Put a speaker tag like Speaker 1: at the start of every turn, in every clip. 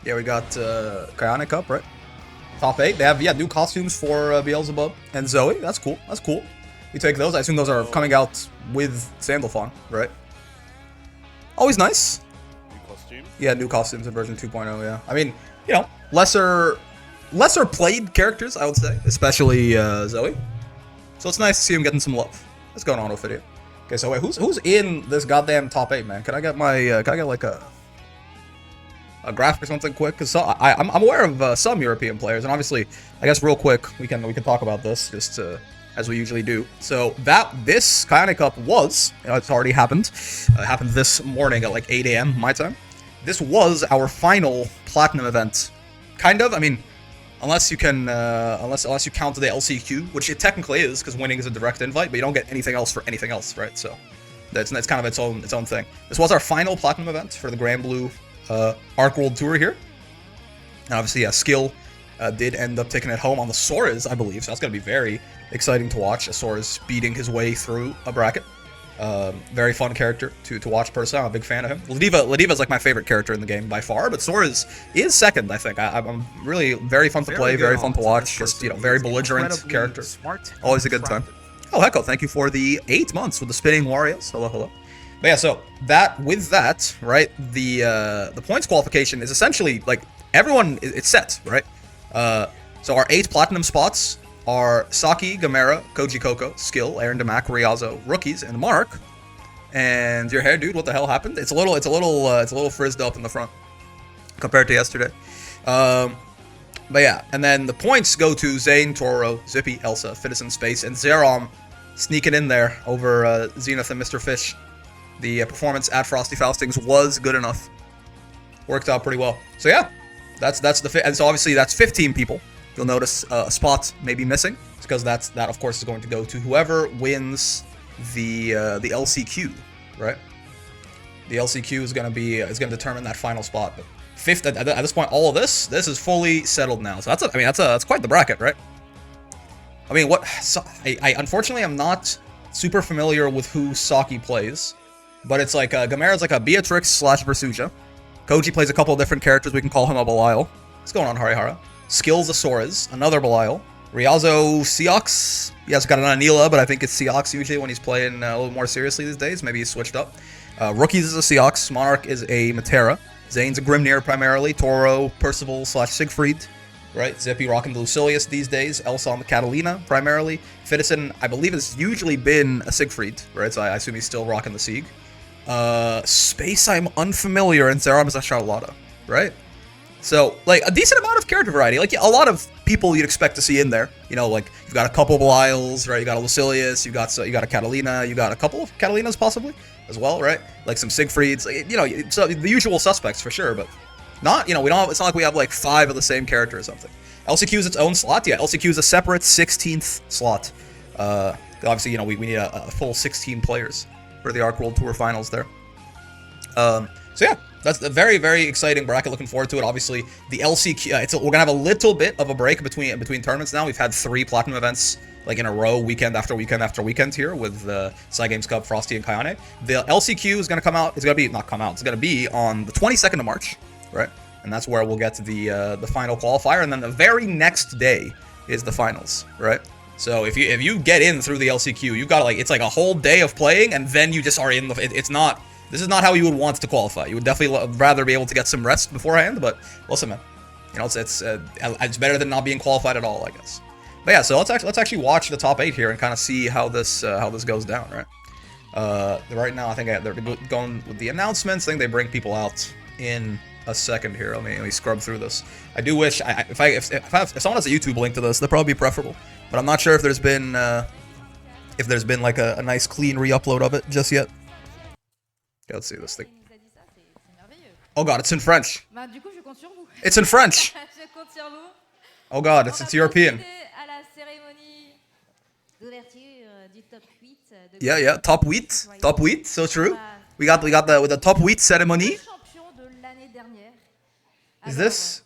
Speaker 1: Yeah, we got Kyonic up, right? Top 8. They have, yeah, new costumes for Beelzebub and Zoe. That's cool. That's cool. You take those. I assume those are coming out with Sandalphon, right? Always nice.
Speaker 2: New costumes?
Speaker 1: Yeah, new costumes in version 2.0, yeah. I mean, you know, lesser played characters, I would say. Especially Zoe. So it's nice to see him getting some love. What's going on, Ophidia? Okay, so wait, who's in this goddamn top 8, man? Can I get my, can I get like a graphic or something quick? Because I'm aware of some European players, and obviously, I guess real quick, we can talk about this, just as we usually do. So this Kyonic Cup was, it's already happened. It happened this morning at like 8 a.m. my time. This was our final Platinum event. Kind of, I mean, unless you can, unless you count the LCQ, which it technically is, because winning is a direct invite, but you don't get anything else for anything else, right? So that's kind of its own thing. This was our final Platinum event for the Grand Blue Arc World Tour here. And obviously, yeah, Skill did end up taking it home on the Soriz, I believe, so that's going to be very exciting to watch. Soriz beating his way through a bracket. Very fun character to watch personally. I'm a big fan of him. Ladiva's like my favorite character in the game by far, but Soriz is second, I think. I'm really very fun to play, very fun to watch. Just, you know, very belligerent character. Always a good time. Oh, Hecko, thank you for the 8 months with the Spinning Warriors. Hello, hello. But yeah, so with that, right, the points qualification is essentially, like, everyone, it's set, right? So our 8 platinum spots are Saki, Gamera, Koji Koko, Skill, Aaron Damac, Riazo, rookies, and Mark. And your hair, dude, what the hell happened? It's a little frizzed up in the front compared to yesterday. But yeah, and then the points go to Zane, Toro, Zippy, Elsa, Fitzen, Space, and Zerom sneaking in there over Zenith and Mr. Fish. The performance at Frosty Faustings was good enough. Worked out pretty well. So yeah, that's the and so obviously that's 15 people. You'll notice a spot may be missing. It's because that of course is going to go to whoever wins the LCQ, right? The LCQ is going to determine that final spot. But fifth at this point, all of this is fully settled now. So that's quite the bracket, right? I mean, I unfortunately am not super familiar with who Saki plays. But it's like, Gamera's like a Beatrix / Versuja. Koji plays a couple of different characters. We can call him a Belial. What's going on, Harihara? Skills a Soriz, another Belial. Riazo Seox. He has got an Anila, but I think it's Seox usually when he's playing a little more seriously these days. Maybe he's switched up. Rookies is a Seox. Monarch is a Matera. Zane's a Grimnir primarily. Toro, Percival / Sigfried. Right? Zippy rocking the Lucilius these days. Elsa on the Catalina primarily. Fitzen, I believe, has usually been a Sigfried. Right? So I assume he's still rocking the Sieg. Space I'm unfamiliar, and Zerom is a Charlotta, right? So, like, a decent amount of character variety. Like, a lot of people you'd expect to see in there. You know, like, you've got a couple Belials, right? You got a Lucilius, you got a Catalina, you got a couple of Catalinas possibly, as well, right? Like some Sigfrieds, like, you know, so the usual suspects for sure, but not, you know, it's not like we have like 5 of the same character or something. LCQ is its own slot, yeah, LCQ is a separate 16th slot. Obviously, you know, we need a full 16 players for the Arc World Tour Finals there. So yeah, that's a very, very exciting bracket. Looking forward to it. Obviously, the LCQ, we're gonna have a little bit of a break between tournaments now. We've had 3 platinum events like in a row, weekend after weekend after weekend here with the Cygames Cup, Frosty, and Kayane. The LCQ is gonna come out. It's gonna be It's gonna be on the 22nd of March, right? And that's where we'll get to the final qualifier, and then the very next day is the finals, right? So if you get in through the LCQ, you've got like, it's like a whole day of playing, and then you just are in the. This is not how you would want to qualify. You would definitely rather be able to get some rest beforehand. But listen, man, you know it's better than not being qualified at all, I guess. But yeah, so let's actually watch the top 8 here and kind of see how this goes down, right? Right now, I think they're going with the announcements. I think they bring people out in a second here. Let me scrub through this. I do wish if someone has a YouTube link to this, that'd probably be preferable. But I'm not sure if there's been like a nice clean re-upload of it just yet. Okay, let's see this thing. Oh god, it's in French. It's in French. Oh god, it's European. Yeah, top 8, so true. We got the top 8 ceremony. Is this?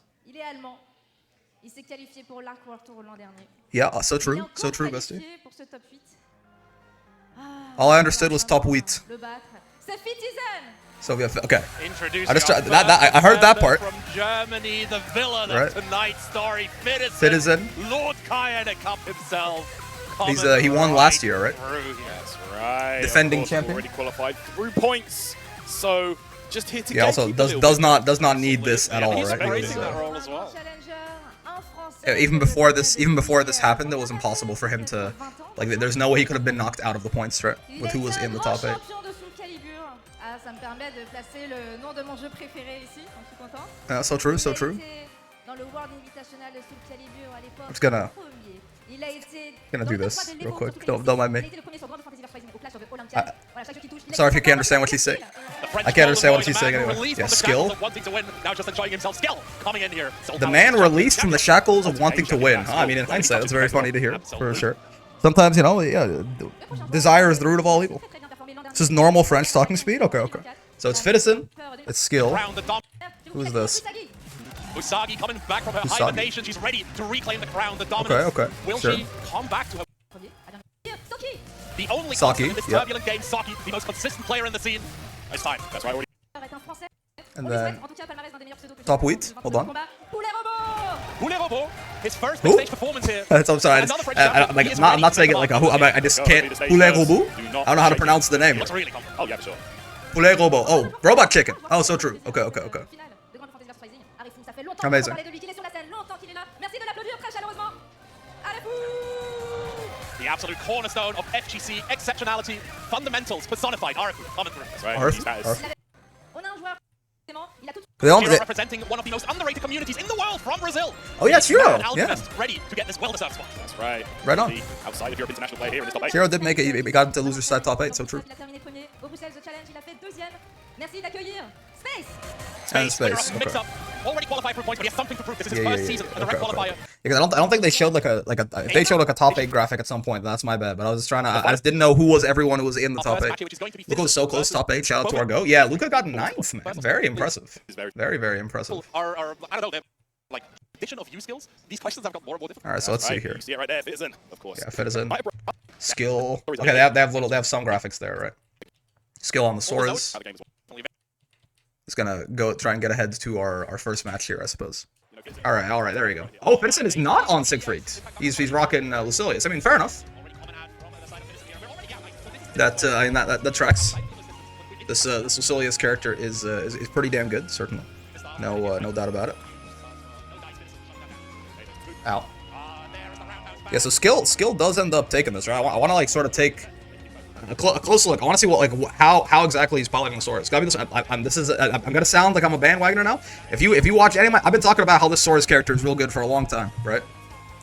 Speaker 1: Yeah, so true, bestie. All I understood was top 8.
Speaker 3: C'est Fitzen.
Speaker 1: SOIYA. Okay.
Speaker 2: Introducing
Speaker 1: I just I heard that part.
Speaker 2: From Germany, the villain
Speaker 1: right.
Speaker 2: of tonight's story,
Speaker 1: Fitzen.
Speaker 2: Lord Kayana Cup himself.
Speaker 1: He's he won last year, right?
Speaker 2: That's right.
Speaker 1: Defending champion.
Speaker 3: Already qualified through points. So just here to
Speaker 1: yeah. Also does not need this at all,
Speaker 3: he's
Speaker 1: right?
Speaker 3: embracing that role as well.
Speaker 1: Yeah, even before this happened, it was impossible for him to like. There's no way he could have been knocked out of the points, right? With who was in the top 8. Yeah, so true, so true. I'm just gonna do this real quick. Don't mind me. Sorry if you can't understand what she's saying. I can't understand what she's saying anyway. Yeah, skill. The man released from the shackles of wanting to win. Huh? I mean, in hindsight, that's very funny to hear, for sure. Sometimes, you know, yeah, desire is the root of all evil. This is normal French talking speed? Okay, okay. So it's Fitzen, it's skill. Who's this?
Speaker 2: Usagi coming back from her hibernation. She's ready to reclaim the crown, the dominance.
Speaker 1: Okay, okay.
Speaker 2: Will
Speaker 1: sure.
Speaker 2: she come back to her? The only
Speaker 1: Saki,
Speaker 2: in this turbulent game, Saki, the most consistent player in the scene. It's time. That's right.
Speaker 1: And then top wheat. Hold on.
Speaker 2: His first big stage performance here.
Speaker 1: I'm sorry. I'm not saying it like a who. I just can't. Poulet robot. I don't know how to pronounce the name.
Speaker 3: Oh yeah, for sure.
Speaker 1: Poulet robot. Oh, robot chicken. Oh, so true. Okay, okay, okay. Amazing.
Speaker 2: The absolute cornerstone of FGC, exceptionality, fundamentals, personified. Arifu coming through.
Speaker 3: That's right.
Speaker 1: Arf.
Speaker 2: Hero representing one of the most underrated communities in the world from Brazil.
Speaker 1: Oh yeah, it's Hero. Yeah.
Speaker 2: Ready to get this well-deserved spot.
Speaker 3: That's right.
Speaker 1: Right on.
Speaker 3: Outside of Europe international play here in this top 8.
Speaker 1: Hero did make it. He got into loser side top 8. So true. And space. Okay.
Speaker 2: Already qualified for points, but he has something to prove. This is his first season, a direct qualifier.
Speaker 1: Because I don't think they showed if they showed like a top 8 graphic at some point, that's my bad. But I was just trying to. I just didn't know who was everyone who was in the top 8. Luca was so close, top 8. Shout out to our go. Yeah, Luca got 9th, man. Very impressive. Very, very impressive.
Speaker 2: I don't know, like addition of U skills. These questions have got more and more difficult.
Speaker 1: All right, so let's see here.
Speaker 3: You see it right there. Fitzen, of course.
Speaker 1: Yeah, Fitzen. Skill. Okay, they have some graphics there, right? Skill on the Soriz. It's gonna go try and get ahead to our first match here, I suppose. All right, there you go. Oh, Fitzen is not on Sigfried. He's rocking Lucilius. I mean, fair enough. That tracks. This Lucilius character is pretty damn good, certainly. No doubt about it. Ow. Yeah, so skill does end up taking this, right? I want to like sort of take a close look. I want to see what how exactly he's piloting the Soriz. I'm gonna sound like I'm a bandwagoner now. If you watch any of my, I've been talking about how this Soriz character is real good for a long time, right?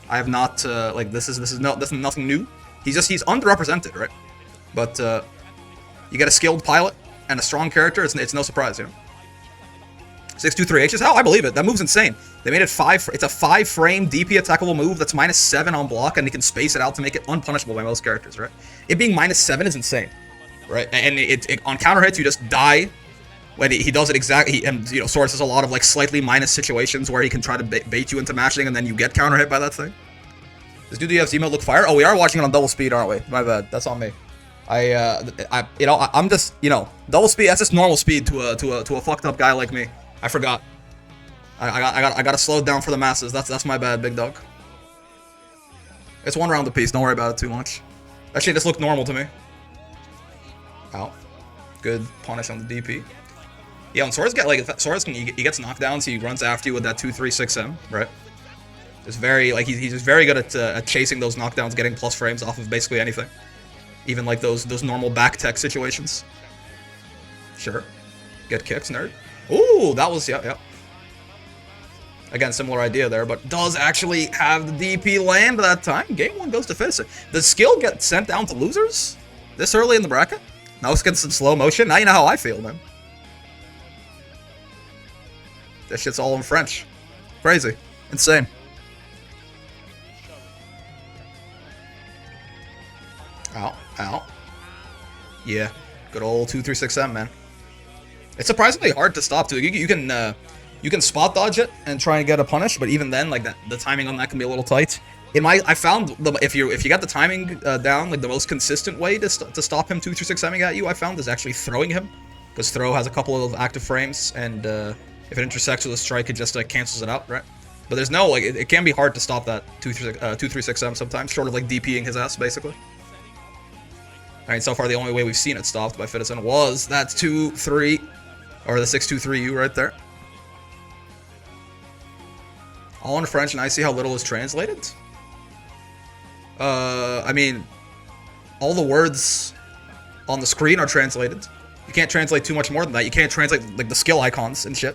Speaker 1: I have not like this is nothing new. He's underrepresented, right? But you get a skilled pilot and a strong character. It's no surprise, you know. 623H's how? I believe it. That move's insane. They made it 5. It's a 5-frame DP attackable move that's -7 on block, and they can space it out to make it unpunishable by most characters, right? It being -7 is insane, right? And it on counter hits you just die. When he does it exactly, and you know, Soriz has a lot of like slightly minus situations where he can try to bait you into matching, and then you get counter hit by that thing. Does DDF's emote look fire? Oh, we are watching it on double speed, aren't we? My bad. That's on me. I'm just, you know, double speed. That's just normal speed to a fucked up guy like me. I forgot. I gotta slow it down for the masses. That's my bad, big dog. It's one round apiece. Don't worry about it too much. Actually, this looked normal to me. Ow. Good punish on the DP. Yeah, when Soriz he gets knocked down, so he runs after you with that 2-3-6M, right? Just very like he's just very good at chasing those knockdowns, getting plus frames off of basically anything, even like those normal back tech situations. Sure. Get kicks, nerd. Ooh, that was yeah. Again, similar idea there, but does actually have the DP land that time. Game 1 goes to Fitzen. Does skill get sent down to losers this early in the bracket? Now it's getting some slow motion. Now you know how I feel, man. This shit's all in French. Crazy. Insane. Ow. Yeah. Good old 2-3-6M, man. It's surprisingly hard to stop, too. You can spot dodge it and try and get a punish, but even then, like the timing on that can be a little tight. I found if you got the timing down, like the most consistent way to stop him 2-3-6-ing at you, I found is actually throwing him. because throw has a couple of active frames, and if it intersects with a strike, it just cancels it out, right? But there's no, like, it can be hard to stop that 236M sometimes, short of like DPing his ass, basically. Alright, so far the only way we've seen it stopped by Fitzen was that 2-3, or the 6-2-3U right there. All in French, and I see how little is translated. I mean, all the words on the screen are translated. You can't translate too much more than that. You can't translate, like, the skill icons and shit.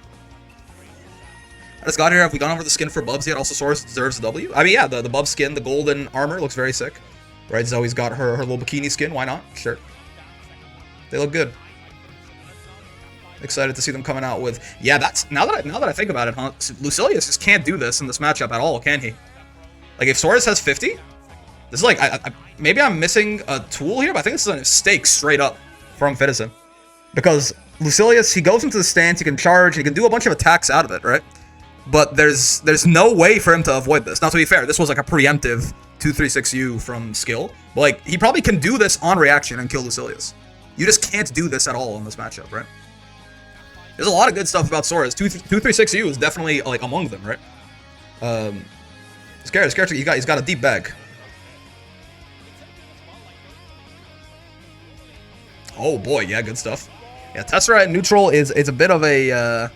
Speaker 1: I just got here. Have we gone over the skin for Bubs yet? Also, Soriz deserves a W. I mean, yeah, the Bub skin, the golden armor looks very sick. Right, Zoe's got her little bikini skin. Why not? Sure. They look good. Excited to see them coming out with... Yeah, that's... Now that I think about it, huh? Lucilius just can't do this in this matchup at all, can he? Like, if Soriz has 50... This is like... maybe I'm missing a tool here, but I think this is a mistake straight up from Fitzen. Because Lucilius, he goes into the stance, he can charge, he can do a bunch of attacks out of it, right? But there's no way for him to avoid this. Now, to be fair, this was like a preemptive 236U from skill. But, like, he probably can do this on reaction and kill Lucilius. You just can't do this at all in this matchup, right? There's a lot of good stuff about Soriz. 236U is definitely, like, among them, right? This character, he's got a deep bag. Oh boy, yeah, good stuff. Yeah, Tessera in neutral is a bit of a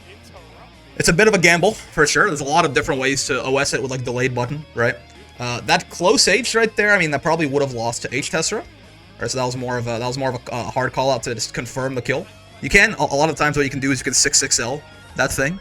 Speaker 1: it's a bit of a gamble for sure. There's a lot of different ways to OS it with like delayed button, right? That close H right there, I mean, that probably would have lost to H Tessera. Right, so that was more of a hard call out to just confirm the kill. You can a lot of times what you can do is you can 6-6L that thing,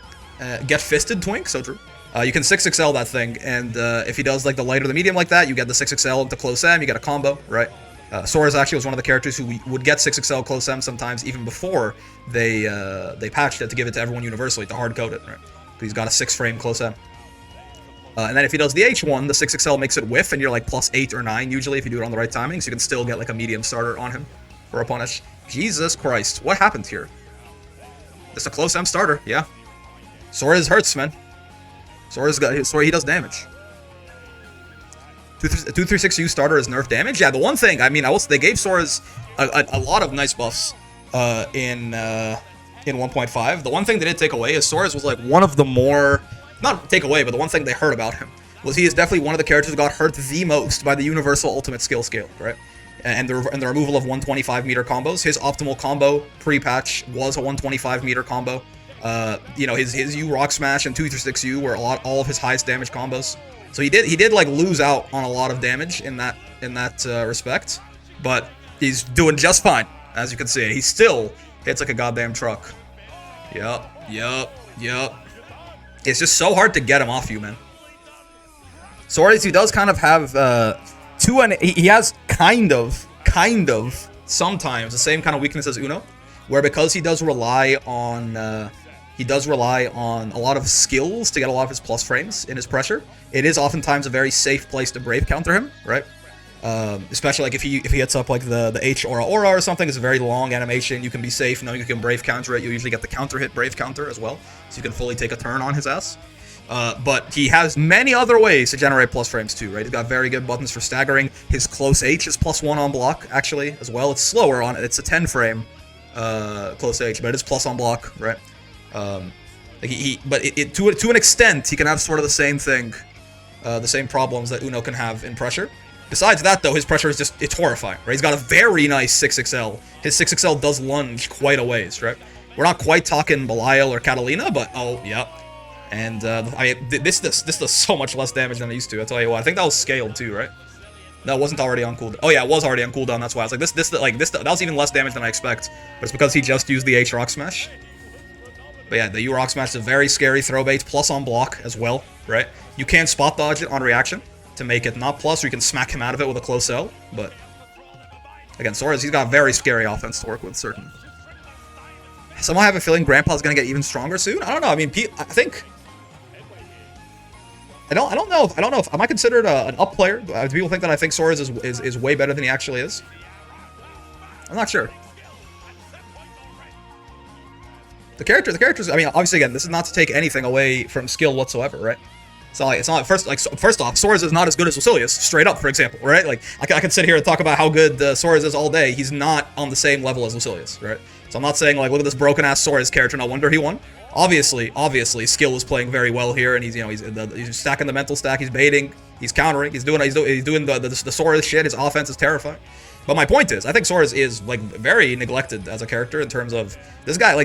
Speaker 1: get fisted Twink, so true. You can 6-6L that thing, and if he does like the light or the medium like that, you get the 6-6L into close M, you get a combo, right? Soriz actually was one of the characters who would get 6-6L close M sometimes even before they patched it to give it to everyone universally to hard code it, right? Because he's got a 6-frame close M. And then if he does the H1, the 6-6L makes it whiff, and you're like +8 or 9 usually if you do it on the right timing, so you can still get like a medium starter on him for a punish. Jesus Christ, what happened here? Just a close M starter, yeah. Soriz hurts, man. Soriz, he does damage. 236U starter is nerf damage. Yeah, the one thing, I mean, they gave Soriz a lot of nice buffs in 1.5. The one thing they did take away is Soriz was like one of the more, not take away, but the one thing they heard about him was he is definitely one of the characters who got hurt the most by the universal ultimate skill scale, right? And the removal of 125-meter combos. His optimal combo pre-patch was a 125-meter combo. You know, his U Rock Smash and 236U were all of his highest damage combos. So he did like lose out on a lot of damage in that respect, but he's doing just fine, as you can see. He still hits like a goddamn truck. Yup. It's just so hard to get him off you, man. Soriz, he does kind of have he has kind of sometimes the same kind of weakness as Uno, where because he does rely on a lot of skills to get a lot of his plus frames in his pressure. It is oftentimes a very safe place to brave counter him, right? Especially like if he hits up like the H aura or something. It's a very long animation. You can be safe knowing you can brave counter it. You usually get the counter hit brave counter as well, so you can fully take a turn on his ass. But he has many other ways to generate plus frames too, right? He's got very good buttons for staggering. His close H is +1 on block actually as well. It's slower on it. It's a 10 frame close H, but it is plus on block, right? But to an extent, he can have sort of the same thing, the same problems that Uno can have in pressure. Besides that, though, his pressure is it's horrifying, right? He's got a very nice 6XL. His 6XL does lunge quite a ways, right? We're not quite talking Belial or Catalina, but oh, yeah. And this does so much less damage than it used to. I tell you what, I think that was scaled too, right? That wasn't already on cooldown. Oh yeah, it was already on cooldown. That's why I was like, that was even less damage than I expect. But it's because he just used the H Rock Smash. But yeah, the U Rock Smash is a very scary throw bait, plus on block as well, right? You can spot dodge it on reaction to make it not plus, or you can smack him out of it with a close L. But again, Soriz, he's got very scary offense to work with, certainly. Somehow I have a feeling Grandpa's gonna get even stronger soon. I don't know. I mean, I think. I don't know if am I considered an up player? Do people think that I think Soriz is way better than he actually is? I'm not sure. The characters. I mean, obviously, again, this is not to take anything away from skill whatsoever, right? It's not first off, Soriz is not as good as Lucilius, straight up, for example, right? Like I can sit here and talk about how good Soriz is all day. He's not on the same level as Lucilius, right? So I'm not saying, like, look at this broken-ass Soriz character, no wonder he won. Obviously, skill is playing very well here, and he's, you know, he's stacking the mental stack, he's baiting, he's countering, he's doing the Soriz shit, his offense is terrifying. But my point is, I think Soriz is, like, very neglected as a character in terms of, this guy,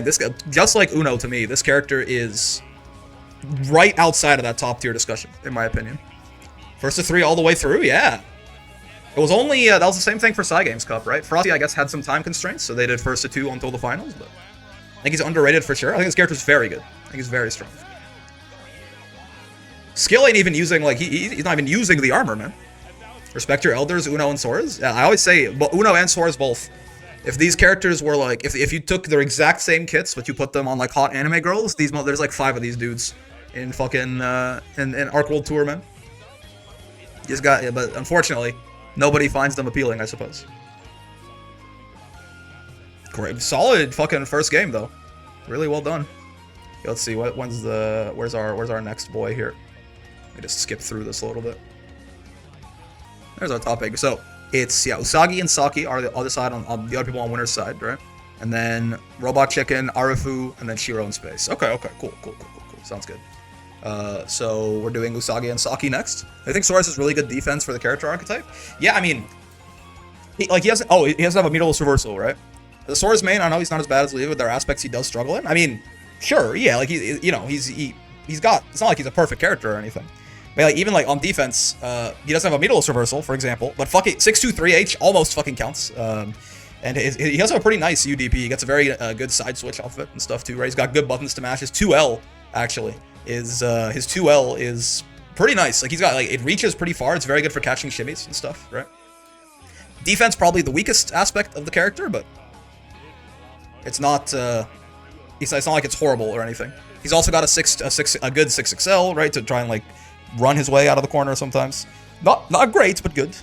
Speaker 1: just like Uno to me, this character is right outside of that top tier discussion, in my opinion. First to 3 all the way through, yeah. It was only, that was the same thing for Cygames Cup, right? Frosty, I guess, had some time constraints, so they did first to 2 until the finals, but I think he's underrated for sure. I think his character's very good. I think he's very strong. Skill ain't even using, like, he's not even using the armor, man. Respect your elders, Uno and Soriz. Yeah, I always say, but Uno and Soriz both. If these characters were like, if you took their exact same kits, but you put them on like hot anime girls, there's like 5 of these dudes in fucking in Arc World Tour, man. Just got, yeah, but unfortunately, nobody finds them appealing, I suppose. Great, solid fucking first game though. Really well done. Okay, let's see when's where's our next boy here. Let me just skip through this a little bit. There's our top 8. So it's, yeah, Usagi and Saki are the other side on the other people on winner's side, right? And then Robot Chicken, Arifu, and then Shiro in space. Okay, cool. Sounds good. So we're doing Usagi and Saki next. I think Soriz has really good defense for the character archetype. Yeah, I mean, he has to have a meterless reversal, right? The Soriz main, I know he's not as bad as Leo, but there are aspects he does struggle in. I mean, sure, yeah, like he's got, it's not like he's a perfect character or anything. But like, even like on defense, he doesn't have a meterless reversal, for example. But fuck it, 623H almost fucking counts. And he has a pretty nice UDP. He gets a very good side switch off of it and stuff too, right? He's got good buttons to mash. His 2L actually is his 2L is pretty nice. Like he's got, like, it reaches pretty far. It's very good for catching shimmies and stuff, right? Defense probably the weakest aspect of the character, but it's not it's not like it's horrible or anything. He's also got a good 6XL, right, to try and like run his way out of the corner sometimes. Not great, but good.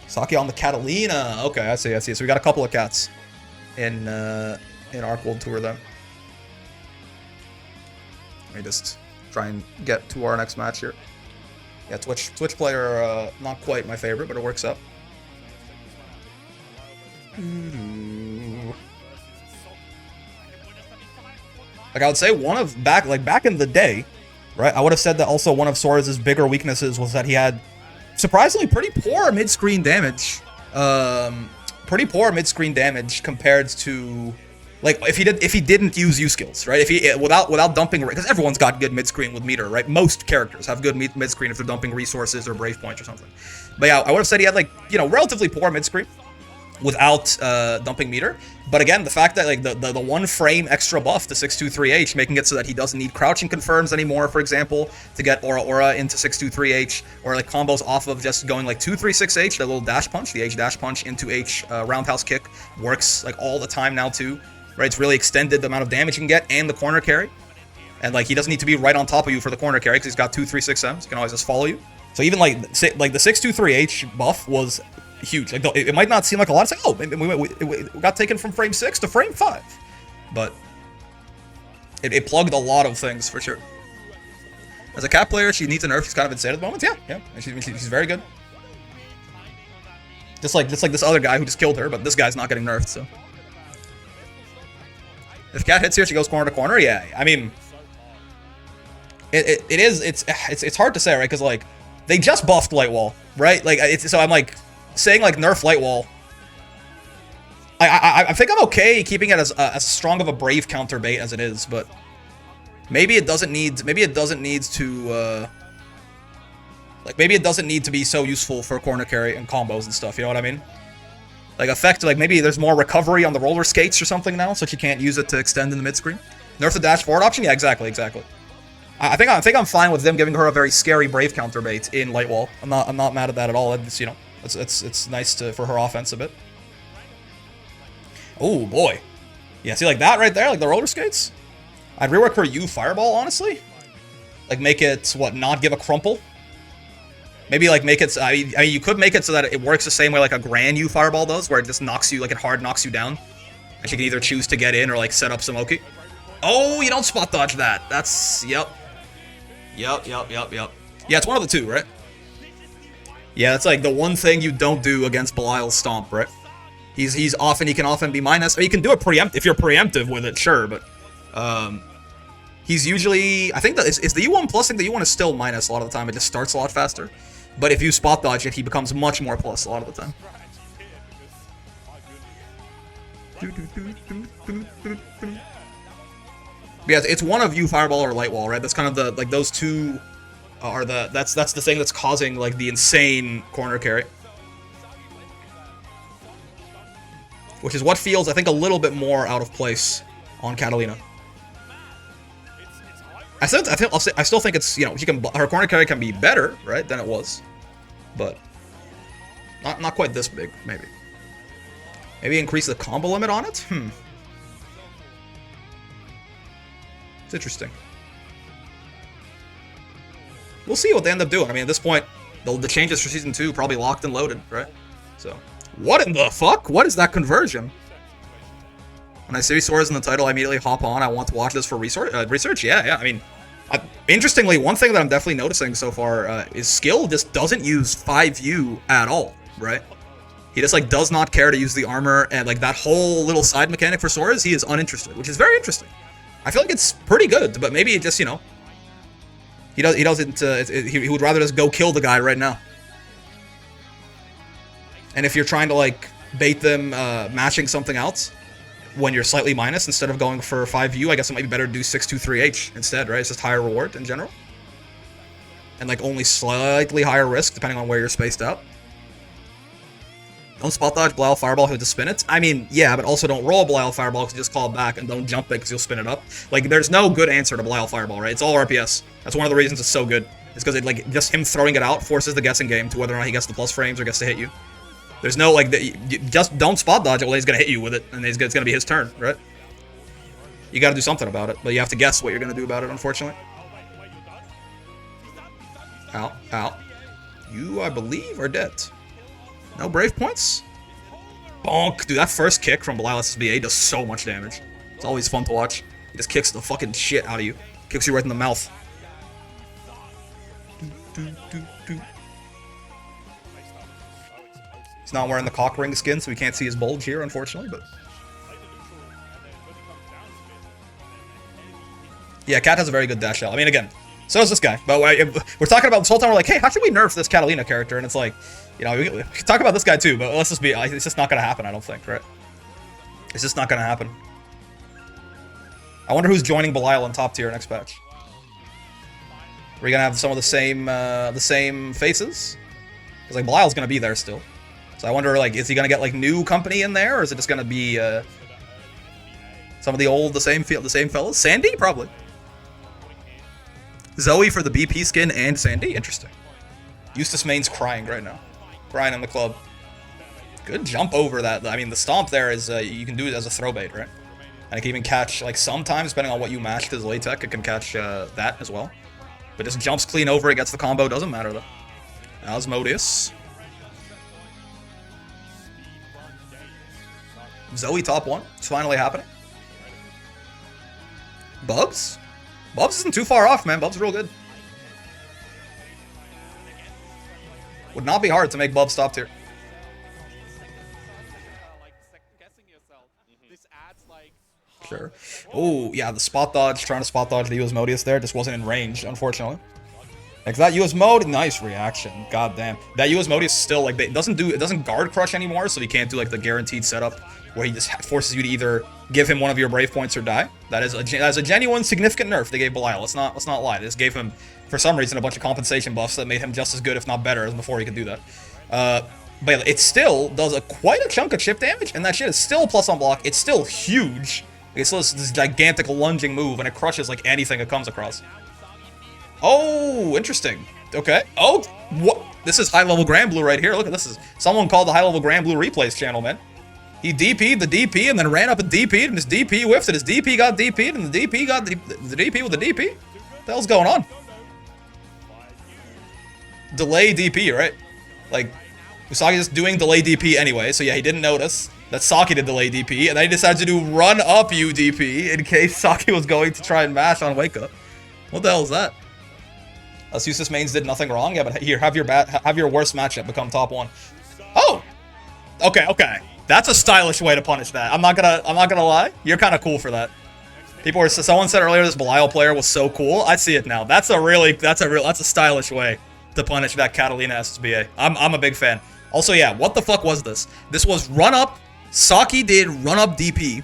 Speaker 1: Saki on the Catalina. Okay, I see. So we got a couple of cats in Arc World Tour then. Let me just try and get to our next match here. Yeah, Twitch player, not quite my favorite, but it works out. Like I would say back in the day, right? I would have said that also one of Soriz's bigger weaknesses was that he had surprisingly pretty poor mid-screen damage. Compared to, like, if he didn't use U skills, right? If he without dumping, because everyone's got good mid-screen with meter, right? Most characters have good mid-screen if they're dumping resources or brave points or something. But yeah, I would have said he had, like, you know, relatively poor mid-screen without dumping meter. But again, the fact that, like, the 1 frame extra buff to 623H, making it so that he doesn't need crouching confirms anymore, for example, to get Aura into 623H, or like combos off of just going like 236H, that little dash punch, the H dash punch into H roundhouse kick, works like all the time now too, right? It's really extended the amount of damage you can get and the corner carry. And like he doesn't need to be right on top of you for the corner carry because he's got 236Ms, he can always just follow you. So even like the 623H buff was huge. Like, it might not seem like a lot. It's like, oh, we got taken from frame 6 to frame 5, but it plugged a lot of things for sure. As a cat player, she needs a nerf. She's kind of insane at the moment. Yeah. And she's very good. Just like this other guy who just killed her, but this guy's not getting nerfed. So if cat hits here, she goes corner to corner. Yeah, I mean, it's hard to say, right? Because like they just buffed Light Wall, right? Like so I'm like saying like nerf Light Wall. I think I'm okay keeping it as strong of a brave counter bait as it is, but maybe it doesn't need to be so useful for corner carry and combos and stuff. You know what I mean? Like effect, like maybe there's more recovery on the roller skates or something now, so you can't use it to extend in the mid screen. Nerf the dash forward option? Yeah, exactly. I think I'm fine with them giving her a very scary brave counter bait in Light Wall. I'm not mad at that at all. It's, you know, it's nice for her offense a bit. Oh boy, yeah. See, like that right there, like the roller skates. I'd rework her U fireball, honestly. Like make it not give a crumple. Maybe like make it. I mean, you could make it so that it works the same way like a grand U fireball does, where it just knocks you, like it hard knocks you down, and you can either choose to get in or like set up some Oki. Oh, you don't spot dodge that. That's yep. Yeah, it's one of the two, right? Yeah, that's like the one thing you don't do against Belial's Stomp, right? He can often be minus. Or you can do it preempt if you're preemptive with it, sure, but he's usually, I think that is the U1 plus thing. The U1 is still minus a lot of the time. It just starts a lot faster. But if you spot dodge it, he becomes much more plus a lot of the time. Yeah, it's one of you Fireball or Light Wall, right? That's kind of the, like, those two are that's the thing that's causing, like, the insane corner carry. Which is what feels, I think, a little bit more out of place on Catalina. I still think it's, you know, her corner carry can be better, right, than it was. But not quite this big, maybe. Maybe increase the combo limit on it? It's interesting. We'll see what they end up doing. I mean, at this point, the changes for Season 2 probably locked and loaded, right? So, what in the fuck? What is that conversion? When I see Soriz in the title, I immediately hop on. I want to watch this for research. Yeah. I mean, interestingly, one thing that I'm definitely noticing so far is skill just doesn't use 5U at all, right? He just, like, does not care to use the armor, and, like, that whole little side mechanic for Soriz, he is uninterested, which is very interesting. I feel like it's pretty good, but maybe it just, you know, he doesn't, he would rather just go kill the guy right now. And if you're trying to, like, bait them matching something else when you're slightly minus instead of going for 5U, I guess it might be better to do 623H instead, right? It's just higher reward in general. And, like, only slightly higher risk depending on where you're spaced out. Don't spot dodge Belial Fireball, he'll just spin it. I mean, yeah, but also don't roll Belial Fireball because you just call it back, and don't jump it because you'll spin it up. Like, there's no good answer to Belial Fireball, right? It's all RPS. That's one of the reasons it's so good. It's because, like, just him throwing it out forces the guessing game to whether or not he gets the plus frames or gets to hit you. There's no, like, just don't spot dodge it while he's going to hit you with it, and it's going to be his turn, right? You got to do something about it, but you have to guess what you're going to do about it, unfortunately. Ow, ow. You, I believe, are dead. No brave points? Bonk. Dude, that first kick from Belial SSBA does so much damage. It's always fun to watch. He just kicks the fucking shit out of you. Kicks you right in the mouth. He's not wearing the cock ring skin, so we can't see his bulge here, unfortunately, but... Yeah, Cat has a very good dash out. I mean, again, so does this guy. But we're talking about this whole time, we're like, hey, how should we nerf this Catalina character? And it's like, you know, we can talk about this guy too, but let's just be, it's just not going to happen, I don't think, right? It's just not going to happen. I wonder who's joining Belial in top tier next patch. Are we going to have some of the same faces? Because, like, Belial's going to be there still. So I wonder, like, is he going to get, like, new company in there, or is it just going to be some of the same fellas? Sandy? Probably. Zoe for the BP skin and Sandy? Interesting. Eustace Main's crying right now. Crying in the club. Good jump over that. I mean, the stomp there is, you can do it as a throw bait, right? And it can even catch, like, sometimes, depending on what you match to his late tech, it can catch that as well. But just jumps clean over it, gets the combo, doesn't matter, though. Asmodeus. Zoe top 1. It's finally happening. Bubs? Bubs isn't too far off, man. Bubs is real good. Would not be hard to make Bubs top tier. Sure. Oh, yeah, the spot dodge, trying to spot dodge the Asmodeus there, just wasn't in range, unfortunately. Like, that US mode, nice reaction. God damn. That US mode is still, like, it doesn't guard crush anymore, so he can't do, like, the guaranteed setup where he just forces you to either give him one of your brave points or die. That is a genuine significant nerf they gave Belial. Let's not lie. They just gave him, for some reason, a bunch of compensation buffs that made him just as good, if not better, as before he could do that. But yeah, it still does quite a chunk of chip damage, and that shit is still plus on block. It's still huge. It's still this gigantic lunging move, and it crushes, like, anything it comes across. Oh, interesting. Okay. Oh, what? This is high-level Grand Blue right here. Look at this. Someone called the high-level Grand Blue replays channel, man. He DP'd the DP and then ran up and DP'd, and his DP whiffed, and his DP got DP'd, and the DP got the DP with the DP? What the hell's going on? Delay DP, right? Like, Usagi's just doing delay DP anyway, so yeah, he didn't notice that Saki did delay DP, and then he decided to do run up UDP in case Saki was going to try and mash on Wake Up. What the hell is that? Usus mains did nothing wrong. Yeah, but here, have your worst matchup become top 1. Oh! Okay, okay. That's a stylish way to punish that. I'm not gonna lie. You're kind of cool for that. Someone said earlier this Belial player was so cool. I see it now. That's a stylish way to punish that Catalina SSBA. I'm a big fan. Also, yeah, what the fuck was this? This was run up. Saki did run up DP.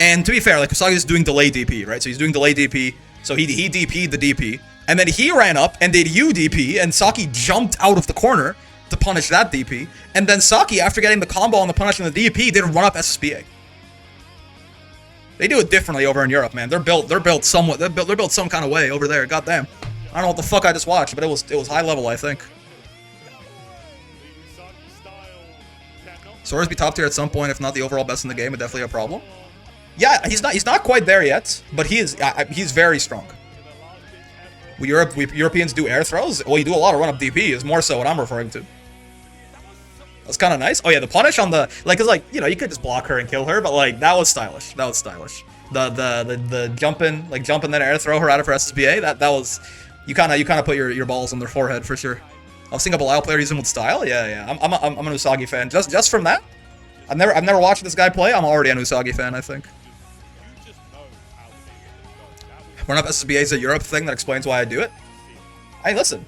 Speaker 1: And to be fair, like, Saki's doing delay DP, right? So he's doing delay DP. So he DP'd the DP. And then he ran up and did UDP, and Saki jumped out of the corner to punish that DP. And then Saki, after getting the combo on the punish and the DP, did run up SSBA. They do it differently over in Europe, man. They're built somewhat. They're built some kind of way over there. Goddamn. I don't know what the fuck I just watched, but it was high level, I think. Soriz be top tier at some point, if not the overall best in the game, but definitely a problem. Yeah, he's not quite there yet, but he's very strong. We Europeans do air throws. Well, you do a lot of run up DP. Is more so what I'm referring to. That's kind of nice. Oh yeah, the punish on the cause you know, you could just block her and kill her, but like that was stylish. That was stylish. The jumping then air throw her out of her SSBA. That was you kind of put your balls on their forehead for sure. I was thinking a Belial player using with style. Yeah. I'm an Usagi fan. Just from that. I've never watched this guy play. I'm already an Usagi fan, I think. Run up SSBA is a Europe thing that explains why I do it. Hey, listen.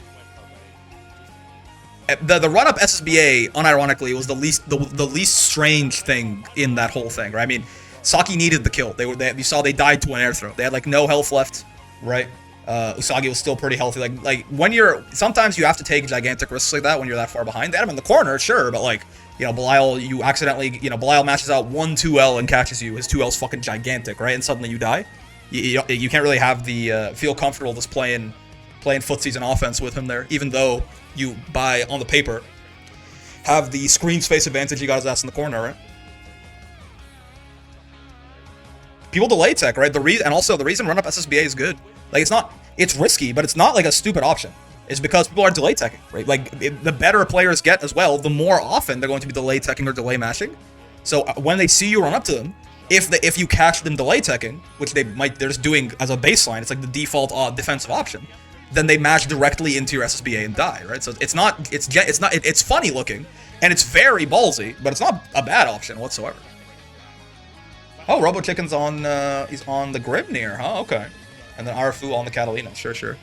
Speaker 1: The run up SSBA, unironically, was the least strange thing in that whole thing, right? I mean, Saki needed the kill. You saw they died to an air throw. They had like no health left, right? Usagi was still pretty healthy. Like when sometimes you have to take gigantic risks like that when you're that far behind. They had him in the corner, sure, but like, you know, Belial, you accidentally, you know, Belial matches out 1-2L and catches you. His 2L's fucking gigantic, right? And suddenly you die. You can't really have the feel comfortable just playing footsies and offense with him there, even though you, on the paper, have the screen space advantage. You got his ass in the corner, right? People delay tech, right? And also the reason run up SSBA is good. Like, it's risky, but it's not like a stupid option. It's because people are delay teching, right? Like, the better players get as well, the more often they're going to be delay teching or delay mashing. So when they see you run up to them, if you catch them delay teching, which they're just doing as a baseline, it's like the default defensive option, then they mash directly into your SSBA and die, right? So it's funny looking, and it's very ballsy, but it's not a bad option whatsoever. Oh, Robo Chicken's on he's on the Grimnir, huh? Okay. And then Arfu on the Catalina, sure.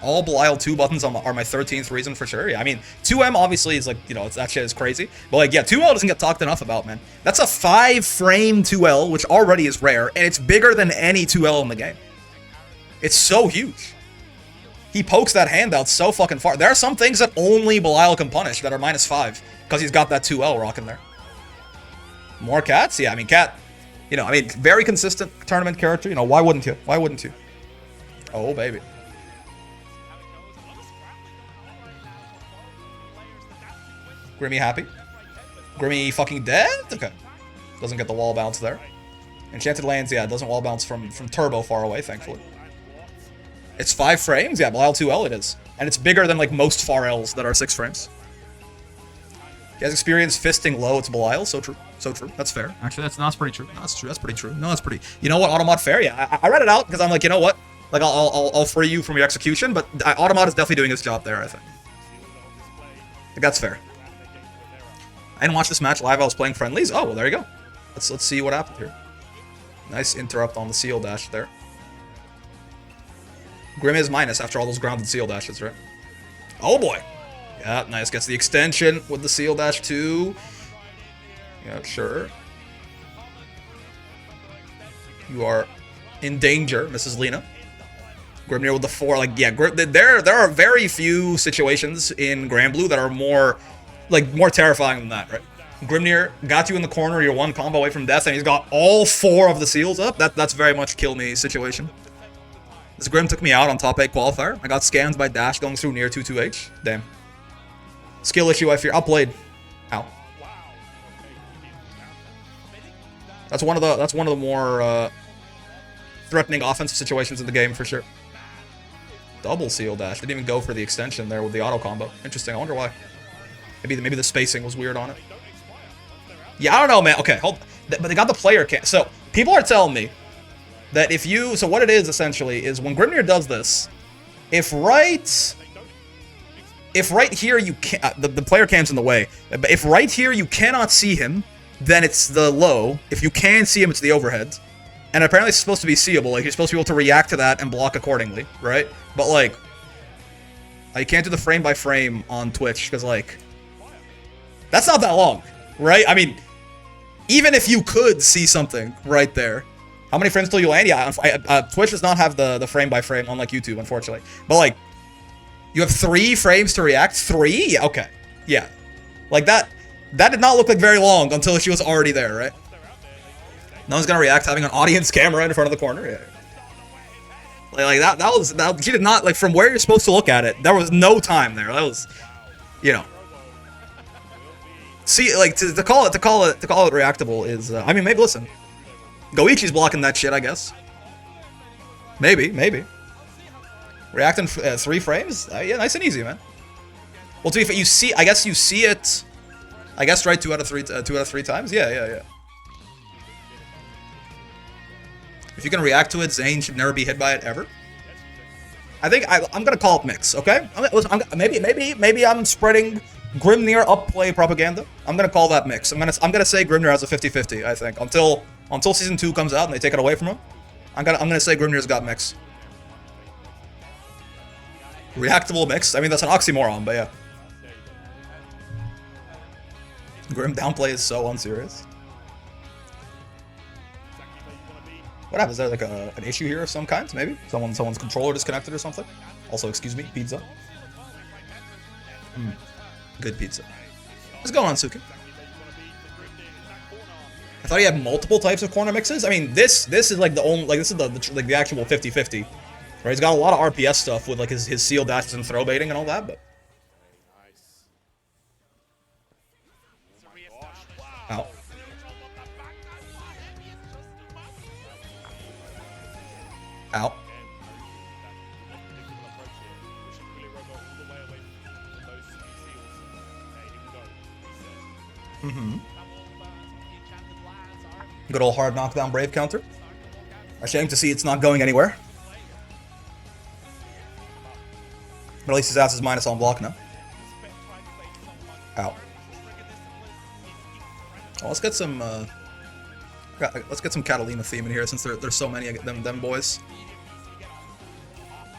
Speaker 1: All Belial 2 buttons are my 13th reason for sure. Yeah, I mean, 2M obviously is like, you know, that shit is crazy. But like, yeah, 2L doesn't get talked enough about, man. That's a 5-frame 2L, which already is rare, and it's bigger than any 2L in the game. It's so huge. He pokes that hand out so fucking far. There are some things that only Belial can punish that are -5, because he's got that 2L rocking there. More cats? Yeah, I mean, cat, you know, I mean, very consistent tournament character. You know, why wouldn't you? Why wouldn't you? Oh, baby. Grimmy happy? Grimmy fucking dead? Okay. Doesn't get the wall bounce there. Enchanted Lands, yeah, it doesn't wall bounce from turbo far away, thankfully. It's 5 frames? Yeah, Belial 2L it is. And it's bigger than like most far Ls that are 6 frames. He has experience fisting low, it's Belial, so true. So true. That's fair. Actually, that's pretty true. No, that's true. That's pretty true. No, that's pretty. You know what? Automod fair. Yeah, I read it out because I'm like, you know what? Like, I'll free you from your execution, but Automod is definitely doing his job there, I think. Like, that's fair. I didn't watch this match live. I was playing friendlies. Oh, well, there you go. Let's see what happened here. Nice interrupt on the seal dash there. Grim is minus after all those grounded seal dashes, right? Oh boy. Yeah, nice. Gets the extension with the seal dash too. Yeah, sure. You are in danger, Mrs. Lena. Grimnir with the 4. Like, yeah, there are very few situations in Grand Blue that are more terrifying than that, right? Grimnir got you in the corner, you're 1 combo away from death, and he's got all 4 of the seals up. That's very much kill me situation. This Grim took me out on top 8 qualifier. I got scanned by Dash going through Nier 2-2H. Damn. Skill issue, I fear. Outplayed. Ow. That's one of the more threatening offensive situations in the game for sure. Double seal dash. Didn't even go for the extension there with the auto combo. Interesting. I wonder why. Maybe the spacing was weird on it. Yeah, I don't know, man. Okay, hold. But they got the player cam. So people are telling me that if you, so what it is essentially is when Grimnir does this, If right here you can't, the player cam's in the way. But if right here you cannot see him, then it's the low. If you can see him, it's the overhead. And apparently it's supposed to be seeable. Like, you're supposed to be able to react to that and block accordingly, right? But, like, you can't do the frame by frame on Twitch, because, like, that's not that long, right? I mean, even if you could see something right there, how many frames till you land? Yeah, Twitch does not have the frame by frame, unlike YouTube, unfortunately. But, like, you have 3 frames to react? 3? Yeah, okay. Yeah. Like, that did not look like very long until she was already there, right? No one's gonna react to having an audience camera in front of the corner. Yeah. Like that she did not, like, from where you're supposed to look at it, there was no time there. That was, you know. See, like, to call it reactable is, I mean, maybe, listen. Goichi's blocking that shit, I guess. Maybe. React in 3 frames? Yeah, nice and easy, man. Well, to be fair, you see, I guess you see it, I guess, right, 2 out of 3 times? Yeah. If you can react to it, Zane should never be hit by it ever. I think I'm gonna call it mix, okay? Maybe I'm spreading Grimnir up play propaganda. I'm gonna call that mix. I'm gonna say Grimnir has a 50-50, I think, until season 2 comes out and they take it away from him. I'm gonna say Grimnir's got mix. Reactable mix. I mean, that's an oxymoron, but yeah. Grim downplay is so unserious. What happens? Is there like an issue here of some kind? Maybe someone's controller disconnected or something. Also, excuse me, pizza. Good pizza. What's going on, Suki? I thought he had multiple types of corner mixes. I mean, this is like the only, like, this is the actual 50-50. Right? He's got a lot of RPS stuff with, like, his seal dashes and throw baiting and all that, but. Ow. Ow. Good old hard knockdown brave counter. A shame to see it's not going anywhere. But at least his ass is minus on block now. Ow. Oh, let's get some Catalina theme in here since there's so many of them boys.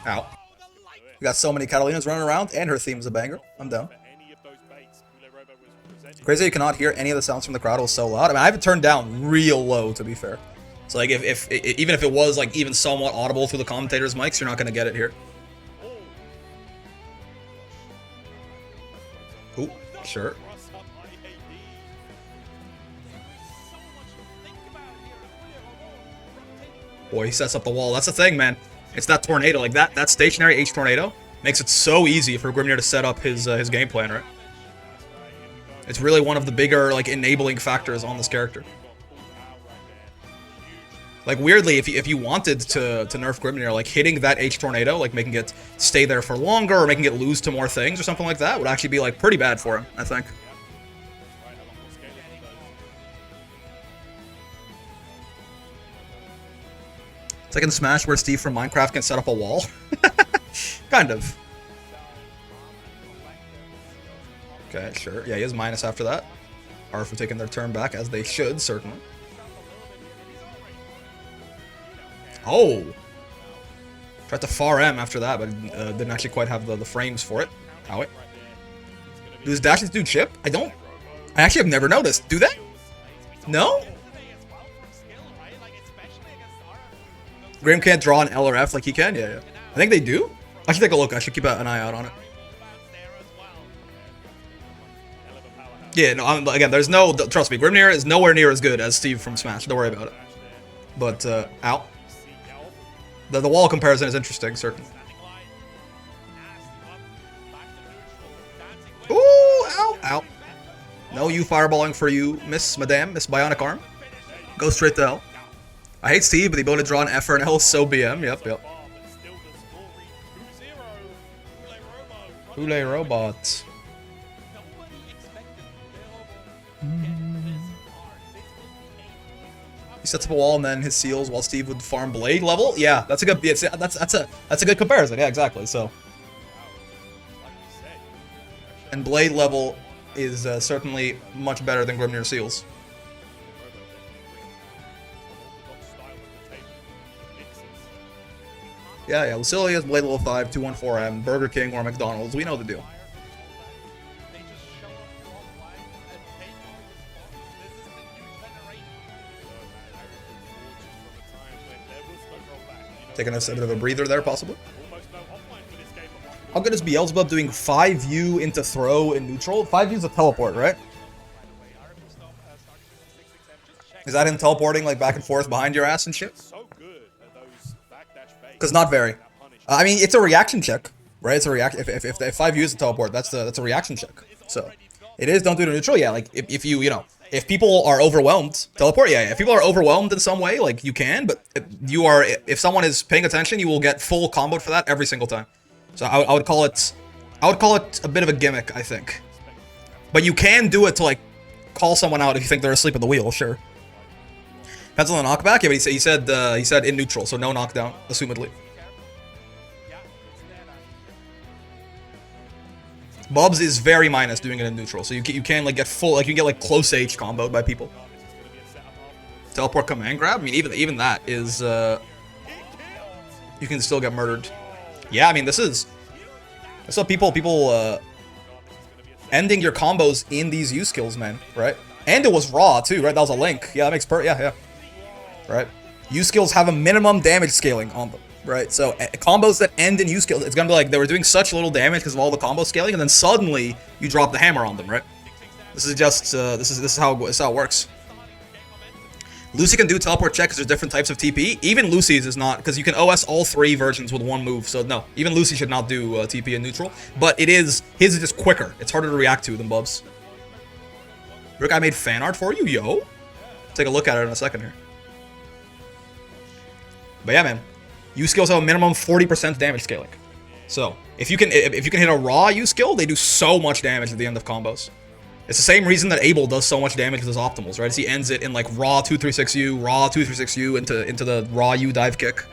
Speaker 1: Ow. We got so many Catalinas running around, and her theme's a banger. I'm down. Crazy you cannot hear any of the sounds from the crowd. It was so loud. I mean, I have it turned down real low, to be fair. So, like, even if it was, like, even somewhat audible through the commentators' mics, you're not gonna get it here. Ooh, sure. Boy, he sets up the wall. That's the thing, man. It's that tornado, like that stationary H tornado makes it so easy for Grimnir to set up his game plan, right? It's really one of the bigger, like, enabling factors on this character. Like, weirdly, if you wanted to nerf Grimnir, like, hitting that H tornado, like, making it stay there for longer or making it lose to more things or something like that would actually be, like, pretty bad for him, I think. It's like in Smash where Steve from Minecraft can set up a wall. Kind of. Okay, sure. Yeah, he has minus after that. Arf are taking their turn back, as they should, certainly. Oh! Tried to far M after that, but didn't actually quite have the frames for it. Ow, wait. Do his dashes do chip? I actually have never noticed. Do they? No? Graham can't draw an L or F like he can? Yeah. I think they do. I should take a look. I should keep an eye out on it. Yeah, no, again, there's no... Trust me, Grimnir is nowhere near as good as Steve from Smash. Don't worry about it. But, ow. The wall comparison is interesting, certainly. Ooh, ow. No you fireballing for you, Miss Bionic Arm. Go straight to hell. I hate Steve, but the ability to draw an F or an L is so BM. Yep. Hule Robot. He sets up a wall and then his seals while Steve would farm blade level. Yeah, that's a good. That's a good comparison. Yeah, exactly. So, and blade level is certainly much better than Grimnir seals. Yeah, Lucilia's blade level 5, 214M, Burger King or McDonald's. We know the deal. Taking a bit of a breather there, possibly. How good is Beelzebub doing 5U into throw in neutral? 5U is a teleport, right? Is that him teleporting like back and forth behind your ass and shit? Because not very. I mean, it's a reaction check, right? It's a react. If 5U is a teleport, that's a reaction check. So it is. Don't do it in neutral. Yeah, like if you know. If people are overwhelmed, teleport, yeah. If people are overwhelmed in some way, like, you can, but if someone is paying attention, you will get full comboed for that every single time. So I would call it a bit of a gimmick, I think. But you can do it to, like, call someone out if you think they're asleep at the wheel, sure. Depends on the knockback, yeah, but he said in neutral, so no knockdown, assumedly. Bubs is very minus doing it in neutral, so you can like get full, like you can get like close H comboed by people. Teleport command grab, I mean even that is you can still get murdered. Yeah, I mean that's what people ending your combos in these U skills, man, right? And it was raw too, right? That was a link. Yeah, that makes yeah. Right? U skills have a minimum damage scaling on them. Right, so combos that end in U skills, it's gonna be like they were doing such little damage because of all the combo scaling, and then suddenly you drop the hammer on them, right? This is just this is how it works. Lucy can do teleport check because there's different types of TP. Even Lucy's is not, because you can OS all 3 versions with one move. So no, even Lucy should not do TP in neutral. But his is just quicker. It's harder to react to than Bubs. Rick, I made fan art for you, yo. Take a look at it in a second here. But yeah, man. U skills have a minimum 40% damage scaling. So if you can hit a raw U skill, they do so much damage at the end of combos. It's the same reason that Abel does so much damage with his optimals, right? As he ends it in like raw 236U, raw 236U into the raw U dive kick.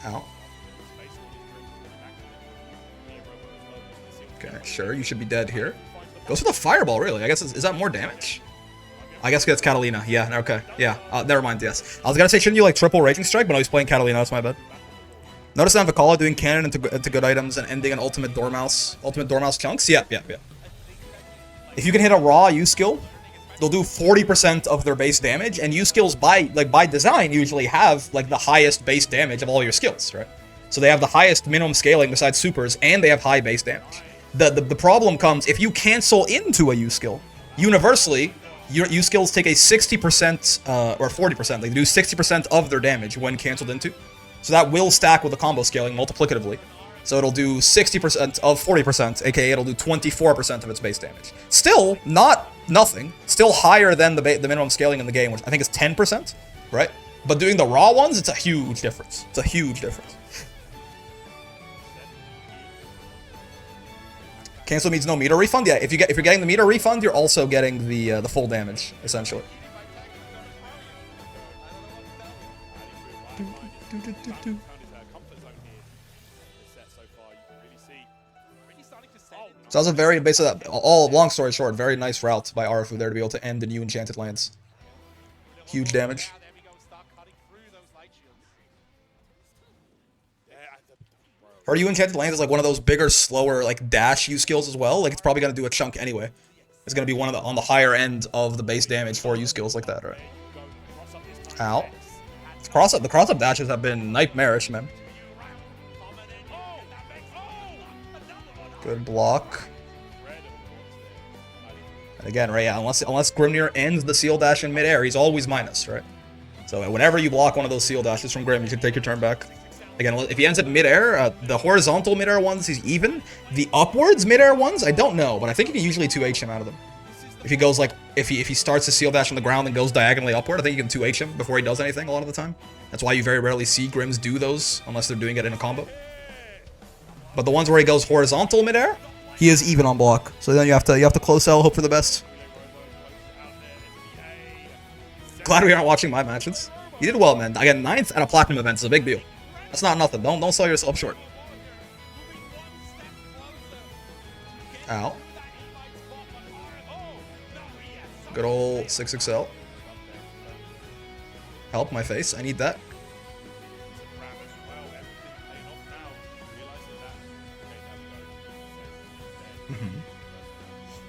Speaker 1: Ow. Okay, sure, you should be dead here. Goes for the fireball, really. I guess is that more damage? I guess it's Catalina. Yeah, okay. Yeah, never mind, yes. I was gonna say, shouldn't you like triple Raging Strike? But no, he's playing Catalina, that's my bad. Notice that Vikala doing cannon into good items and ending an ultimate Dormouse chunks? Yeah. If you can hit a raw U skill, they'll do 40% of their base damage, and U skills by design usually have like the highest base damage of all your skills, right? So they have the highest minimum scaling besides supers, and they have high base damage. The problem comes if you cancel into a U skill. Universally, your U skills take a 60% or 40%. They do 60% of their damage when canceled into. So that will stack with the combo scaling multiplicatively. So it'll do 60% of 40%, aka it'll do 24% of its base damage. Still, not nothing. Still higher than the minimum scaling in the game, which I think is 10%, right? But doing the raw ones, it's a huge difference. It's a huge difference. Cancel means no meter refund. Yeah, if you're getting the meter refund, you're also getting the full damage essentially. So that was a very basically long story short, very nice route by Arafu there to be able to end the new enchanted lands. Huge damage. Or you enchanted lands is like one of those bigger, slower, like dash U skills as well. Like it's probably gonna do a chunk anyway. It's gonna be one of on the higher end of the base damage for U skills like that, right? Ow. The cross up dashes have been nightmarish, man. Good block. And again, right? Yeah, unless Grimnir ends the seal dash in midair, he's always minus, right? So whenever you block one of those seal dashes from Grim, you can take your turn back. Again, if he ends it midair, the horizontal midair ones, he's even. The upwards midair ones, I don't know, but I think you can usually 2H him out of them. If he goes like, if he starts a seal dash on the ground and goes diagonally upward, I think you can 2H him before he does anything a lot of the time. That's why you very rarely see Grims do those unless they're doing it in a combo. But the ones where he goes horizontal midair, he is even on block. So then you have to close cell, hope for the best. Glad we aren't watching my matches. You did well, man. Again, 9th at a Platinum event is a big deal. That's not nothing. Don't sell yourself short. Ow. Good old 6XL. Help my face. I need that.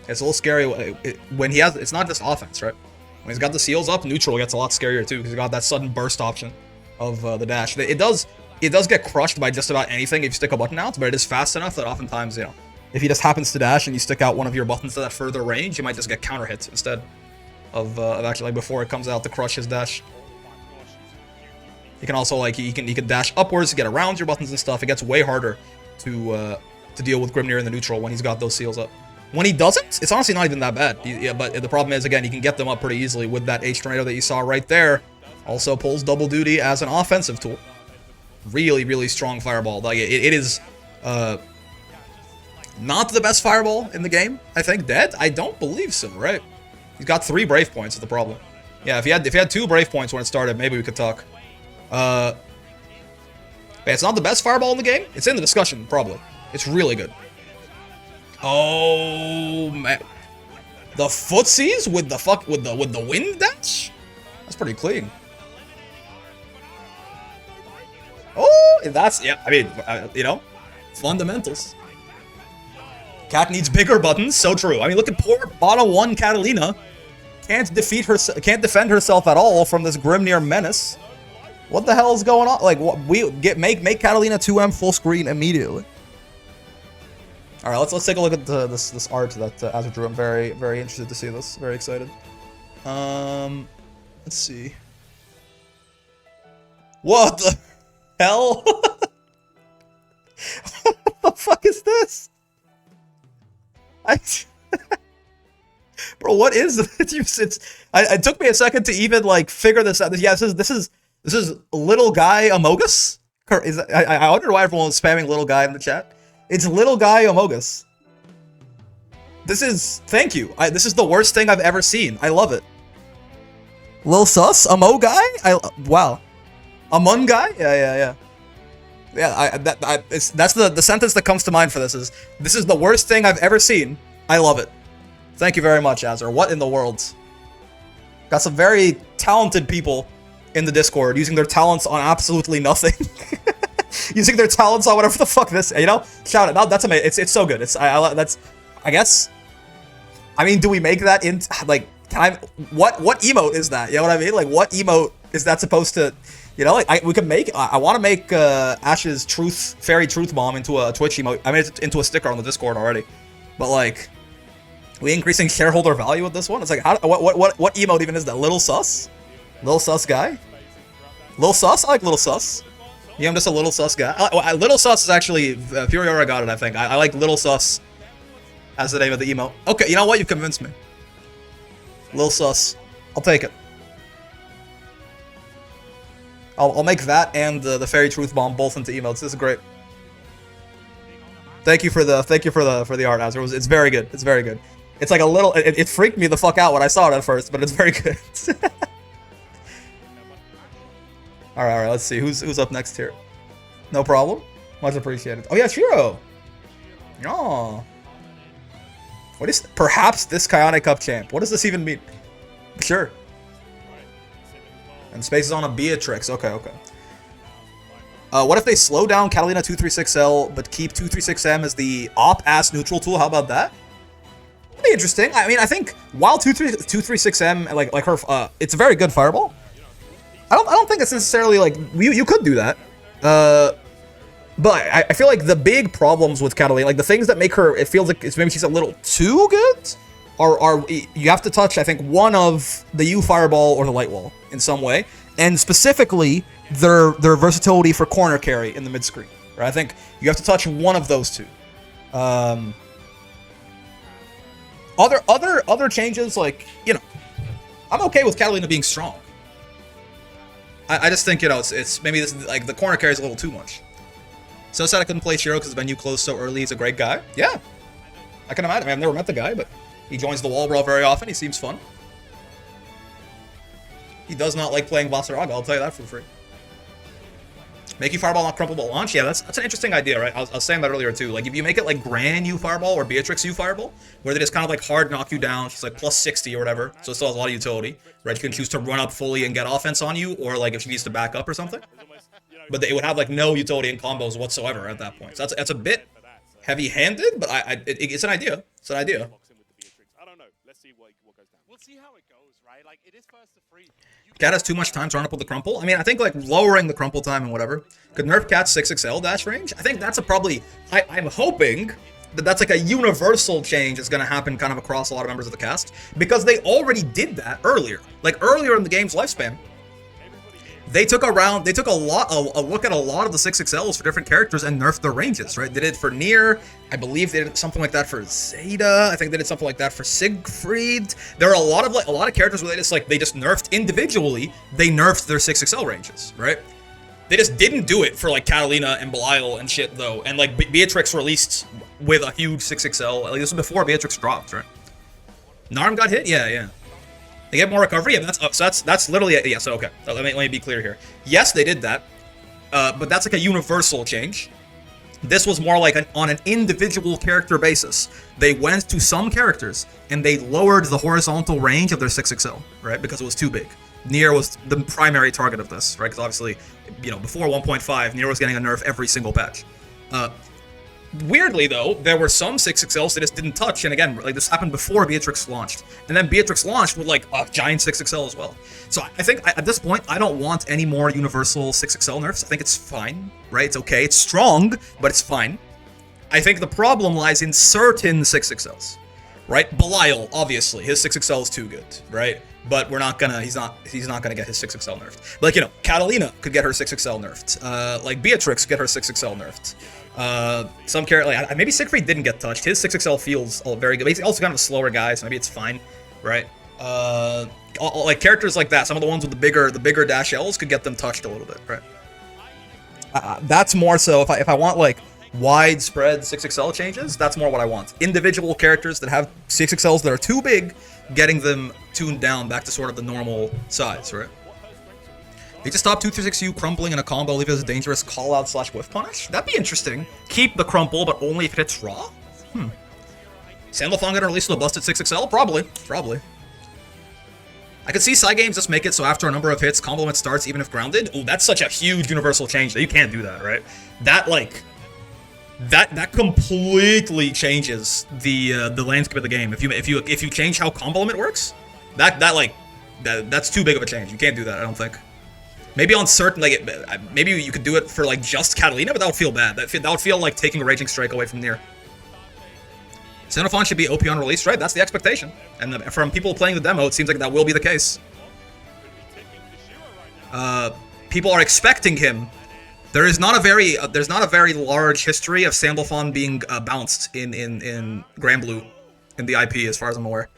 Speaker 1: It's a little scary when he has. It's not just offense, right? When he's got the seals up, neutral gets a lot scarier too because he's got that sudden burst option of the dash. It does get crushed by just about anything if you stick a button out, but it is fast enough that oftentimes, you know, if he just happens to dash and you stick out one of your buttons to that further range, you might just get counter hits instead of actually like before it comes out to crush his dash. You can also like you can dash upwards to get around your buttons and stuff. It gets way harder to deal with Grimnir in the neutral when he's got those seals up. When he doesn't, it's honestly not even that bad. Yeah, but the problem is, again, you can get them up pretty easily with that H tornado that you saw right there. Also pulls double duty as an offensive tool. Really, really strong fireball. Like it is not the best fireball in the game. I think dead. I don't believe so. Right? He's got 3 brave points. Is the problem? Yeah, if he had 2 brave points when it started, maybe we could talk. It's not the best fireball in the game. It's in the discussion, probably. It's really good. Oh man, the footsies with the wind dash. That's pretty clean. Oh, that's yeah. I mean, you know, fundamentals. Cat needs bigger buttons. So true. I mean, look at poor bottom 1 Catalina. Can't defend herself at all from this Grimnir menace. What the hell is going on? Like, what make Catalina 2M full screen immediately. All right, let's take a look at this art that Azure drew. I'm very interested to see this. Very excited. Let's see. What the hell? What the fuck is this? Bro, what is this? It took me a second to even like figure this out. Yeah, this is little guy Amogus. I wonder why everyone was spamming little guy in the chat. It's little guy Amogus. Thank you. This is the worst thing I've ever seen. I love it. Lil sus? Amo guy? Wow. Amon guy? Yeah. Yeah, that's the sentence that comes to mind for this is the worst thing I've ever seen. I love it. Thank you very much, Azure. What in the world? Got some very talented people in the Discord using their talents on absolutely nothing. Using their talents on whatever the fuck this, you know? Shout it. No, that's amazing. It's so good. I guess. I mean, do we make that in like what emote is that? You know what I mean? Like what emote is that supposed to, you know, like we could make I want to make Ash's fairy truth bomb into a Twitch emote. I mean, it's into a sticker on the Discord already. But like we increasing shareholder value with this one? It's like what emote even is that? Little sus? Little sus guy? Little sus? I like little sus. Yeah, I'm just a little sus guy. Little sus is actually Furiora got it, I think. I like little sus as the name of the emote. Okay, you know what? You convinced me. Little sus. I'll take it. I'll make that and the fairy truth bomb both into emotes. This is great. Thank you for the art, Azure. It's very good. It's very good. It's like a little. It freaked me the fuck out when I saw it at first, but it's very good. All right, let's see who's up next here. No problem. Much appreciated. Oh yeah, Shiro. Oh. What is perhaps this Kyonic Cup champ? What does this even mean? Sure. And space is on a Beatrix. Okay. What if they slow down Catalina 236L but keep 236M as the op-ass neutral tool? How about that? That'd be interesting. I mean, I think while 236M like her, it's a very good fireball. I don't think it's necessarily like you could do that, but I feel like the big problems with Catalina, like the things that make her, it feels like maybe she's a little too good, are you have to touch I think one of the U fireball or the light wall in some way, and specifically their versatility for corner carry in the mid screen. Right? I think you have to touch one of those two. Other changes, like, you know, I'm okay with Catalina being strong. I just think, you know, it's maybe this, like, the corner carry is a little too much. So sad I couldn't play Shiro because the venue closed so early. He's a great guy. Yeah, I can imagine. I mean, I've never met the guy, but he joins the wall brawl very often. He seems fun. He does not like playing Vasaraga, I'll tell you that for free. Make you Fireball not crumpable at launch? Yeah, that's an interesting idea, right? I was saying that earlier too. Like, if you make it like Gran U Fireball or Beatrix U Fireball, where they just kind of like hard knock you down, she's like plus 60 or whatever, so it still has a lot of utility, right? You can choose to run up fully and get offense on you, or like if she needs to back up or something. But it would have like no utility in combos whatsoever at that point. So that's a bit heavy-handed, but it's an idea. It's an idea.
Speaker 3: I don't know. Let's see what goes down.
Speaker 2: We'll see how it goes, right? Like, it is first to free.
Speaker 1: Cat has too much time to run up with the crumple. I mean, I think like lowering the crumple time and whatever could nerf Cat's 6XL dash range. I think that's a probably. I'm hoping that that's like a universal change that's going to happen kind of across a lot of members of the cast, because they already did that earlier. Like earlier in the game's lifespan, they took a look at a lot of the 6XLs for different characters and nerfed their ranges, right? They did it for Nier. I believe they did something like that for Zeta. I think they did something like that for Sigfried. There are a lot of characters where they just nerfed individually. They nerfed their 6XL ranges, right? They just didn't do it for like Catalina and Belial and shit though. And like Beatrix released with a huge 6XL. Like, this was before Beatrix dropped, right? Narm got hit? Yeah. They get more recovery? Yeah, that's literally it. Yeah, so okay. Let me be clear here. Yes, they did that. But that's like a universal change. This was more like on an individual character basis. They went to some characters and they lowered the horizontal range of their 6XL, right? Because it was too big. Nier was the primary target of this, right? Because obviously, before 1.5, Nier was getting a nerf every single patch. Weirdly, though, there were some 6XLs that just didn't touch, and again, like this happened before Beatrix launched. And then Beatrix launched with like a giant 6XL as well. So I think at this point, I don't want any more universal 6XL nerfs. I think it's fine, right? It's okay. It's strong, but it's fine. I think the problem lies in certain 6XLs, right? Belial, obviously, his 6XL is too good, right? But he's not gonna get his 6XL nerfed. Like, Catalina could get her 6XL nerfed. Like Beatrix could get her 6XL nerfed. Some character, like maybe Sigfried didn't get touched. His 6XL feels very good. He's also kind of a slower guy, so maybe it's fine, right? Like characters like that, some of the ones with the bigger dash Ls could get them touched a little bit, right? That's more so if I want like widespread 6XL changes, that's more what I want. Individual characters that have 6XLs that are too big, getting them tuned down back to sort of the normal size, right? They just stop 236U crumpling in a combo, leave it as a dangerous call-out / whiff punish? That'd be interesting. Keep the crumple, but only if it hits raw? Sandalphon gonna release the busted 6XL? Probably. I could see Cygames just make it so after a number of hits, combo limit starts even if grounded. Ooh, that's such a huge universal change that you can't do that, right? That completely changes the landscape of the game. If you change how combo limit works, that's too big of a change. You can't do that, I don't think. Maybe on certain, maybe you could do it for like just Catalina, but that would feel bad. That would feel like taking a Raging Strike away from Nier. Xenophon should be OP on release, right? That's the expectation. And from people playing the demo, it seems like that will be the case. People are expecting him. There's not a very large history of Sandalphon being bounced in Grand Blue in the IP, as far as I'm aware.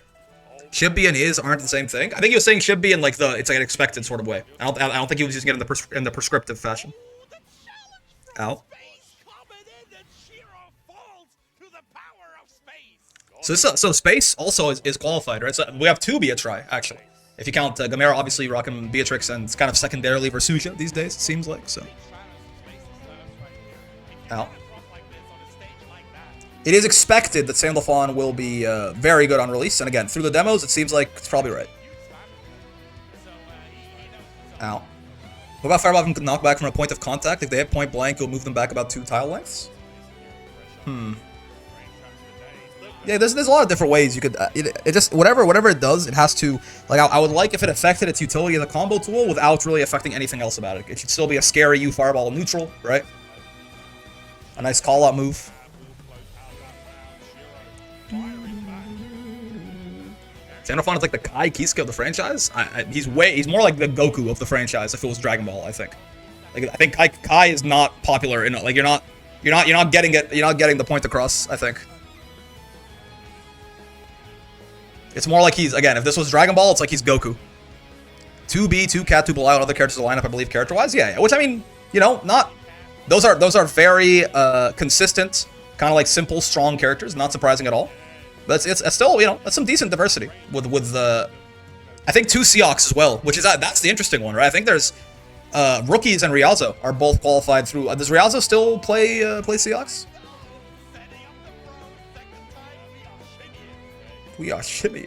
Speaker 1: Should be and is aren't the same thing. I think he was saying should be in like it's like an expected sort of way. I don't think he was using it in the prescriptive fashion. Ow. So space also is qualified, right? So we have two Beatri actually. If you count Gamera, obviously rocking Beatrix, and it's kind of secondarily Versuja these days. It seems like so. Ow. It is expected that Sandalphon will be very good on release, and again, through the demos, it seems like it's probably right. Ow. What about Fireball can knock back from a point of contact? If they hit point blank, it'll move them back about 2 tile lengths? Yeah, there's a lot of different ways you could... it just... Whatever it does, it has to... Like, I would like if it affected its utility as a combo tool without really affecting anything else about it. It should still be a scary U Fireball neutral, right? A nice call-out move. Xenophon is like the Kai Kisuke of the franchise. He's more like the Goku of the franchise if it was Dragon Ball. I think. I think Kai is not popular enough. Like you're not getting it. You're not getting the point across. I think. It's more like he's again. If this was Dragon Ball, it's like he's Goku. 2B, 2 Cat, 2 Belial, and other characters in the lineup, I believe, character-wise. Yeah. Which I mean, not. Those are very consistent, kind of like simple, strong characters. Not surprising at all. But it's still, that's some decent diversity with I think 2 Seahawks as well, which is that's the interesting one, right? I think there's Rookies and Rialzo are both qualified through. Does Rialzo still play Seahawks? We are shimmy.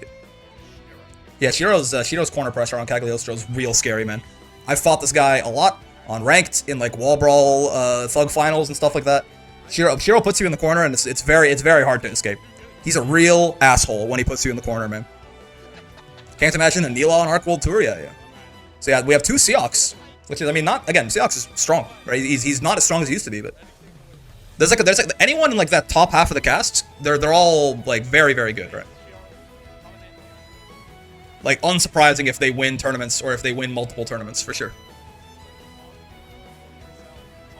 Speaker 1: Yeah, Shiro's corner pressure on Cagliostro is real scary, man. I've fought this guy a lot on ranked in like wall brawl, thug finals and stuff like that. Shiro puts you in the corner and it's very hard to escape. He's a real asshole when he puts you in the corner, man. Can't imagine the Nila on Arc World Tour, yeah. So yeah, we have 2 Seahawks, which is, I mean, not again. Seahawks is strong, right? He's not as strong as he used to be, but there's like anyone in like that top half of the cast, they're all like very good, right? Like, unsurprising if they win tournaments or if they win multiple tournaments, for sure.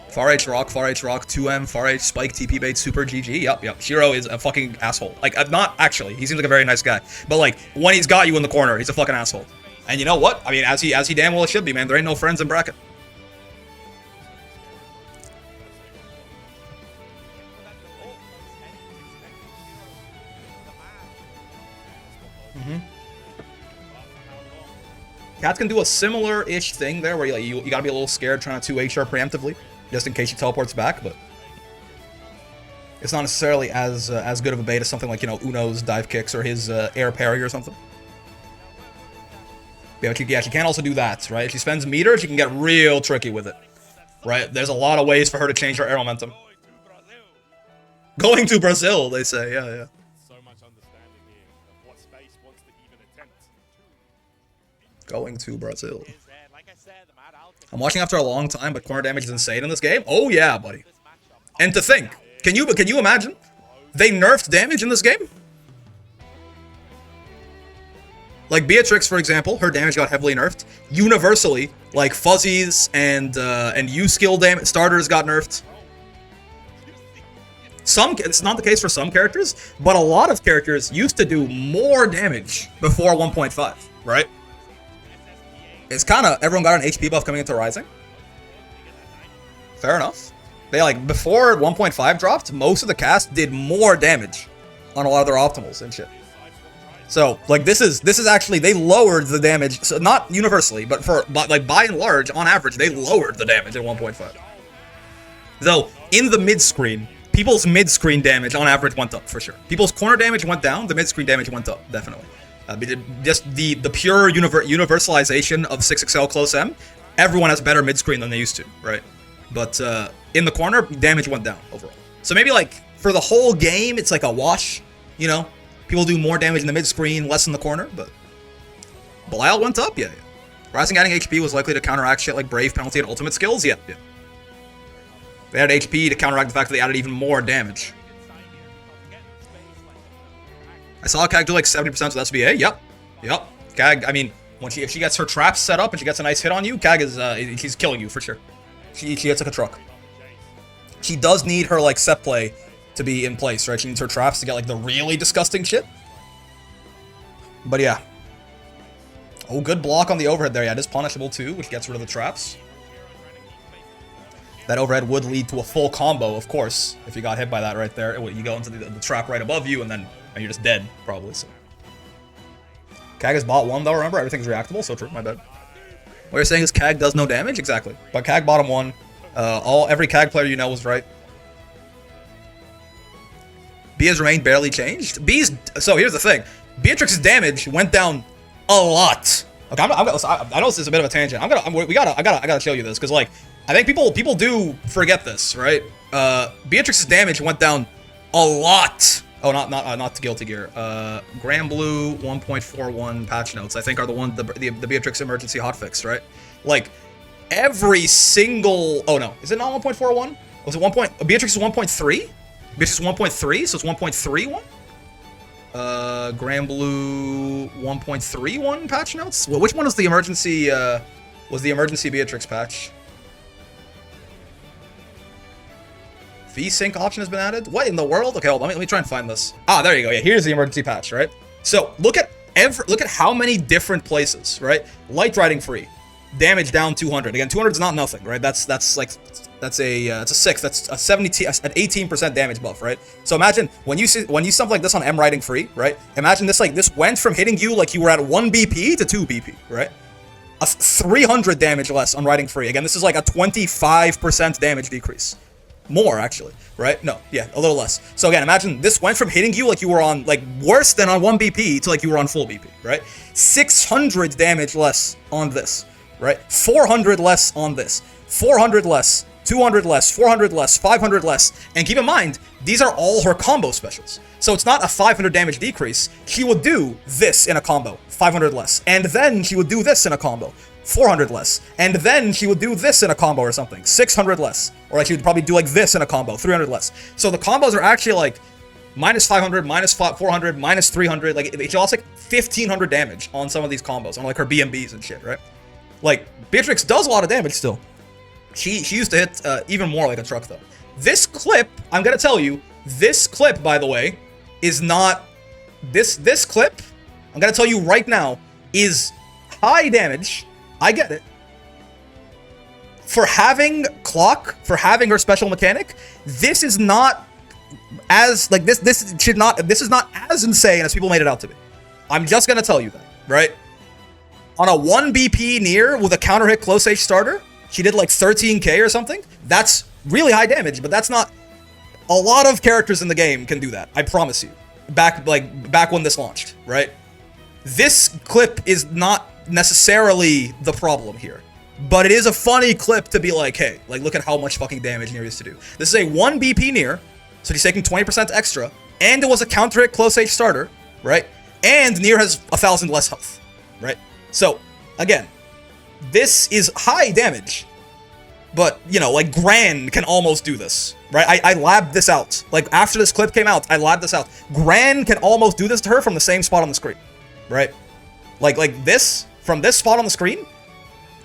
Speaker 1: Far H Rock, 2M, Far H Spike, TP Bait, Super GG. Yep. Shiro is a fucking asshole. Like, not actually. He seems like a very nice guy. But, like, when he's got you in the corner, he's a fucking asshole. And you know what? I mean, as he damn well should be, man. There ain't no friends in bracket. Cats can do a similar-ish thing there, where you gotta be a little scared trying to 2HR preemptively, just in case she teleports back, but it's not necessarily as good of a bait as something like, you know, Uno's dive kicks or his air parry or something. Yeah, she can also do that, right? If she spends meter, she can get real tricky with it, right? There's a lot of ways for her to change her air momentum. Going to Brazil, they say, yeah. Going to Brazil. I'm watching after a long time, but corner damage is insane in this game. Oh yeah, buddy. And to think, can you imagine? They nerfed damage in this game? Like Beatrix, for example, her damage got heavily nerfed. Universally, like fuzzies and U skill damage starters got nerfed. It's not the case for some characters, but a lot of characters used to do more damage before 1.5, right? It's kind of, everyone got an HP buff coming into Rising. Fair enough. They, like, before 1.5 dropped, most of the cast did more damage on a lot of their optimals and shit. So, like, this is actually, they lowered the damage, so not universally, but like, by and large, on average, they lowered the damage at 1.5. Though, in the mid-screen, people's mid-screen damage on average went up, for sure. People's corner damage went down, the mid-screen damage went up, definitely. Just the pure universalization of 6XL close M, everyone has better mid-screen than they used to, right? But in the corner, damage went down overall. So maybe like for the whole game, it's like a wash, you know? People do more damage in the mid-screen, less in the corner, but Belial went up, yeah. Rising adding HP was likely to counteract shit like Brave penalty and ultimate skills, yeah. They added HP to counteract the fact that they added even more damage. I saw Kag do like 70% with SBA. Yep. Kag, I mean, if she gets her traps set up and she gets a nice hit on you, Kag is she's killing you for sure. She hits like a truck. She does need her like set play to be in place, right? She needs her traps to get like the really disgusting shit. But yeah. Oh, good block on the overhead there. Yeah, it is punishable too, which gets rid of the traps. That overhead would lead to a full combo, of course, if you got hit by that right there. You go into the trap right above you, and then you're just dead, probably. So. Kag is bot 1, though, remember? Everything's reactable, so true, my bad. What you're saying is Kag does no damage? Exactly. But Kag bottom 1. Every Kag player you know was right. B has remained barely changed. So here's the thing. Beatrix's damage went down a lot. Okay, I know this is a bit of a tangent. I gotta show you this, because, like, I think people do forget this, right? Beatrix's damage went down a lot. Oh, not to Guilty Gear. Grand Blue 1.41 patch notes, I think, are the Beatrix emergency hotfix, right? Like, every single... Oh, no. Is it not 1.41? Was it 1. Beatrix is 1.3? Beatrix is 1.3, so it's 1.31? Grand Blue 1.31 patch notes? Well, which one was the emergency Beatrix patch? V-Sync option has been added? What in the world? Okay, hold on, let me try and find this. Ah, there you go. Yeah, here's the emergency patch, right? So look at how many different places, right? Light riding free, damage down 200. Again, 200 is not nothing, right? That's a 6. That's a 18% damage buff, right? So imagine when you something like this on M riding free, right? Imagine this this went from hitting you like you were at 1 BP to 2 BP, right? A 300 damage less on riding free. Again, this is like a 25% damage decrease. More, actually, right? No, yeah, a little less. So again, imagine this went from hitting you like you were on, like, worse than on 1 BP to like you were on full BP, right? 600 damage less on this, right? 400 less on this. 400 less. 200 less. 400 less. 500 less. And keep in mind, these are all her combo specials. So it's not a 500 damage decrease. She would do this in a combo, 500 less. And then she would do this in a combo, 400 less. And then she would do this in a combo or something, 600 less. Or like she would probably do like this in a combo, 300 less. So the combos are actually like minus 500, minus 400, minus 300. Like she lost like 1500 damage on some of these combos, on like her BMBs and shit, right? Like Beatrix does a lot of damage still. She used to hit even more like a truck though. This clip, I'm gonna tell you, this clip, by the way, is not this clip, I'm gonna tell you right now, is high damage. I get it. For having clock, for having her special mechanic, this is not as like this is not as insane as people made it out to be. I'm just gonna tell you that, right? On a 1 BP Nier with a counter hit close H starter, she did like 13k or something. That's really high damage, but that's not. A lot of characters in the game can do that. I promise you. Back when this launched, right? This clip is not necessarily the problem here, but it is a funny clip to be like, hey, like look at how much fucking damage Nier used to do. This is a 1 BP Nier, so he's taking 20% extra, and it was a counter hit close H starter, right? And Nier has 1,000 less health, right? So again, this is high damage, but you know, like Gran can almost do this, right? I labbed this out. Like after this clip came out, I labbed this out. Gran can almost do this to her from the same spot on the screen, right? Like this, from this spot on the screen,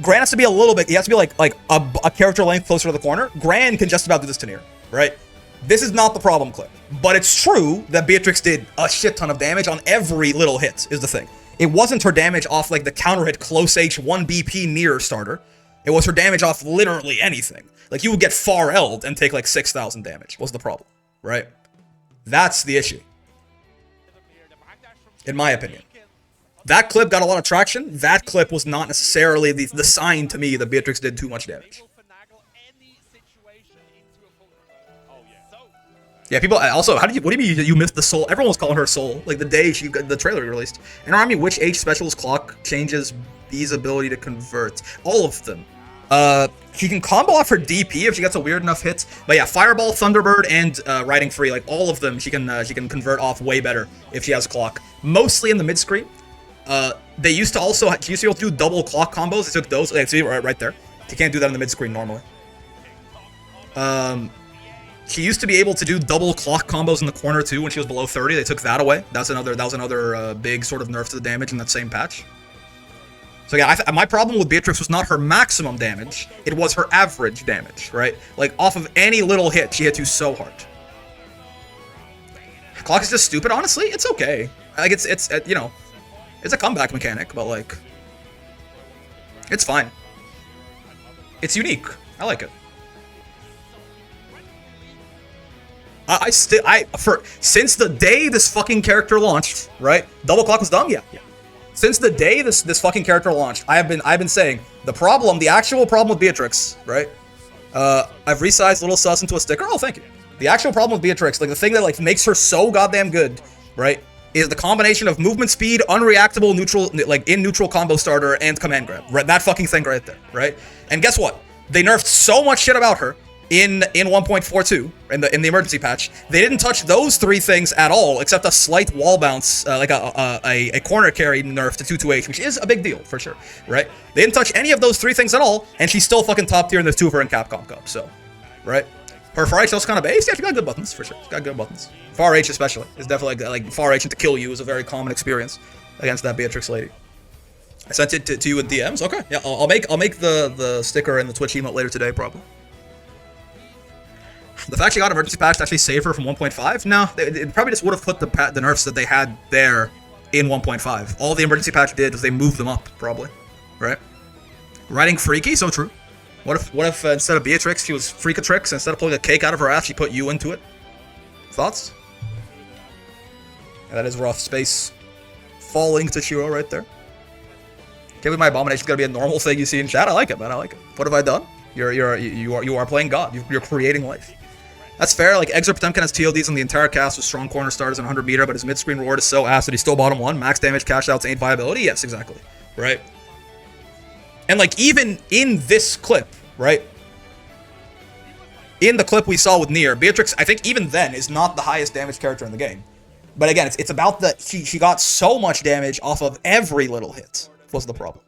Speaker 1: Gran has to be a little bit, he has to be like a character length closer to the corner. Gran can just about do this to Nier, right? This is not the problem clip, but it's true that Beatrix did a shit ton of damage on every little hit, is the thing. It wasn't her damage off like the counter hit close H 1 BP Nier starter. It was her damage off literally anything. Like you would get far L'd and take like 6,000 damage was the problem, right? That's the issue. In my opinion. That clip got a lot of traction. That clip was not necessarily the sign to me that Beatrix did too much damage. Yeah, people also, what do you mean you missed the soul? Everyone was calling her soul, like the day the trailer released. And remind me which H specialist clock changes B's ability to convert. All of them. She can combo off her DP if she gets a weird enough hit. But yeah, Fireball, Thunderbird, and Riding Free, like all of them, she can convert off way better if she has clock. Mostly in the mid screen. She used to be able to do double clock combos. They took those. Like, see right there. She can't do that in the mid screen normally. She used to be able to do double clock combos in the corner too when she was below 30. They took that away. That was another big sort of nerf to the damage in that same patch. So yeah, my problem with Beatrix was not her maximum damage. It was her average damage, right? Like off of any little hit, she hit you so hard. Clock is just stupid. Honestly, it's okay. Like it's you know, it's a comeback mechanic, but like, it's fine. It's unique. I like it. Since the day this fucking character launched, right? Double clock was dumb, yeah. Since the day this fucking character launched, I've been saying the actual problem with Beatrix, right? I've resized Little Sus into a sticker. Oh, thank you. The actual problem with Beatrix, like the thing that like makes her so goddamn good, right, is the combination of movement speed, unreactable neutral, like in neutral combo starter, and command grab. Right, that fucking thing right there, right? And guess what? They nerfed so much shit about her in 1.42 in the emergency patch. They didn't touch those three things at all, except a slight wall bounce, like a corner carry nerf to 2-2H, which is a big deal for sure, right? They didn't touch any of those three things at all, and she's still fucking top tier, and there's two of her in Capcom Cup, so, right? Her far H also kind of base, yeah, she got good buttons for sure. She's got good buttons. Far H especially is definitely like far H to kill you is a very common experience against that Beatrix lady. I sent it to you in DMs. Okay, yeah, I'll make the sticker and the Twitch emote later today probably. The fact she got emergency patch to actually save her from 1.5? No, it probably just would have put the nerfs that they had there in 1.5. All the emergency patch did was they moved them up, probably, right? Riding Freaky, so true. What if instead of Beatrix, she was Freakatrix, instead of pulling a cake out of her ass, she put you into it? Thoughts? Yeah, that is rough. Space falling to Shiro right there. Can't believe my abomination's gonna be a normal thing you see in chat. I like it, man. I like it. What have I done? You are playing God. You're creating life. That's fair. Like Exor Potemkin has TLDs on the entire cast with strong corner starters and 100 meter, but his mid-screen reward is so ass that he's still bottom 1. Max damage, cash outs ain't viability. Yes, exactly. Right. And like even in this clip, right? In the clip we saw with Nier, Beatrix, I think even then is not the highest damage character in the game. But again, it's about the she got so much damage off of every little hit. Was the problem.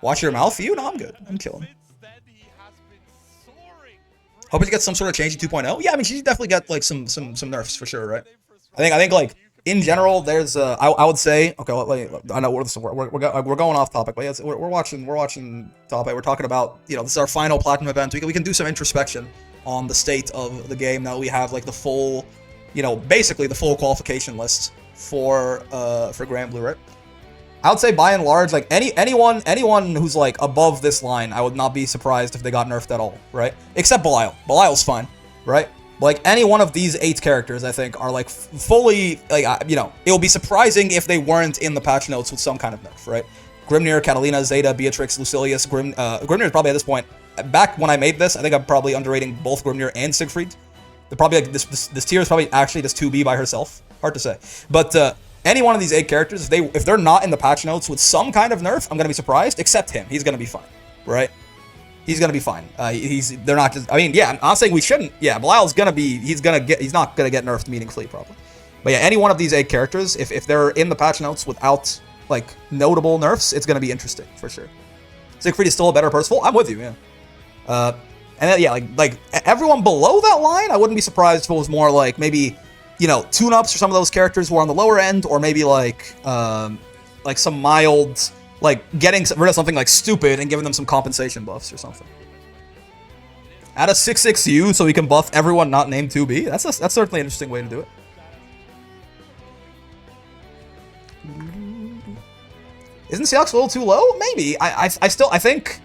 Speaker 1: Watch your mouth, you? No, I'm good. I'm chilling. Hope you get some sort of change in 2.0. Yeah, I mean she definitely got like some nerfs for sure, right? I think like in general, there's I would say okay. I know we're going off topic, but yeah, we're watching topic. We're talking about this is our final platinum event. We can do some introspection on the state of the game now that we have like the full, basically the full qualification list for Grand Blue, right? I would say by and large, like anyone who's like above this line, I would not be surprised if they got nerfed at all, right? Except Belial. Belial's fine, right? Like any one of these 8 characters, I think, are like fully like it will be surprising if they weren't in the patch notes with some kind of nerf, right? Grimnir, Catalina, Zeta, Beatrix, Lucilius, Grimnir is probably at this point. Back when I made this, I think I'm probably underrating both Grimnir and Sigfried. They're probably like this tier is probably actually just 2B by herself. Hard to say, but any one of these 8 characters, if they're not in the patch notes with some kind of nerf, I'm gonna be surprised. Except him, he's gonna be fine, right? He's gonna be fine. They're not just. I mean, yeah, I'm not saying we shouldn't. Yeah, Belial's gonna be. He's not gonna get nerfed meaningfully, probably. But yeah, any one of these 8 characters, if they're in the patch notes without like notable nerfs, it's gonna be interesting for sure. Sigfried is still a better Percival. I'm with you, yeah. And then, yeah, like everyone below that line, I wouldn't be surprised if it was more like maybe tune-ups for some of those characters who are on the lower end, or maybe like some mild. Like, getting rid of something like stupid and giving them some compensation buffs or something. Add a 6/6U so we can buff everyone not named 2B. That's certainly an interesting way to do it. Isn't Seox a little too low? Maybe. I still think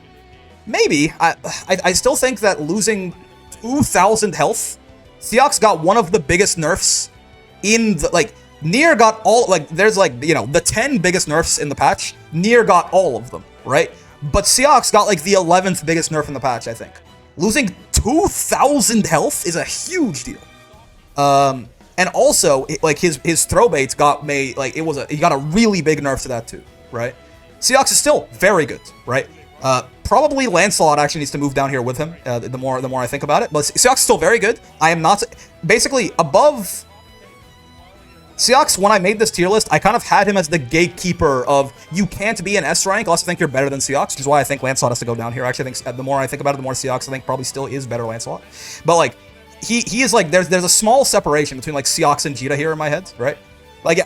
Speaker 1: that losing 2,000 health, Seox got one of the biggest nerfs in the Nier got all, there's the 10 biggest nerfs in the patch. Nier got all of them, right? But Seox got the 11th biggest nerf in the patch, I think. Losing 2,000 health is a huge deal. And also, his throw baits got made, he got a really big nerf to that too, right? Seox is still very good, right? Probably Lancelot actually needs to move down here with him, the more I think about it. But Seox is still very good. I am not, basically, above Seox, when I made this tier list, I kind of had him as the gatekeeper of you can't be an S rank unless you think you're better than Seox, which is why I think Lancelot has to go down here. Actually, I think the more I think about it, the more Seox I think probably still is better Lancelot. But he is there's a small separation between Seox and Jita here in my head, right?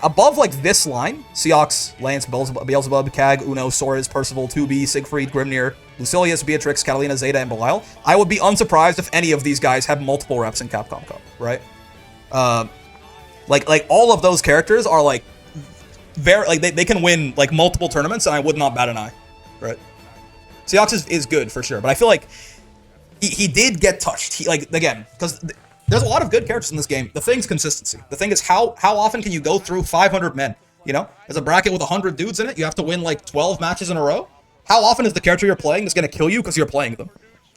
Speaker 1: Above this line, Seox, Lance, Beelzebub, Cag, Uno, Soriz, Percival, 2B, Sigfried, Grimnir, Lucilius, Beatrix, Catalina, Zeta, and Belial. I would be unsurprised if any of these guys have multiple reps in Capcom Cup, right? All of those characters are very they can win multiple tournaments, and I would not bat an eye, right? Seox is good for sure, but I feel like he did get touched. He again, because there's a lot of good characters in this game. The thing's consistency. The thing is how often can you go through 500 men? There's a bracket with 100 dudes in it. You have to win 12 matches in a row. How often is the character you're playing just gonna kill you because you're playing them?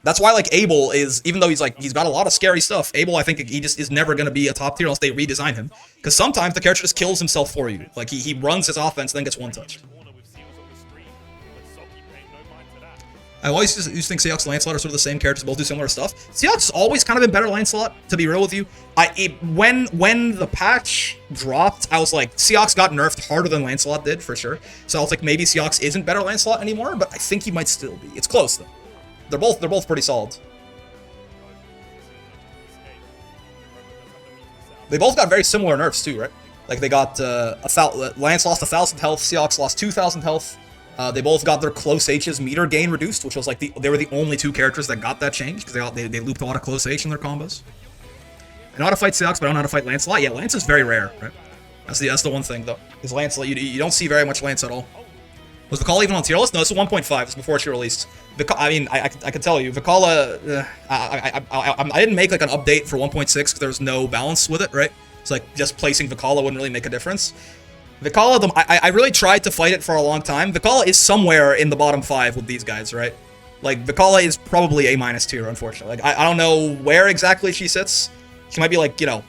Speaker 1: That's why Abel is, even though he's got a lot of scary stuff, Abel, I think he just is never going to be a top tier unless they redesign him. Because sometimes the character just kills himself for you. He runs his offense and then gets one touch. I always used to think Seox and Lancelot are sort of the same characters, both do similar stuff. Seox has always kind of been better Lancelot, to be real with you. When the patch dropped, I was like, Seox got nerfed harder than Lancelot did, for sure. So I was like, maybe Seox isn't better Lancelot anymore, but I think he might still be. It's close, though. They're both pretty solid. They both got very similar nerfs too, right? They got Lance lost 1,000 health, Seox lost 2,000 health. They both got their close H's meter gain reduced, which was they were the only 2 characters that got that change because they looped a lot of close H in their combos. I know how to fight Seox, but I don't know how to fight Lancelot. Yeah, Lance is very rare, right? That's the one thing though. Is Lancelot you don't see very much Lance at all. Was Vicala even on tier list? No, it's a 1.5. It's before she released. I mean, I can tell you, Vicala. I didn't make like an update for 1.6 because there was no balance with it, right? It's like just placing Vicala wouldn't really make a difference. Vicala, I really tried to fight it for a long time. Vicala is somewhere in the bottom 5 with these guys, right? Like Vicala is probably A- tier, unfortunately. Like I don't know where exactly she sits. She might be like, you know,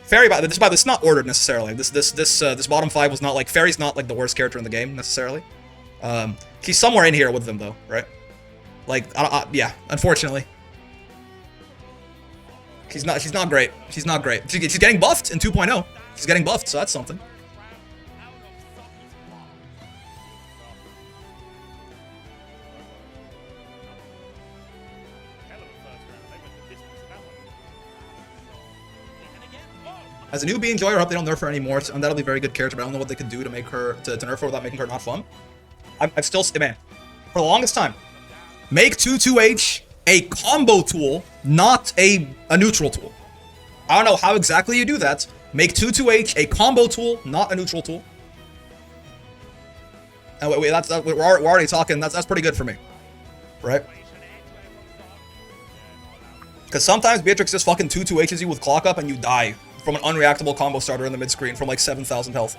Speaker 1: Fairy. By this, it's not ordered necessarily. This bottom 5 was not like Fairy's not like the worst character in the game necessarily. She's somewhere in here with them though, right? Like, yeah, unfortunately. She's not great. She's not great. She's getting buffed in 2.0. She's getting buffed, so that's something. As a newbie enjoyer, I hope they don't nerf her anymore. It's undoubtedly a very good character, but I don't know what they could do to make her to nerf her without making her not fun. I've still, man, for the longest time, make 2-2H a combo tool, not a neutral tool. I don't know how exactly you do that. Make 2-2H a combo tool, not a neutral tool. And we're already talking. That's pretty good for me, right? Because sometimes Beatrix just fucking 2-2Hs you with clock up and you die from an unreactable combo starter in the mid screen from like 7,000 health.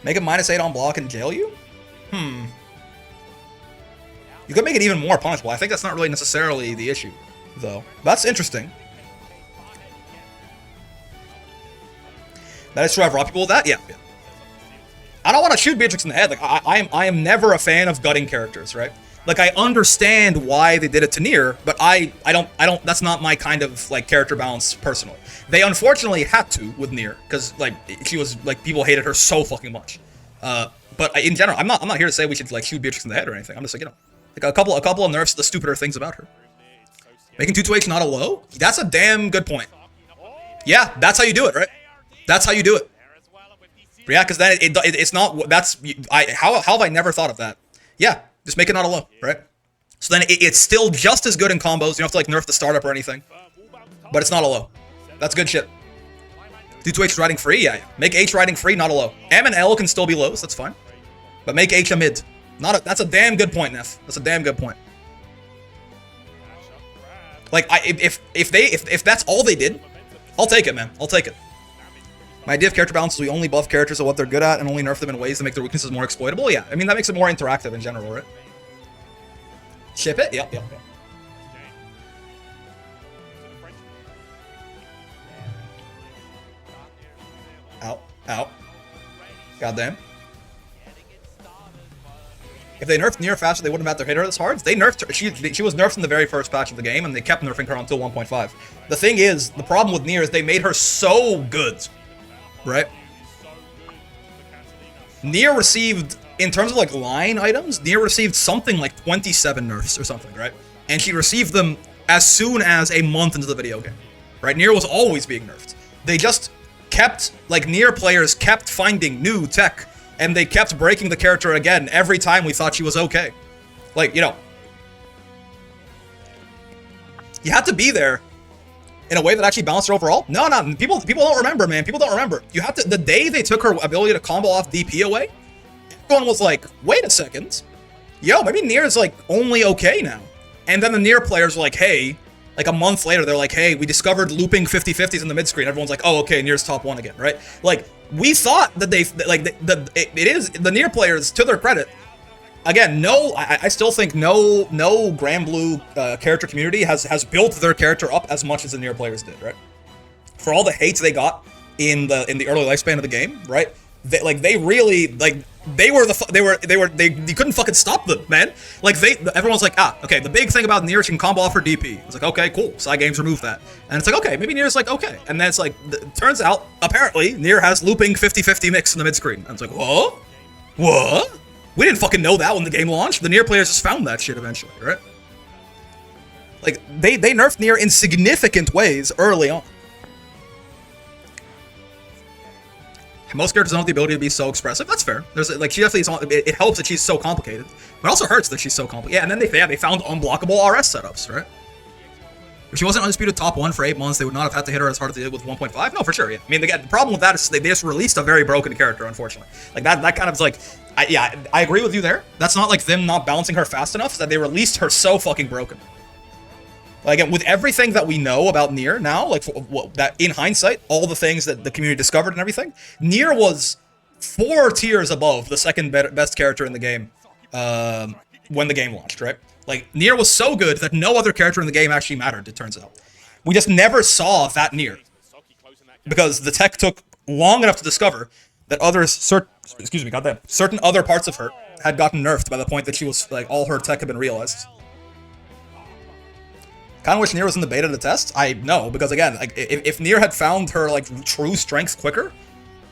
Speaker 1: Make it -8 on block and jail you? You could make it even more punishable. I think that's not really necessarily the issue, though. That's interesting. That is true. I've robbed people with that? Yeah. I don't want to shoot Beatrix in the head. Like I am never a fan of gutting characters, right? Like I understand why they did it to Nier, but I don't. That's not my kind of like character balance personally. They unfortunately had to with Nier because like she was like people hated her so fucking much. But in general, I'm not here to say we should like shoot Beatrix in the head or anything. I'm just like, you know, like a couple of nerfs, the stupider things about her. Making 2-2H not a low? That's a damn good point. Yeah, that's how you do it, right? That's how you do it. But yeah, because then it's not. That's how have I never thought of that? Yeah, just make it not a low, right? So then it's still just as good in combos. You don't have to like nerf the startup or anything, but it's not a low. That's good shit. 2-2H riding free, yeah. Make H riding free, not a low. M and L can still be lows, that's fine. But make H a mid. That's a damn good point, Neff. That's a damn good point. Like if that's all they did, I'll take it, man. I'll take it. My idea of character balance is we only buff characters at what they're good at and only nerf them in ways that make their weaknesses more exploitable. Yeah, I mean that makes it more interactive in general, right? Ship it? Yep. Ow. Goddamn. If they nerfed Nier faster, they wouldn't have had to hit her this hard. They nerfed her. She was nerfed in the very first patch of the game, and they kept nerfing her until 1.5. The thing is, the problem with Nier is they made her so good, right? Nier received, in terms of like line items, Nier received something like 27 nerfs or something, right? And she received them as soon as a month into the video game, right? Nier was always being nerfed. They just kept, like Nier players kept finding new tech, and they kept breaking the character again every time we thought she was okay. Like, you know, you had to be there in a way that actually balanced her overall. No, people don't remember, man. People don't remember. You have to, the day they took her ability to combo off DP away, everyone was like, wait a second. Yo, maybe Nier's like only okay now. And then the Nier players were like, hey, like a month later, they're like, hey, we discovered looping 50-50s in the mid-screen. Everyone's like, oh, okay, Nier's top 1 again, right? Like, we thought that it is, the Nier players, to their credit, again, I still think no Grand Blue character community has built their character up as much as the Nier players did, right? For all the hate they got in the early lifespan of the game, right? They really you couldn't fucking stop them, man. Like everyone's like, okay, the big thing about Nier, she can combo off her DP. It's like, okay, cool. Side games remove that. And it's like, okay, maybe Nier's like, okay. And then it's like, turns out, apparently, Nier has looping 50-50 mix in the mid-screen. And it's like, what? What? We didn't fucking know that when the game launched. The Nier players just found that shit eventually, right? Like, they nerfed Nier in significant ways early on. Most characters don't have the ability to be so expressive. That's fair. There's like she definitely it helps that she's so complicated, but it also hurts that she's so complicated. Yeah, and then they found unblockable RS setups, right? If she wasn't undisputed top 1 for 8 months, they would not have had to hit her as hard as they did with 1.5. No, for sure, yeah. I mean, again, the problem with that is they just released a very broken character, unfortunately. Like, that kind of is like, I agree with you there. That's not like them not balancing her fast enough, that they released her so fucking broken. Like, again, with everything that we know about Nier now, like, that in hindsight, all the things that the community discovered and everything, Nier was 4 tiers above the second best character in the game when the game launched, right? Like, Nier was so good that no other character in the game actually mattered, it turns out. We just never saw that Nier. Because the tech took long enough to discover that certain other parts of her had gotten nerfed by the point that she was, like, all her tech had been realized. Kind of wish Nier was in the beta to test? I know, because again, like, if Nier had found her, like, true strength quicker,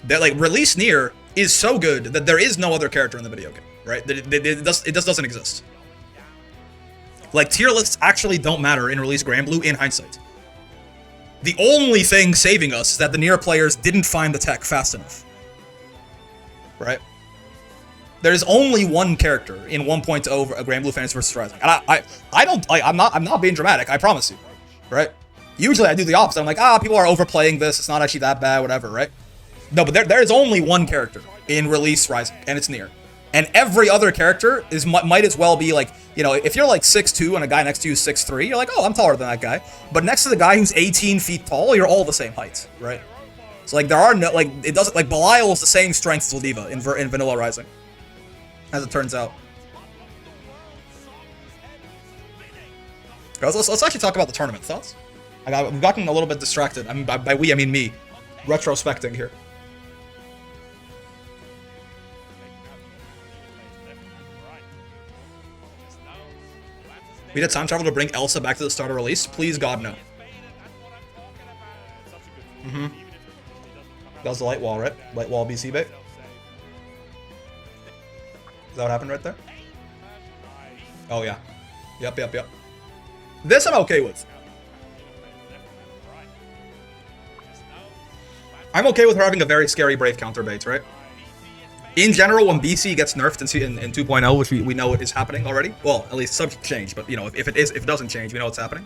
Speaker 1: that, like, release Nier is so good that there is no other character in the video game, right? It just doesn't exist. Like, tier lists actually don't matter in Release Granblue in hindsight. The only thing saving us is that the Nier players didn't find the tech fast enough. Right? There is only one character in 1.0 Granblue Fantasy vs. Rising. And I'm not being dramatic, I promise you. Right? Usually I do the opposite. I'm like, people are overplaying this, it's not actually that bad, whatever, right? No, but there is only one character in Release Rising, and it's Nier. And every other character might as well be like, you know, if you're like 6'2" and a guy next to you is 6'3", you're like, oh, I'm taller than that guy. But next to the guy who's 18 feet tall, you're all the same height, right? So like there are no, like, it doesn't, like, Belial is the same strength as Ldiva in Vanilla Rising, as it turns out. Guys, let's actually talk about the tournament. Thoughts? We've gotten a little bit distracted. I mean, by we, I mean me. Retrospecting here. We did time travel to bring Elsa back to the start of release? Please, God, no. That was the light wall, right? Light wall BC bait. Is that what happened right there? Oh, yeah. Yep. This I'm okay with. I'm okay with her having a very scary Brave counter bait, right? In general, when BC gets nerfed in 2.0, which we know it is happening already, well, at least subject to change, but, you know, if it doesn't change, we know it's happening,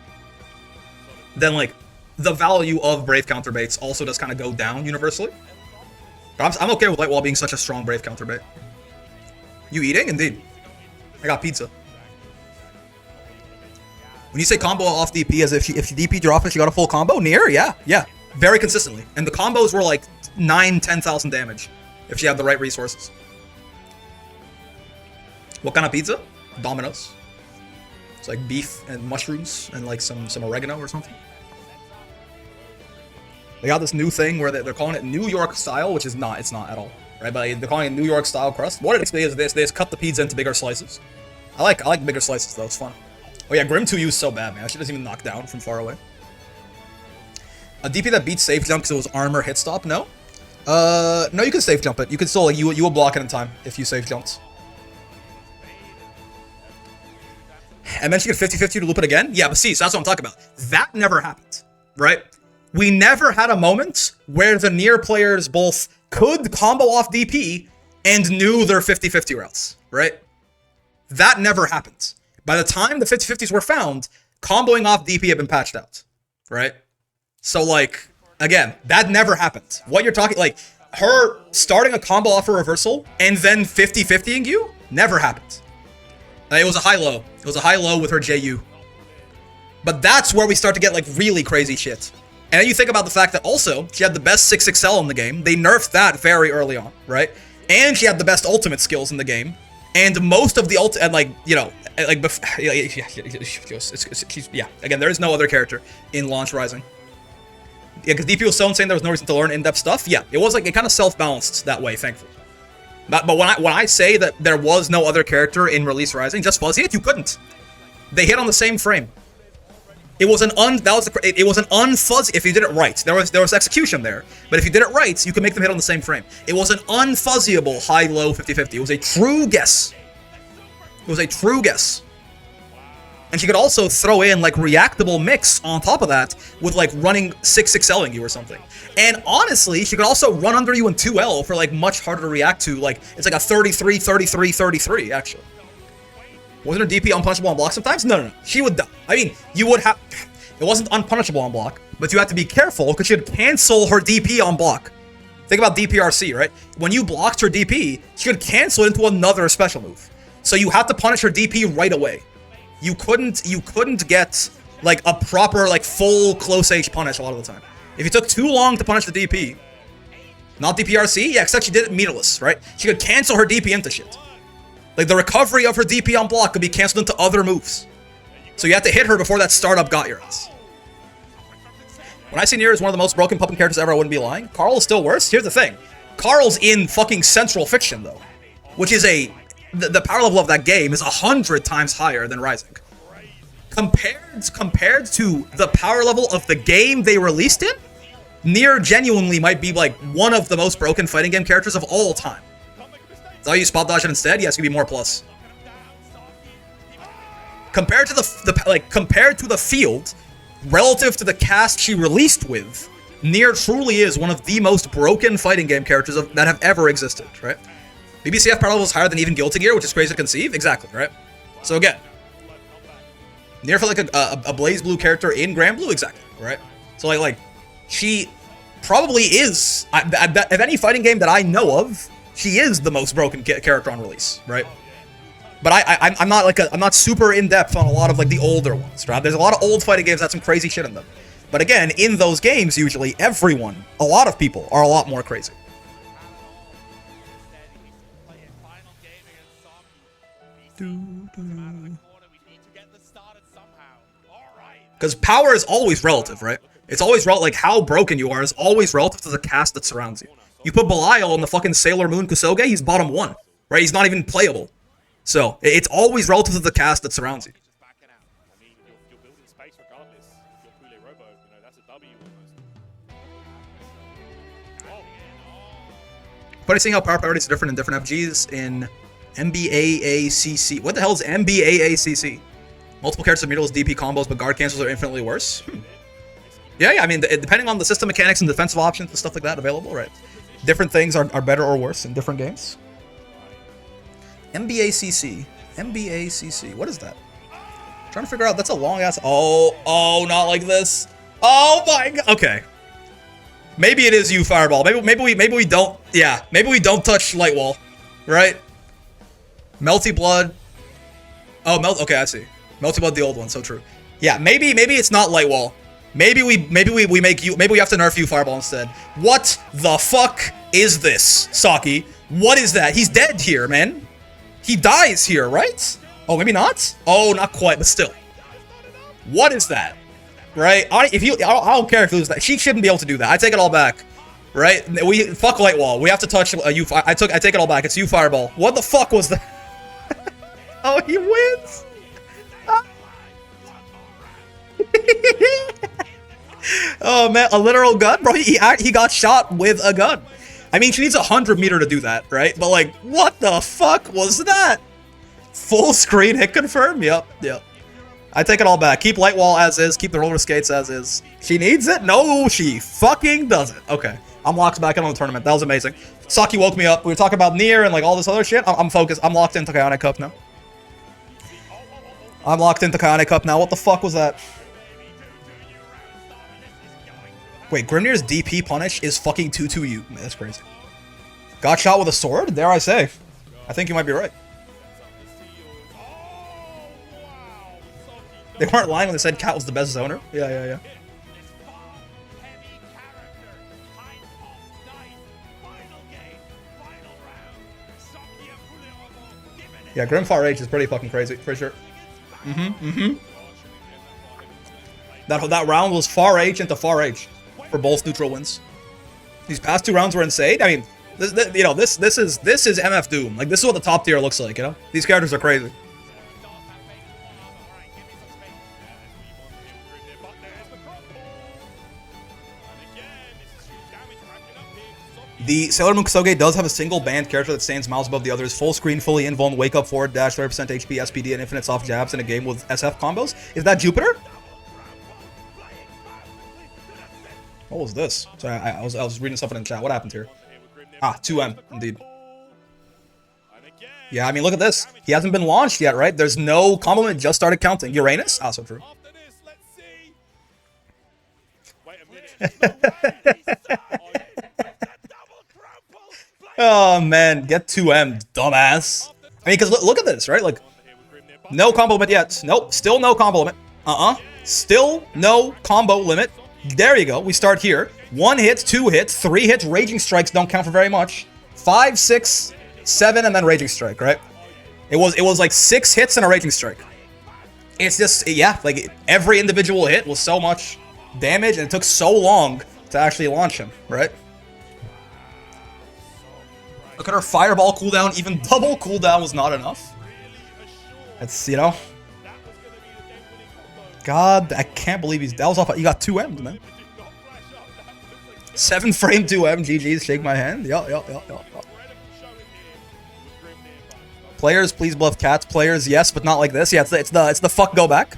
Speaker 1: then, like, the value of Brave counter baits also does kind of go down universally. I'm okay with Light Wall being such a strong Brave counter bait. You eating? Indeed. I got pizza. When you say combo off DP, as if she DP'd your offense, she got a full combo? Nier? Yeah. Very consistently. And the combos were like 10,000 damage if she had the right resources. What kind of pizza? Domino's. It's like beef and mushrooms and like some oregano or something. They got this new thing where they're calling it New York style, which is not, it's not at all, right? But they're calling it New York style crust. What it basically is, they just cut the pizza into bigger slices. I like bigger slices though, it's fun. Oh yeah, Grim 2U is so bad, man. She doesn't even knock down from far away. A DP that beats safe jump because it was armor hit stop? No. No, you can safe jump it. You can still, like, you will block it in time if you safe jumped. And then she could 50-50 to loop it again? Yeah, but see, so that's what I'm talking about. That never happened, right? We never had a moment where the Nier players both could combo off DP and knew their 50-50 routes, right? That never happened. By the time the 50-50s were found, comboing off DP had been patched out, right? So, like, again, that never happened. What you're talking, like, her starting a combo off a reversal and then 50-50ing you, never happened. It was a high-low. It was a high-low with her JU. But that's where we start to get, like, really crazy shit. And then you think about the fact that also, she had the best 6XL in the game. They nerfed that very early on, right? And she had the best ultimate skills in the game. And most of the and, like, you know, like, yeah, again, there is no other character in Launch Rising. Yeah, because DP was so insane there was no reason to learn in-depth stuff. Yeah, it was like, it kind of self-balanced that way, thankfully. But when I say that there was no other character in Release Rising, just fuzzy it, you couldn't. They hit on the same frame. It was an unfuzzy, if you did it right. There was execution there, but if you did it right, you could make them hit on the same frame. It was an unfuzzyable high-low 50-50. It was a true guess. It was a true guess. And she could also throw in, like, reactable mix on top of that with, like, running 6XLing you or something. And honestly, she could also run under you in 2L for, like, much harder to react to. Like, it's like a 33, 33, 33, actually. Wasn't her DP unpunchable on block sometimes? No. She would die. I mean, you would have... It wasn't unpunishable on block, but you have to be careful because she'd cancel her DP on block. Think about DPRC, right? When you blocked her DP, she would cancel it into another special move. So you have to punish her DP right away. You couldn't get like a proper like full close H punish a lot of the time. If you took too long to punish the DP, not DPRC, yeah, except she did it meterless, right? She could cancel her DP into shit. Like the recovery of her DP on block could be canceled into other moves. So you have to hit her before that startup got your ass. When I say Nier is one of the most broken pumping characters ever, I wouldn't be lying. Carl is still worse. Here's the thing. Carl's in fucking Central Fiction, though. Which is the power level of that game is 100 times higher than Rising. Compared to the power level of the game they released in, Nier genuinely might be like one of the most broken fighting game characters of all time. So you spot dodge it instead? Yes, it could be more plus. Compared to the field, relative to the cast she released with, Nier truly is one of the most broken fighting game characters that have ever existed, right? BBCF power level is higher than even Guilty Gear, which is crazy to conceive. Exactly, right? So again, Nier for like a Blaze Blue character in Grand Blue, exactly, right? So like she probably is, if any fighting game that I know of, she is the most broken character on release, right? But I'm not super in depth on a lot of like the older ones, right? There's a lot of old fighting games that have some crazy shit in them. But again, in those games, usually everyone, a lot of people, are a lot more crazy. Because power is always relative, right? It's always like how broken you are is always relative to the cast that surrounds you. You put Belial on the fucking Sailor Moon Kusoge, he's bottom 1, right? He's not even playable. So it's always relative to the cast that surrounds you. Funny seeing how power priorities are different in different FGs in MBAACC. What the hell is MBAACC? Multiple characters of meterless DP combos, but guard cancels are infinitely worse. Yeah, I mean, depending on the system mechanics and defensive options and stuff like that available, right? Different things are better or worse in different games. MBACC. MBACC. What is that? I'm trying to figure out. That's a long ass. Oh, not like this. Oh my god. Okay. Maybe it is you, Fireball. Maybe we don't. Yeah. Maybe we don't touch Light Wall, right? Melty Blood. Oh, Okay, I see. Melty Blood, the old one. So true. Yeah. Maybe it's not Light Wall. Maybe we make you. Maybe we have to nerf you, Fireball, instead. What the fuck is this, Saki? What is that? He's dead here, man. He dies here, right? Oh, maybe not? Oh, not quite, but still. What is that? Right? I don't care if it was that. She shouldn't be able to do that. I take it all back. Right? Fuck Light Wall. We have to touch you. I take it all back. It's you, Fireball. What the fuck was that? Oh, he wins. Oh man, a literal gun, bro. He got shot with a gun. I mean, she needs 100 meter to do that, right? But like, what the fuck was that? Full screen hit confirm? Yep. I take it all back. Keep Light Wall as is. Keep the roller skates as is. She needs it? No, she fucking doesn't. Okay. I'm locked back in on the tournament. That was amazing. Saki woke me up. We were talking about Nier and like all this other shit. I'm focused. I'm locked into Kaone Cup now. What the fuck was that? Wait, Grimnir's DP punish is fucking 2-2U. Man, that's crazy. Got shot with a sword? Dare I say. I think you might be right. They weren't lying when they said Cat was the best zoner. Yeah. Yeah, Grim Far H is pretty fucking crazy, for sure. That round was Far H into Far H for both neutral wins. These past 2 rounds were insane. I mean, this is MF Doom. Like, this is what the top tier looks like, you know? These characters are crazy. The Sailor Moon Kusoge does have a single banned character that stands miles above the others. Full screen, fully invuln, wake up forward, dash, 30% HP, SPD, and infinite soft jabs in a game with SF combos. Is that Jupiter? What was this? Sorry, I was reading something in chat. What happened here? Ah, 2M, indeed. Yeah, I mean, look at this. He hasn't been launched yet, right? There's no compliment, just started counting. Uranus? Also true. Oh man, get 2M, dumbass. I mean, because look at this, right? Like, no combo limit yet. Nope, still no combo limit. Still no combo limit. There you go. We start here. 1 hit, 2 hits, 3 hits. Raging strikes don't count for very much. 5, 6, 7, and then Raging Strike, right? It was like 6 hits and a Raging Strike. It's just, yeah, like every individual hit was so much damage and it took so long to actually launch him, right? Look at her fireball cooldown, even double cooldown was not enough. It's, you know. God, I can't believe that was off. You got 2M'd, man. 7 frame 2M, GG's, shake my hand. Yup. Players, please bluff cats. Players, yes, but not like this. Yeah, it's the fuck go back.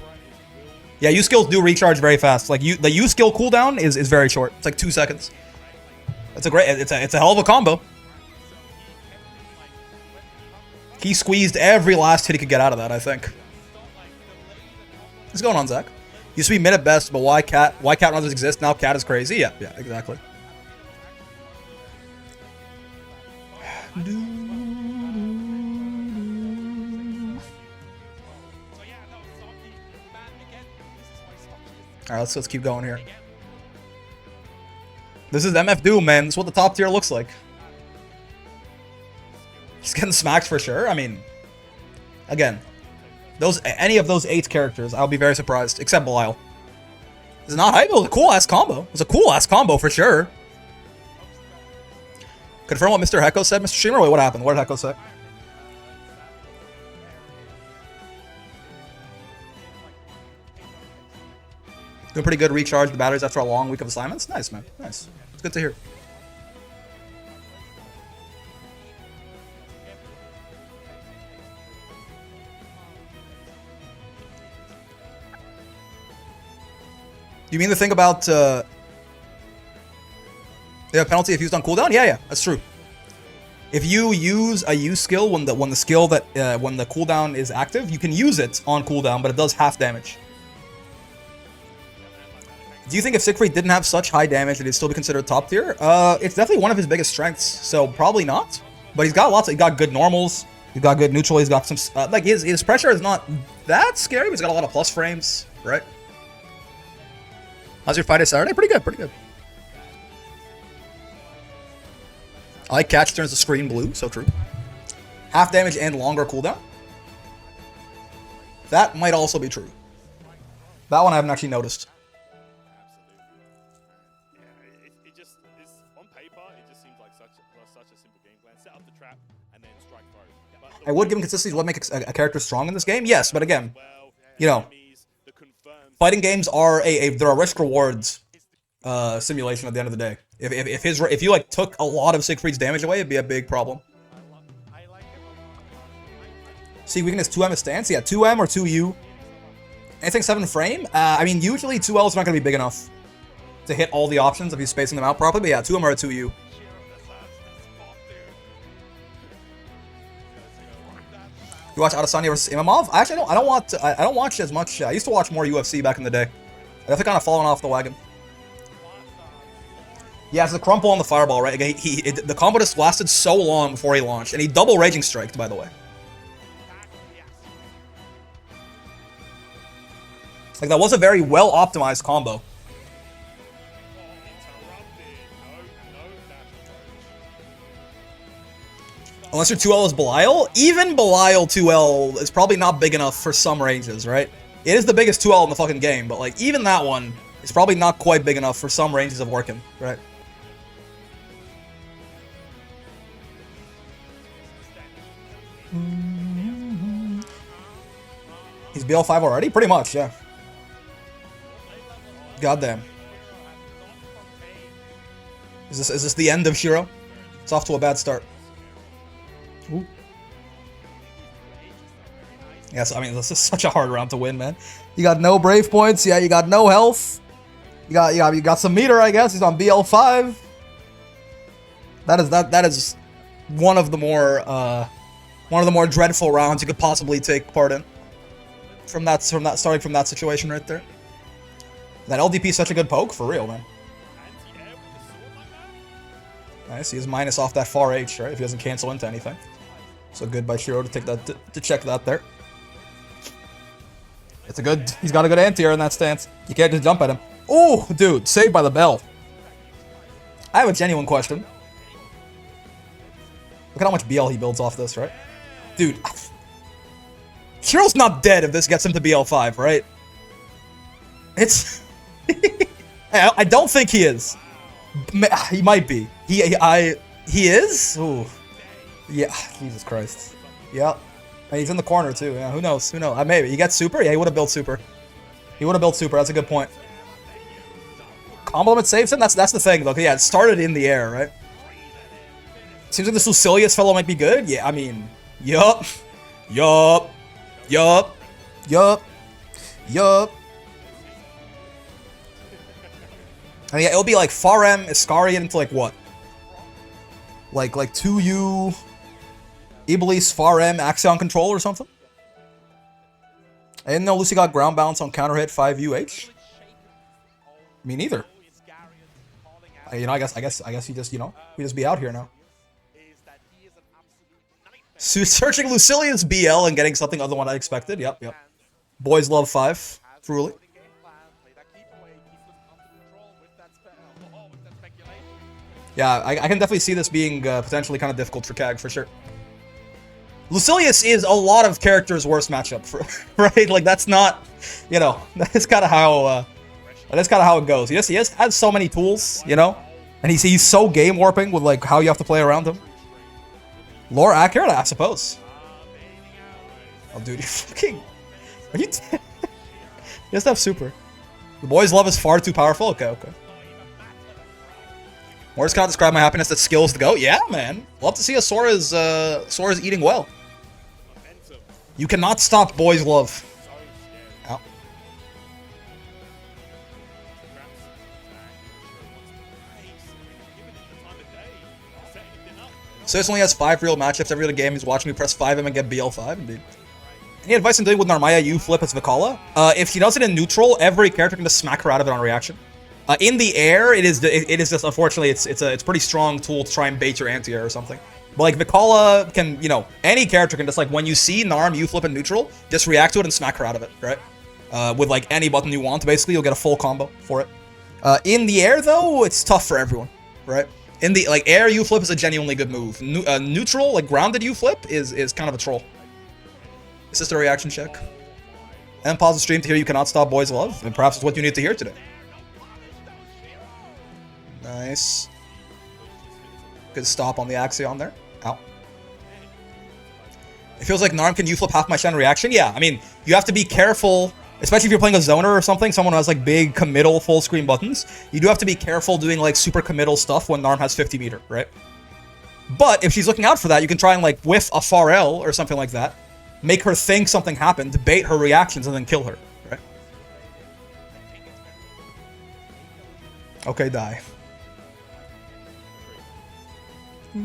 Speaker 1: Yeah, U skills do recharge very fast. Like the U skill cooldown is very short. It's like 2 seconds. It's a hell of a combo. He squeezed every last hit he could get out of that, I think. What's going on, Zach? Used to be mid at best, but why cat runs exist? Now cat is crazy. Yeah, exactly. Alright, let's keep going here. This is MF Doom, man. This is what the top tier looks like. He's getting smacked for sure. I mean, again, any of those 8 characters, I'll be very surprised, except Belial. It's not hype. It was a cool ass combo. It was a cool ass combo for sure. Confirm what Mr. Hecko said, Mr. Streamer. Wait, what happened? What did Hecko say? Doing pretty good. Recharge the batteries after a long week of assignments. Nice, man. Nice. It's good to hear. You mean the thing about penalty if used on cooldown? Yeah, that's true. If you use a U skill when the cooldown is active, you can use it on cooldown, but it does half damage. Do you think if Sigfried didn't have such high damage that he'd still be considered top tier? It's definitely one of his biggest strengths, so probably not. But he's got he got good normals, he's got good neutral, he's got some like his pressure is not that scary, but he's got a lot of plus frames, right? How's your Friday, Saturday? Pretty good. I like catch turns the screen blue, so true. Half damage and longer cooldown. That might also be true. That one I haven't actually noticed.
Speaker 3: Yeah, it just on paper it just seems like such a simple game plan. Set up the trap and then strike throw.
Speaker 1: I would give him consistency what makes a character strong in this game. Yes, but again, you know, fighting games are they're a risk rewards simulation at the end of the day. If you like took a lot of Sigfried's damage away, it'd be a big problem. See, weakness 2M stance. Yeah, 2M or 2U. Anything 7 frame? I mean, usually 2L is not going to be big enough to hit all the options if you're spacing them out properly. But yeah, 2M or a 2U. You watch Adesanya versus Imamov? Actually, I don't watch as much. I used to watch more UFC back in the day. I definitely kind of fallen off the wagon. Yeah, it's the crumple on the fireball, right? The combo just lasted so long before he launched, and he double Raging Striked, by the way. Like, that was a very well-optimized combo. Unless your 2L is Belial, even Belial 2L is probably not big enough for some ranges, right? It is the biggest 2L in the fucking game, but like, even that one is probably not quite big enough for some ranges of working, right? He's BL5 already? Pretty much, yeah. Goddamn. Is this the end of Shiro? It's off to a bad start. Ooh. Yes, I mean, this is such a hard round to win, man. You got no brave points, yeah, you got no health. You got some meter, I guess. He's on BL5. That is one of the more dreadful rounds you could possibly take part in. Starting from that situation right there. That LDP is such a good poke, for real, man. Nice. He has minus off that far H, right? If he doesn't cancel into anything. So good by Shiro to take that to check that there. It's a good. He's got a good anti-air in that stance. You can't just jump at him. Oh, dude, saved by the bell. I have a genuine question. Look at how much BL he builds off this, right? Dude, Shiro's not dead if this gets him to BL5, right? It's... I don't think he is. He might be. He is? Ooh. Yeah, Jesus Christ. Yeah. And he's in the corner too. Yeah, who knows? Who knows? Maybe. He gets super? Yeah, he would have built super. He would have built super. That's a good point. Combo limit saves him? That's the thing, though. Yeah, it started in the air, right? Seems like this Lucilius fellow might be good. Yeah, I mean... Yup. Yup. Yup. Yup. Yup. And yeah, it'll be like Farem, Iscarian into like what? Like 2U, Iblis, Farem, Axion control or something? I didn't know Lucy got ground balance on counter hit 5UH. Me neither. You know, I guess he just, you know, we just be out here now. So searching Lucilius BL and getting something other than what I expected. Yep. Boys love 5, truly. Yeah, I can definitely see this being potentially kind of difficult for CAG, for sure. Lucilius is a lot of characters' worst matchup, right? Like, that's not, you know, that's kind of how it goes. He has so many tools, you know? And he's so game warping with, like, how you have to play around him. Lore accurate, I suppose. Oh, dude, you're fucking... Are you... You just have super. The boys' love is far too powerful? Okay. Words cannot describe my happiness that skills to go. Yeah, man. Love to see a Soriz eating well. You cannot stop boys' love. Ow. Sis only has 5 real matchups every other game. He's watching me press 5M and get BL5. Indeed. Any advice on dealing with Narmaya U flip as Vikala? If she does it in neutral, every character can just smack her out of it on reaction. In the air, it is just, unfortunately, it's a pretty strong tool to try and bait your anti-air or something. But like Vikala can, you know, any character can just, like, when you see Narm U flip in neutral, just react to it and smack her out of it, right? With like any button you want, basically, you'll get a full combo for it. In the air though, it's tough for everyone, right? In the like air U flip is a genuinely good move. Neutral, like grounded U flip is kind of a troll. It's just a reaction check. And pause the stream to hear you cannot stop boys' love, and perhaps it's what you need to hear today. Nice. Good stop on the Axion there. Ow. It feels like Narm can U-flip half my Shen reaction. Yeah, I mean, you have to be careful, especially if you're playing a zoner or something, someone who has like big committal full screen buttons. You do have to be careful doing like super committal stuff when Narm has 50 meter, right? But if she's looking out for that, you can try and like whiff a far L or something like that. Make her think something happened, debate her reactions, and then kill her, right? Okay, die. I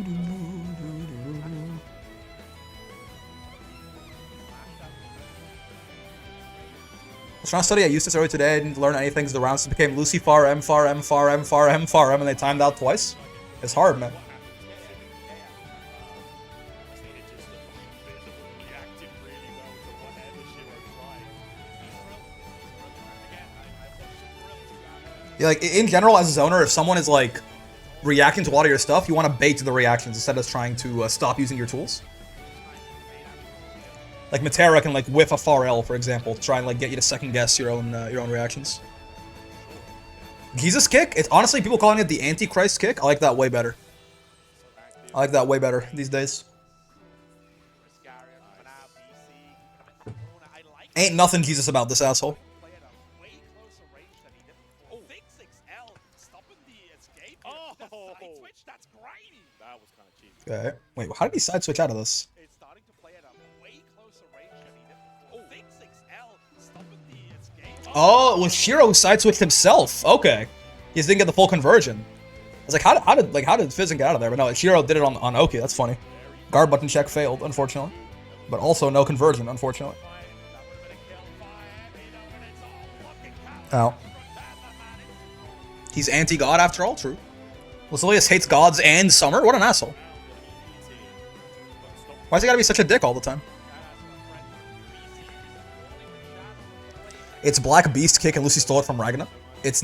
Speaker 1: was trying to study at Eustace earlier today. I didn't learn anything because the rounds became Lucy far M, far M, far M, far M, far M, and they timed out twice. It's hard, man. Yeah, like in general, as a zoner, if someone is like reacting to a lot of your stuff, you want to bait the reactions instead of trying to stop using your tools. Like Matera can like whiff a far L, for example, to try and like get you to second guess your own reactions. Jesus kick? It's honestly people calling it the Antichrist kick. I like that way better. I like that way better these days. Ain't nothing Jesus about this asshole. Okay. Wait, how did he side switch out of this? Oh, it was Shiro who side switched himself. Okay, he just didn't get the full conversion. I was like, how did Fitzen get out of there? But no, Shiro did it on Oki. That's funny. Guard button check failed, unfortunately, but also no conversion, unfortunately. Ow. He's anti-god after all. True. Lasilius hates gods and summer? What an asshole. Why's he gotta be such a dick all the time? It's Black Beast kick and Lucy stole it from Ragna. It's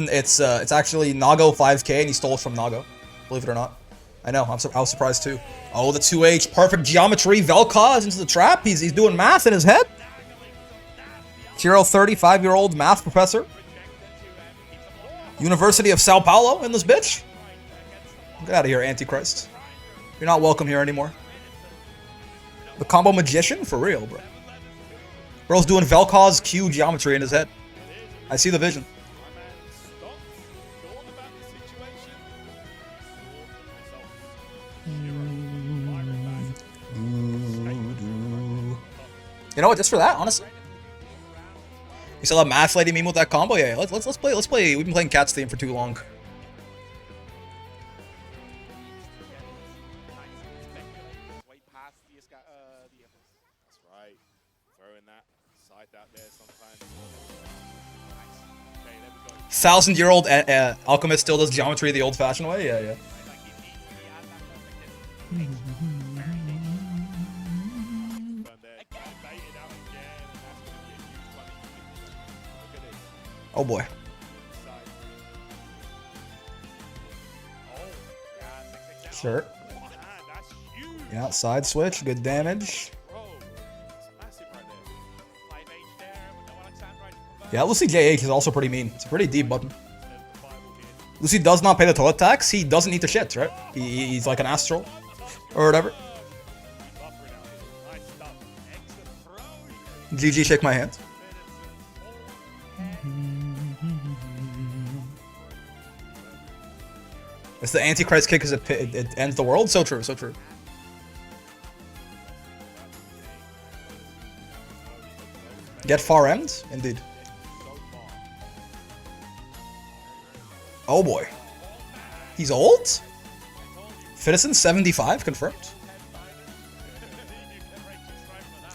Speaker 1: actually Nago 5k and he stole it from Nago. Believe it or not. I know, I was surprised too. Oh, the 2H, perfect geometry. Vel'Koz into the trap. He's doing math in his head. Chiro 35-year-old math professor. University of Sao Paulo in this bitch. Get out of here, Antichrist. You're not welcome here anymore. The combo magician? For real, bro. Bro's doing Vel'Koz Q geometry in his head. I see the vision. You know what? Just for that, honestly. You still have Math Lady meme with that combo? Yeah, let's play. We've been playing Cat's theme for too long.
Speaker 3: That's right. Throwing that side out there sometimes. Okay, there we go.
Speaker 1: 1,000-year-old alchemist still does geometry the old-fashioned way? Yeah, yeah. Oh boy. Sure. Yeah, side switch, good damage. Yeah, Lucy JH is also pretty mean. It's a pretty deep button. Lucy does not pay the toilet tax. He doesn't need the shit, right? He's like an astral or whatever. GG, shake my hand. It's the Antichrist kick because it ends the world. So true, so true. Get far end? Indeed. Oh boy. He's old? Fitzen 75, confirmed.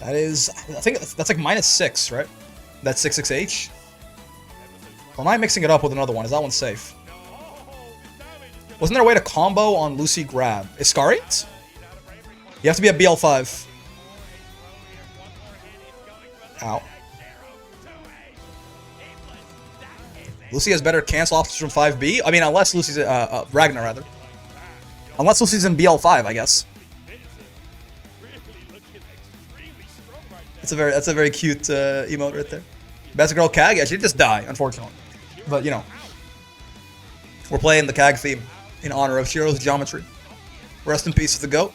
Speaker 1: That is, I think that's like -6, right? That's 66H. Or am I mixing it up with another one? Is that one safe? Wasn't there a way to combo on Lucy grab? Iscariot? You have to be at BL5. Ow. Lucy has better cancel offs from 5B? I mean, unless Lucy's, Ragnar, rather. Unless Lucy's in BL5, I guess. That's a very cute emote right there. Best girl CAG? Yeah, she did just die, unfortunately. But, you know. We're playing the CAG theme in honor of Shiro's geometry. Rest in peace to the GOAT.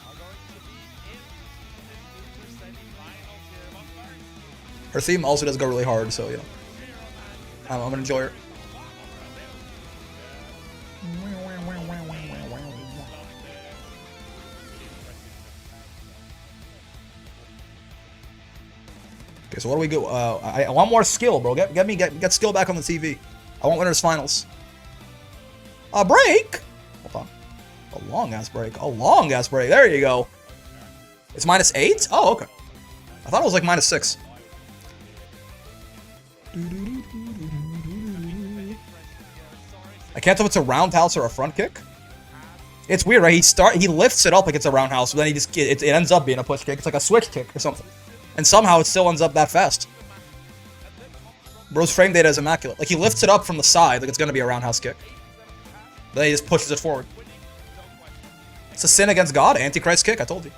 Speaker 1: Her theme also does go really hard, so, you know. I'm gonna enjoy her. Okay, so what do we go? I want more skill, bro. Get skill back on the TV. I want winners finals. A break? Hold on. A long ass break. A long ass break. There you go. It's -8? Oh, okay. I thought it was like -6. I can't tell if it's a roundhouse or a front kick. It's weird, right? He lifts it up like it's a roundhouse, but then it ends up being a push kick. It's like a switch kick or something. And somehow it still ends up that fast. Bro's frame data is immaculate. Like, he lifts it up from the side like it's gonna be a roundhouse kick. But then he just pushes it forward. It's a sin against God, Antichrist kick, I told you.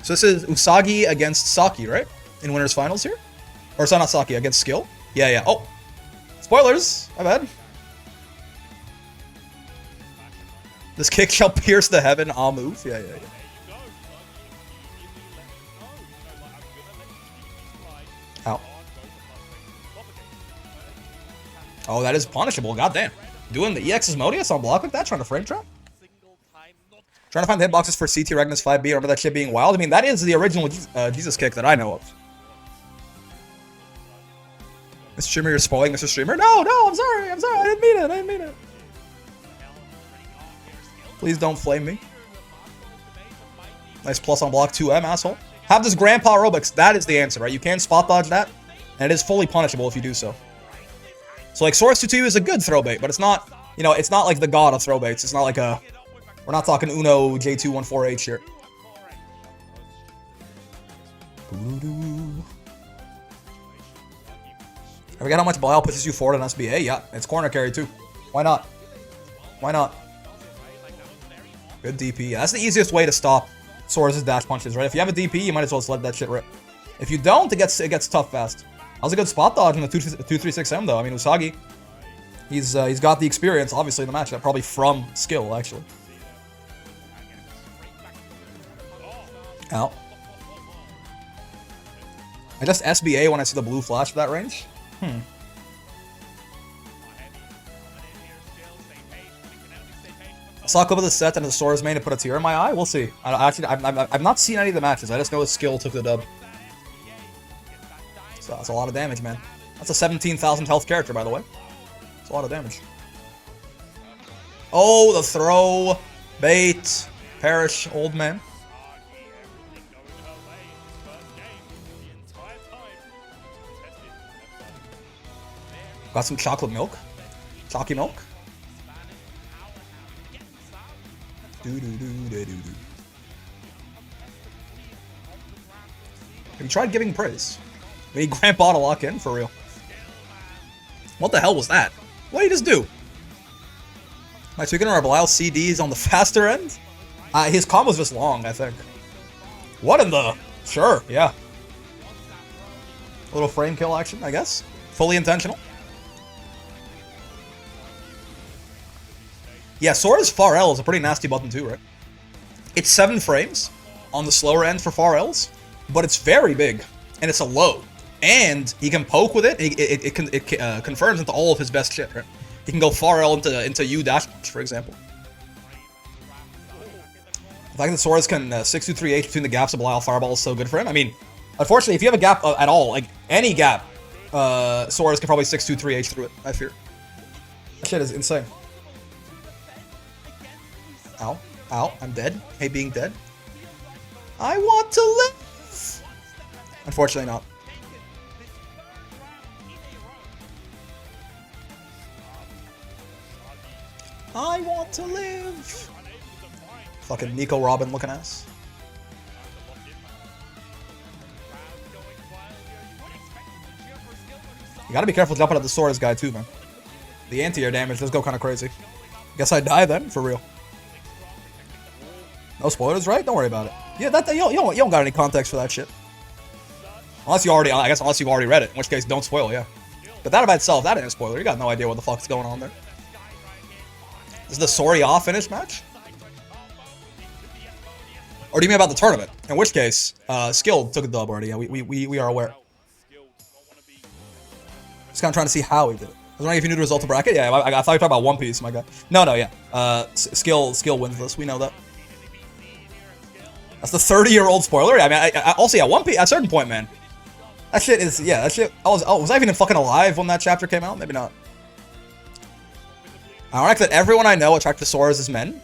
Speaker 1: So this is Usagi against Saki, right? In winners finals here? Or it's not Saki, against Skill? Yeah, yeah. Oh! Spoilers! My bad. This kick shall pierce the heaven, I'll move. Yeah, yeah, yeah. Ow. Oh, that is punishable, goddamn. Doing the EX Asmodeus on block like that, trying to frame trap? Trying to find the hitboxes for CT Regnus 5B. Remember that shit being wild? I mean, that is the original Jesus kick that I know of. Mr. Streamer, you're spoiling Mr. Streamer? No, I'm sorry, I didn't mean it. Please don't flame me. Nice plus on block 2M, asshole. Have this grandpa aerobics. That is the answer, right? You can spot dodge that, and it is fully punishable if you do so. So like Soriz 2-2 is a good throw bait, but it's not, you know, it's not like the god of throw baits. It's not like a, we're not talking Uno J214H here. I forget how much Belial pushes you forward on SBA. Yeah, it's corner carry too. Why not? Why not? Good DP. Yeah, that's the easiest way to stop Soriz's dash punches, right? If you have a DP, you might as well just let that shit rip. If you don't, it gets tough fast. That was a good spot dodge in the 236M though. I mean, Usagi, he's got the experience, obviously, in the matchup, probably from skill, actually. Ow. I just SBA when I see the blue flash for that range. I saw a clip of the set and the Soriz main to put a tear in my eye. We'll see. I've not seen any of the matches. I just know his skill took the dub. So that's a lot of damage, man. That's a 17,000 health character, by the way. It's a lot of damage. Oh, the throw. Bait. Perish, old man. Got some chocolate milk. Chalky milk. Have you tried giving praise? We need Grandpa to lock in, for real. What the hell was that? What did he just do? Am I tweaking our Belial CDs on the faster end? His combo's just long, I think. What in the... Sure, yeah. A little frame kill action, I guess. Fully intentional. Yeah, Sora's far L is a pretty nasty button too, right? It's 7 frames on the slower end for far Ls, but it's very big, and it's a low. And he can poke with it. It confirms into all of his best shit, right? He can go far L into U dash, for example. The fact that Soriz can 6-2-3-H between the gaps of Belial Fireball is so good for him. I mean, unfortunately, if you have a gap at all, like any gap, Soriz can probably 6-2-3-H through it, I fear. That shit is insane. Ow. Ow. I'm dead. Hey, being dead. I want to live! Unfortunately not. I want to live! Fucking Nico Robin looking ass. You gotta be careful jumping at the Soriz guy too, man. The anti-air damage does go kind of crazy. Guess I die then, for real. No spoilers, right? Don't worry about it. Yeah, you don't got any context for that shit. Unless you already, I guess, unless you've already read it, in which case, don't spoil, yeah. But that by itself, that ain't a spoiler. You got no idea what the fuck's going on there. This is the SOIYA finish match? Or do you mean about the tournament? In which case, Skill took a dub already. Yeah, we are aware. Just kind of trying to see how he did it. I was wondering if you knew the result of bracket. Yeah, I thought you were talking about One Piece, my guy. No, yeah. Skill wins this. We know that. That's the 30-year-old spoiler. I mean, I also, yeah, One Piece, at a certain point, man. That shit is, yeah, that shit, was I even fucking alive when that chapter came out? Maybe not. Ironic that everyone I know attracted to Soriz is men.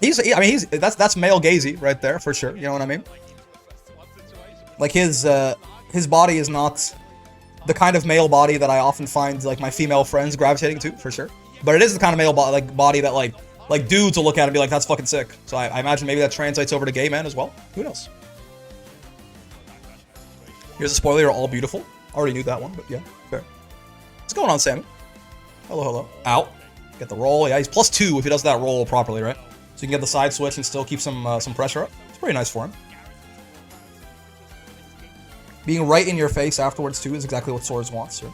Speaker 1: That's male gazy right there, for sure, you know what I mean? Like, his body is not the kind of male body that I often find, like, my female friends gravitating to, for sure. But it is the kind of male body that, like dudes will look at it and be like, that's fucking sick. So I imagine maybe that translates over to gay men as well. Who knows? Here's a spoiler, you're all beautiful. Already knew that one, but yeah, fair. What's going on, Sammy? Hello, hello. Ow. Get the roll. Yeah, he's +2 if he does that roll properly, right? So you can get the side switch and still keep some pressure up. It's pretty nice for him. Being right in your face afterwards, too, is exactly what Soriz wants here.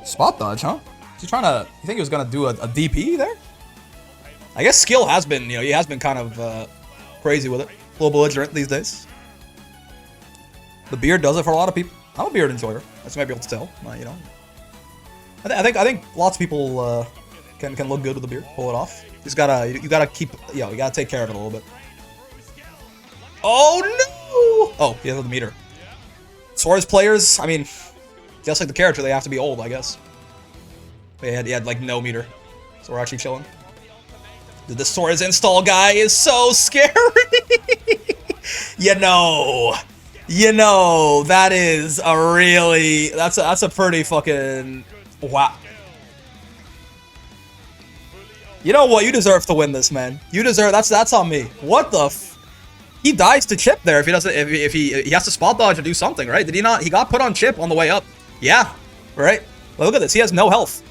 Speaker 1: Spot dodge, huh? Is he trying to... You think he was going to do a DP there? I guess Skill has been, you know, he has been kind of crazy with it. A little belligerent these days. The beard does it for a lot of people. I'm a beard enjoyer, as you might be able to tell. You know, I think lots of people can look good with the beard, pull it off. You gotta keep, you know, you gotta take care of it a little bit. Oh no! Oh, he has the meter. Soriz players, I mean, just like the character, they have to be old, I guess. He had like no meter, so we're actually chilling. Dude, this Soriz install guy is so scary. You know. You know, that is a really... That's a pretty fucking... Wow. You know what? You deserve to win this, man. You deserve... That's on me. What the f... He dies to chip there if he doesn't... If he has to spot dodge or do something, right? Did he not? He got put on chip on the way up. Yeah. Right? Look at this. He has no health.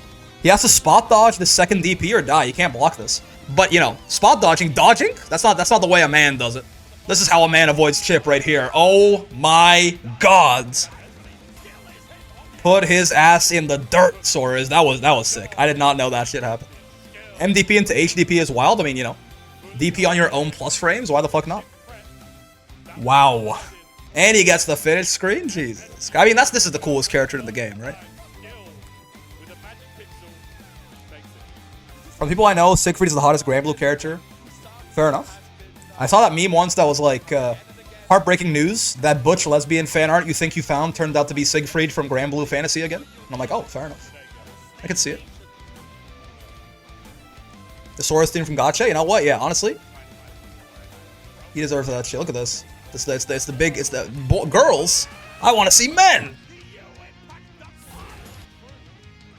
Speaker 1: He has to spot dodge the second DP or die. You can't block this. But, you know, spot dodging... Dodging? That's not the way a man does it. This is how a man avoids chip right here. Oh my god. Put his ass in the dirt, Soriz. That was sick. I did not know that shit happened. MDP into HDP is wild. I mean, you know, DP on your own plus frames. Why the fuck not? Wow. And he gets the finish screen. Jesus. I mean, this is the coolest character in the game, right? From the people I know, Sigfried is the hottest Granblue character. Fair enough. I saw that meme once that was like, heartbreaking news, that butch lesbian fan art you think you found turned out to be Sigfried from Granblue Fantasy again. And I'm like, oh, fair enough. I can see it. The Soriz theme from Gotcha, you know what? Yeah, honestly. He deserves that shit. Look at this. It's the girls. I want to see men.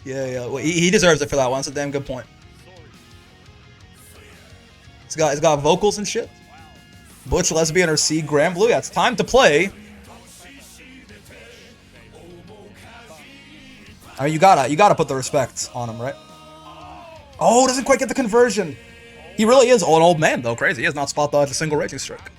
Speaker 1: Yeah. Well, he deserves it for that one. That's a damn good point. It's got vocals and shit. Butch, lesbian, or C, Granblue. Yeah, it's time to play. I mean, you gotta put the respect on him, right? Oh, doesn't quite get the conversion. He really is an old man, though. Crazy. He has not spot dodged a single raging strike.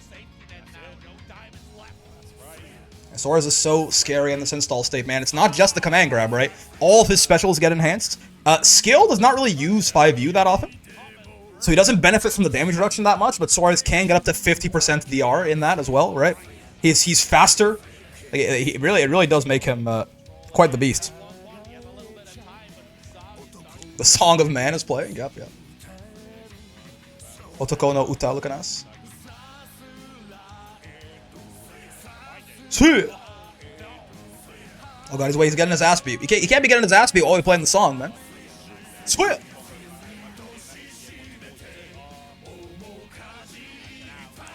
Speaker 1: Soriz is so scary in this install state, man. It's not just the command grab, right? All of his specials get enhanced. Skill does not really use 5U that often. So he doesn't benefit from the damage reduction that much, but Soriz can get up to 50% DR in that as well, right? He's faster. It really does make him quite the beast. The Song of Man is playing. Yep. Otoko no Uta looking ass. Oh god, he's getting his ass beat. He can't be getting his ass beat while he's playing the song, man. Sweet.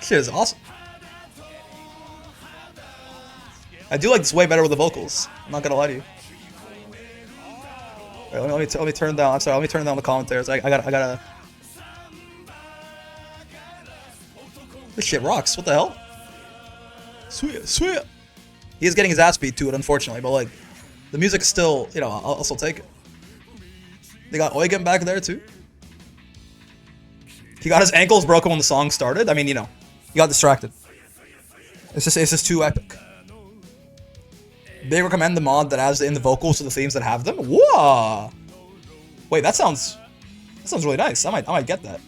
Speaker 1: Shit is awesome. I do like this way better with the vocals. I'm not gonna lie to you. Wait, let me turn down. I'm sorry. Let me turn down the commentaries. I gotta. This shit rocks. What the hell? Sweet. He is getting his ass beat to it, unfortunately, but like, the music is still, you know, I'll still take it. They got Eugen back there too. He got his ankles broken when the song started. I mean, you know, he got distracted. It's just too epic. They recommend the mod that has in the vocals to the themes that have them. Whoa! Wait, that sounds really nice. I might get that.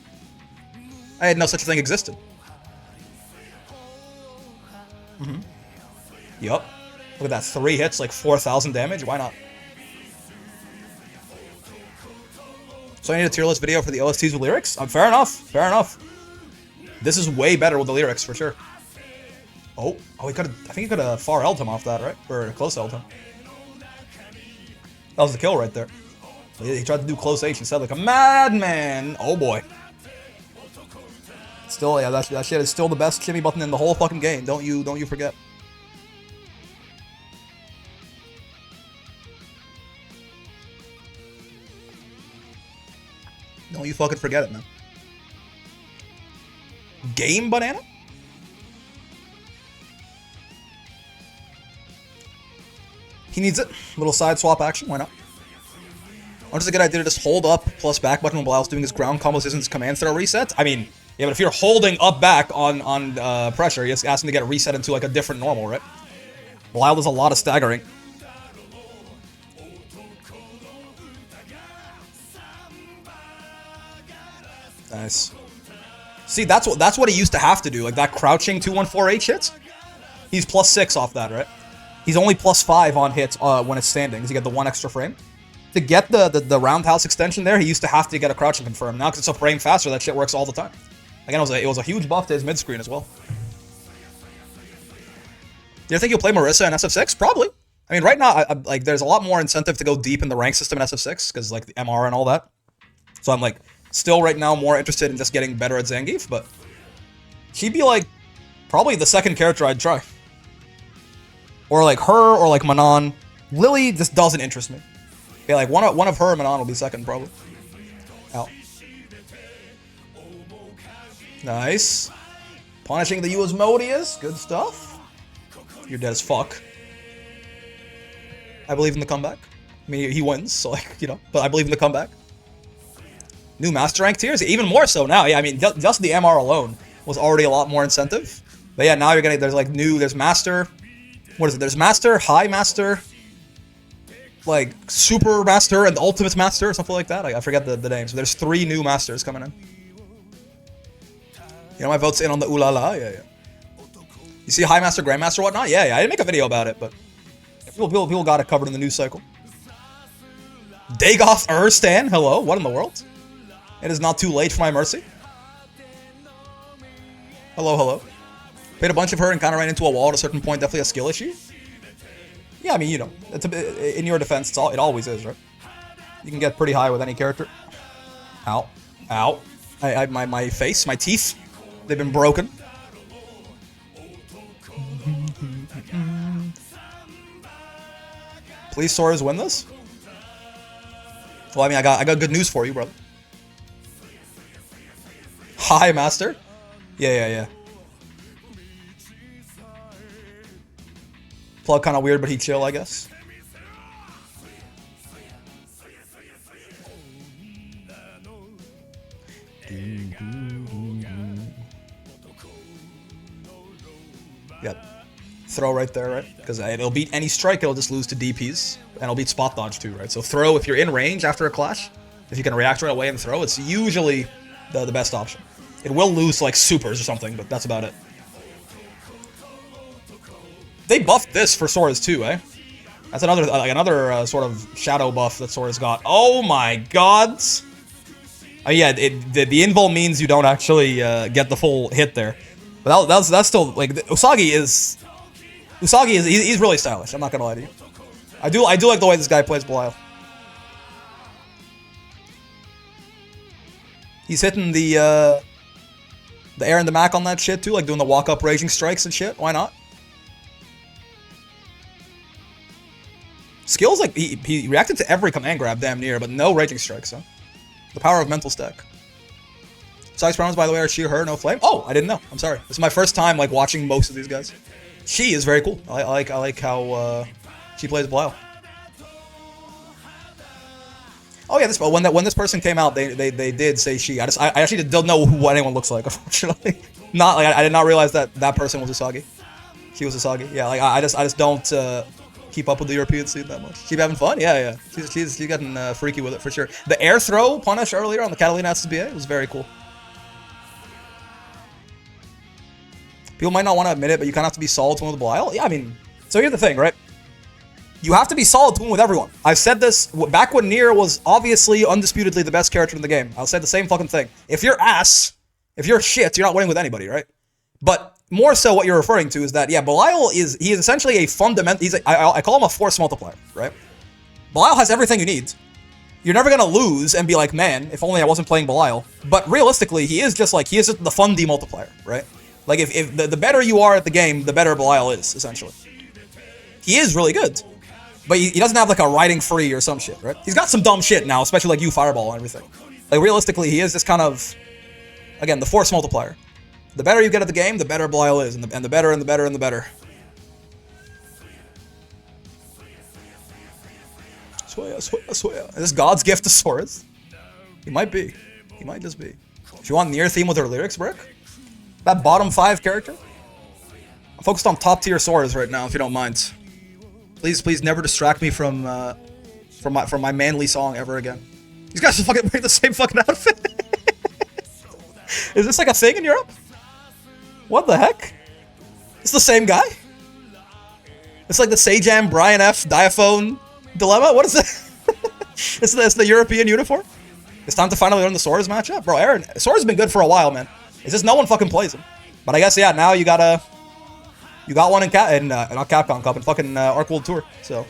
Speaker 1: I had no such a thing existed. Yup. Look at that, 3 hits, like 4,000 damage. Why not? So I need a tier list video for the OSTs with lyrics? Fair enough. This is way better with the lyrics for sure. Oh, I think he could have far L'd him off that, right? Or close L'd him. That was the kill right there. He tried to do close H instead like a madman. Oh boy. Still, yeah, that shit is still the best shimmy button in the whole fucking game. Don't you forget. Don't you fucking forget it, man. Game banana? He needs it. Little side swap action, why not? Or just a good idea to just hold up plus back button when Belial's doing his ground combos isn't his command center reset? I mean, yeah, but if you're holding up back on pressure, you're just asking to get a reset into like a different normal, right? Belial does a lot of staggering. Nice. See, that's what he used to have to do, like that crouching 214H hits. He's +6 off that, right? He's only +5 on hits when it's standing, because you get the 1 extra frame. To get the roundhouse extension there, he used to have to get a crouching confirm. Now, because it's a frame faster, that shit works all the time. Again, it was a huge buff to his mid screen as well. Do you think you'll play Marissa in SF6? Probably. I mean, right now, like, there's a lot more incentive to go deep in the rank system in SF6, because like the MR and all that. So I'm like, still right now more interested in just getting better at Zangief, but she'd be like probably the second character I'd try. Or like her, or like Manon. Lily just doesn't interest me. Yeah, like one of her and Manon will be second, probably. Out. Nice. Punishing the Asmodeus. Good stuff. You're dead as fuck. I believe in the comeback. I mean, he wins, so like, you know, but I believe in the comeback. New Master Rank tiers? Even more so now. Yeah, I mean, just the MR alone was already a lot more incentive. But yeah, now you're getting, there's like there's Master. What is it? There's Master, High Master, like Super Master, and the Ultimate Master, or something like that. I forget the names. So there's 3 new Masters coming in. You know, my vote's in on the ooh la la. Yeah, yeah. You see High Master, Grandmaster, whatnot? Yeah, yeah. I didn't make a video about it, but people got it covered in the news cycle. Dagoth Urstan, hello. What in the world? It is not too late for my mercy. Hello, hello. Paid a bunch of her and kind of ran into a wall at a certain point. Definitely a skill issue. Yeah, I mean, you know, it's in your defense, it always is, right? You can get pretty high with any character. Ow. Ow. My face, my teeth, they've been broken. Please, Soriz, win this. Well, I mean, I got good news for you, brother. Hi, Master. Yeah. Plug kind of weird, but he chill, I guess. Yep. Throw right there, right? Because it'll beat any strike, it'll just lose to DPs. And it'll beat spot dodge too, right? So throw, if you're in range after a clash, if you can react right away and throw, it's usually the best option. It will lose like supers or something, but that's about it. They buffed this for Soriz too, eh? That's another sort of shadow buff that Soriz got. Oh my god! Yeah, the invul means you don't actually get the full hit there. But that's still like Usagi is he's really stylish. I'm not gonna lie to you. I do like the way this guy plays Belial. He's hitting the air and the Mac on that shit too, like doing the walk up raging strikes and shit. Why not? Skills, like he reacted to every command grab damn near, but no raging strikes, huh? The power of mental stack. Size promos, by the way, are she or her, no flame? Oh, I didn't know. I'm sorry. This is my first time like watching most of these guys. She is very cool. I like how she plays Belial. Oh yeah, when this person came out, they did say she. I actually don't know who anyone looks like, unfortunately. Not like I did not realize that person was Usagi. She was Usagi. Yeah, like I just don't keep up with the European scene that much. She having fun? Yeah. She's getting freaky with it for sure. The air throw punish earlier on the Catalina SSBA was very cool. People might not want to admit it, but you kind of have to be solid to win with Belial. Yeah, I mean, so here's the thing, right? You have to be solid to win with everyone. I've said this back when Nier was obviously, undisputedly the best character in the game. I'll say the same fucking thing. If you're ass, if you're shit, you're not winning with anybody, right? But more so what you're referring to is that, yeah, Belial he is essentially a fundamental, I call him a force multiplier, right? Belial has everything you need. You're never gonna lose and be like, man, if only I wasn't playing Belial. But realistically, he is just the fun demultiplier, right? Like, if the better you are at the game, the better Belial is, essentially. He is really good. But he doesn't have, like, a riding free or some shit, right? He's got some dumb shit now, especially, like, Fireball and everything. Like, realistically, he is just kind of, again, the force multiplier. The better you get at the game, the better Belial is, and the better and the better and the better. SOIYA. Is this God's gift to Soriz? He might be. He might just be. If you want Nier theme with her lyrics, Brick? That bottom 5 character? I'm focused on top tier Soriz right now, if you don't mind. Please never distract me from my manly song ever again. These guys are fucking wearing the same fucking outfit. Is this like a thing in Europe? What the heck? It's the same guy? It's like the Sajam Brian F Diaphone dilemma? What is it? It's the European uniform? It's time to finally learn the Soriz matchup? Bro, Soriz has been good for a while, man. It's just no one fucking plays him. But I guess, yeah, now you got one in not Capcom Cup, in fucking Arc World Tour, so.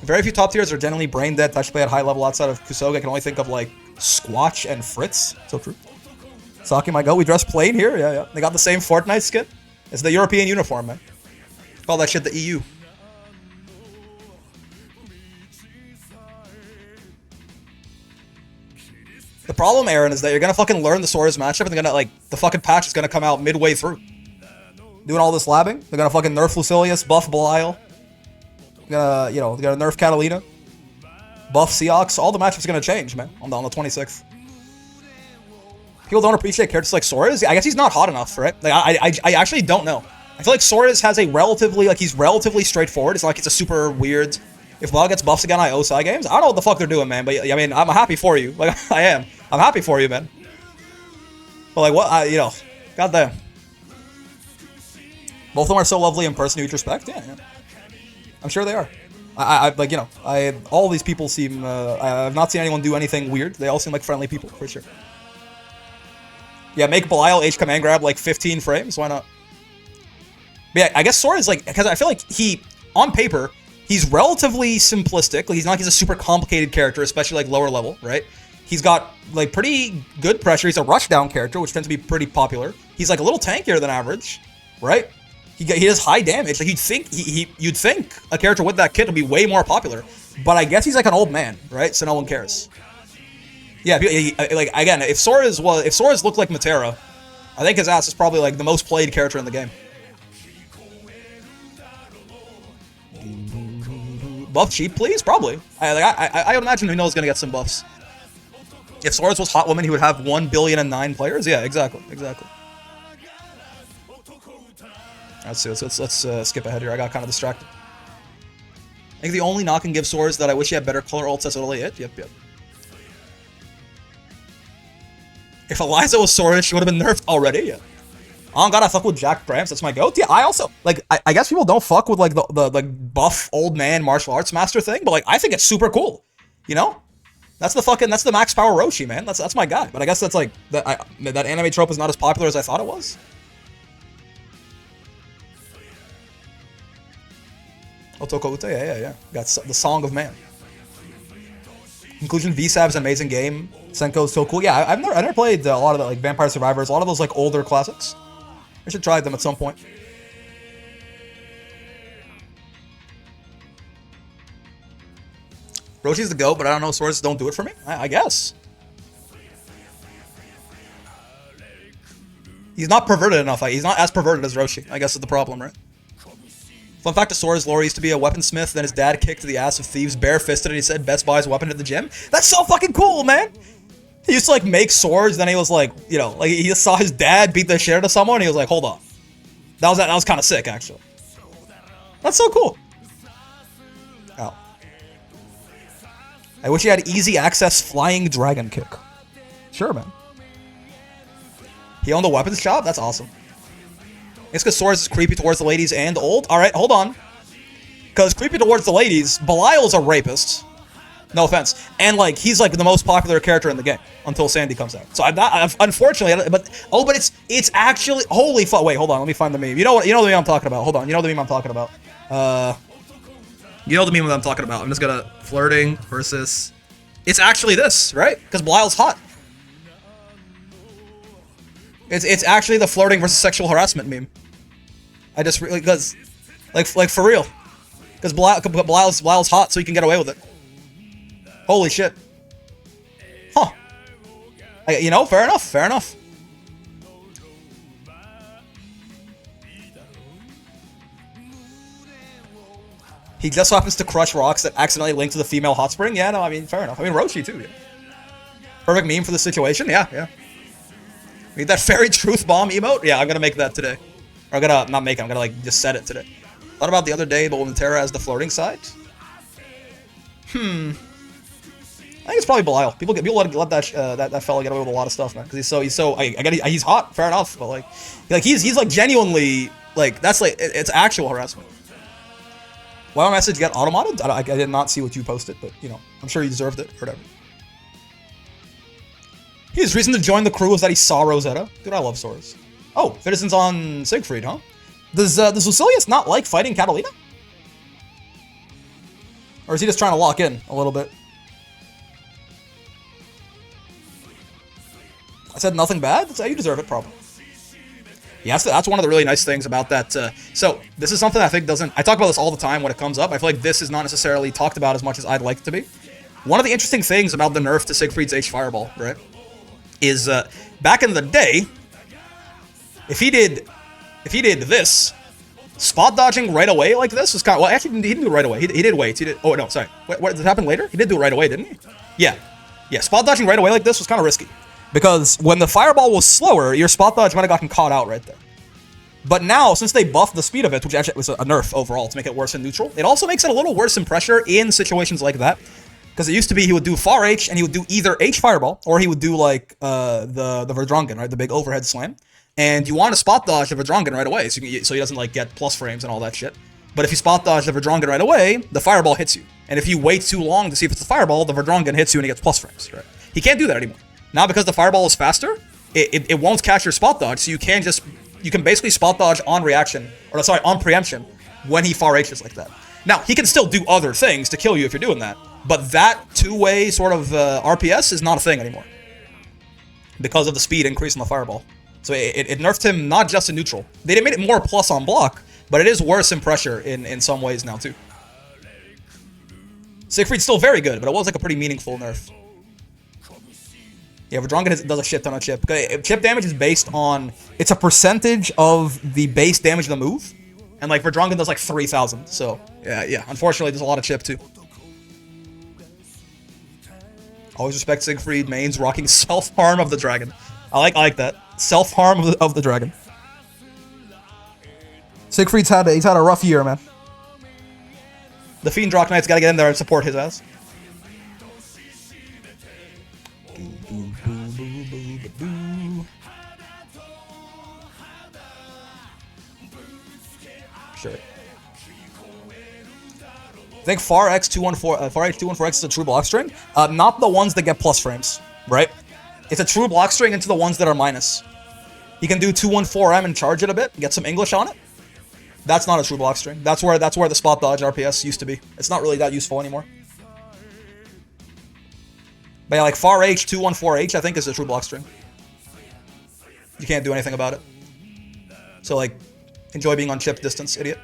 Speaker 1: Very few top tiers are generally brain dead to actually play at high level outside of Kusoga. I can only think of, like, Squatch and Fritz. So true. Saki might go. We dress plain here? Yeah. They got the same Fortnite skin. It's the European uniform, man. Call that shit the EU. The problem, Aaron, is that you're gonna fucking learn the Soriz matchup and they're gonna, like, the fucking patch is gonna come out midway through. Doing all this labbing. They're gonna fucking nerf Lucilius, buff Belial. They're gonna, you know, they're gonna nerf Catalina. Buff Seox. All the matchups are gonna change, man, on the 26th. People don't appreciate characters like Soriz. I guess he's not hot enough, right? Like, I actually don't know. I feel like Soriz has a relatively, like, he's relatively straightforward. It's not like it's a super weird... If Belial gets buffs again on OSI games, I don't know what the fuck they're doing, man. But, I mean, I'm happy for you. Like, I am. I'm happy for you, man. But, like, what? You know, goddamn. Both of them are so lovely in person, huge respect. Yeah, yeah. I'm sure they are. Like, you know, all these people seem, I have not seen anyone do anything weird. They all seem like friendly people, for sure. Yeah, make Belial H command grab like 15 frames. Why not? But yeah, I guess Soriz, like, because I feel like he, on paper, he's relatively simplistic. Like, he's not like he's a super complicated character, especially like lower level, right? He's got like pretty good pressure. He's a rushdown character, which tends to be pretty popular. He's like a little tankier than average, right? He does high damage. Like, you'd think a character with that kit would be way more popular, but I guess he's like an old man, right? So no one cares. Yeah, like, again, if Soriz looked like Matera, I think his ass is probably like the most played character in the game. Buff cheap, please? Probably. I would imagine Uno is gonna get some buffs. If Soriz was Hot Woman, he would have 1,000,000,009 players. Yeah, exactly. Let's see. Let's skip ahead here. I got kind of distracted. I think the only knock and give Soriz that I wish he had better color ults. That's literally it. Yep. If Eliza was Soriz, she would have been nerfed already. Yeah. Oh god, I fuck with Jack Bramps. That's my goat. Yeah, I also like. I guess people don't fuck with like the like buff old man martial arts master thing, but like I think it's super cool. You know, that's the max power Roshi, man. That's my guy. But I guess that's like that anime trope is not as popular as I thought it was. Otoko Uta, yeah. Got the Song of Man. Conclusion: VSAB's an amazing game. Senko's so cool. Yeah, I never played a lot of the like Vampire Survivors, a lot of those like older classics. I should try them at some point. Roshi's the GOAT, but I don't know, Swords don't do it for me? I guess. He's not perverted enough. He's not as perverted as Roshi, I guess is the problem, right? Fun fact to Swords lore, he used to be a weaponsmith, then his dad kicked the ass of thieves bare-fisted and he said best buy his weapon at the gym. That's so fucking cool, man! He used to like make swords, then he was like, you know, like he just saw his dad beat the shit out of someone and he was like, hold on. That was kind of sick, actually. That's so cool. Ow. I wish he had easy access flying dragon kick. Sure, man. He owned a weapons shop? That's awesome. It's because Soriz is creepy towards the ladies and old? Alright, hold on. Because creepy towards the ladies, Belial's a rapist. No offense. And, like, he's, like, the most popular character in the game until Sandy comes out. So, unfortunately, but it's actually, holy fuck. Wait, hold on, let me find the meme. You know the meme I'm talking about. Hold on, you know the meme I'm talking about. You know the meme that I'm talking about. I'm just gonna, flirting versus, it's actually this, right? Because Belial's hot. It's actually the flirting versus sexual harassment meme. I just really, because, like for real. Because Belial's hot, so he can get away with it. Holy shit. Huh. You know, fair enough. He just happens to crush rocks that accidentally link to the female hot spring? Yeah, no, I mean, fair enough. I mean, Roshi, too, yeah. Perfect meme for the situation? Yeah. Need that fairy truth bomb emote? Yeah, I'm gonna make that today. Or I'm gonna, not make it, I'm gonna, like, just set it today. Thought about the other day, but when Terra has the floating side? I think it's probably Belial. People let that fella get away with a lot of stuff, man. Because he's hot, fair enough. But like he's like genuinely like that's like it's actual harassment. Why my message get automated? I did not see what you posted, but you know I'm sure you deserved it or whatever. His reason to join the crew was that he saw Rosetta. Dude, I love Soriz. Oh, Citizens on Sigfried, huh? Does Lucilius not like fighting Catalina? Or is he just trying to lock in a little bit? I said nothing bad? That's how you deserve it, probably. Yeah, that's one of the really nice things about that. So this is something I think doesn't... I talk about this all the time when it comes up. I feel like this is not necessarily talked about as much as I'd like it to be. One of the interesting things about the nerf to Sigfried's H Fireball, right, is back in the day, if he did this, spot dodging right away like this was kind of... Well, actually, he didn't do it right away. He did wait. He did... Oh, no, sorry. What did it happen later? He did do it right away, didn't he? Yeah. Yeah, spot dodging right away like this was kind of risky. Because when the fireball was slower, your spot dodge might have gotten caught out right there. But now, since they buffed the speed of it, which actually was a nerf overall to make it worse in neutral, it also makes it a little worse in pressure in situations like that. Because it used to be he would do far H, and he would do either H fireball, or he would do like the Verdrongen, right? The big overhead slam. And you want to spot dodge the Verdrongen right away, so he doesn't like get plus frames and all that shit. But if you spot dodge the Verdrongen right away, the fireball hits you. And if you wait too long to see if it's the fireball, the Verdrongen hits you and he gets plus frames, right? He can't do that anymore. Now, because the fireball is faster, it won't catch your spot dodge, so you can basically spot dodge on reaction, or sorry, on preemption, when he far H's like that. Now, he can still do other things to kill you if you're doing that, but that two-way sort of RPS is not a thing anymore. Because of the speed increase in the fireball. So it nerfed him not just in neutral. They made it more plus on block, but it is worse in pressure in some ways now too. Sigfried's still very good, but it was like a pretty meaningful nerf. Yeah, Verdrongen does a shit ton of chip. Chip damage is based on... It's a percentage of the base damage of the move. And, like, Verdrongen does, like, 3,000. So, yeah. Unfortunately, there's a lot of chip, too. Always respect Sigfried. Main's rocking self-harm of the dragon. I like that. Self-harm of the dragon. Sigfried's had a rough year, man. The Fiend Rock Knight's got to get in there and support his ass. Sure. I think Far X 214X is a true block string. Not the ones that get plus frames, right? It's a true block string into the ones that are minus. You can do 214M and charge it a bit, get some English on it. That's not a true block string. That's where the spot dodge RPS used to be. It's not really that useful anymore. But yeah, like Far H 214H I think is a true block string. You can't do anything about it. So like, enjoy being on chip distance, idiot.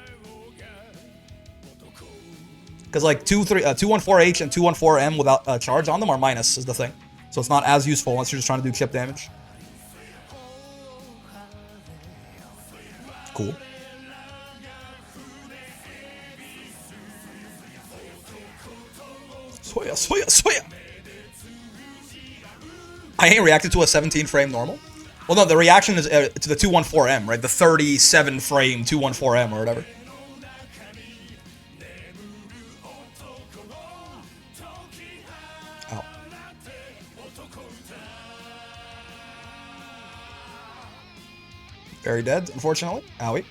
Speaker 1: Because like 214H and 214M without charge on them are minus is the thing. So it's not as useful unless you're just trying to do chip damage. Cool. SOIYA. I ain't reacted to a 17 frame normal. Well, no, the reaction is to the 214M, right? The 37 frame 214M or whatever. Oh. Very dead, unfortunately. Owie.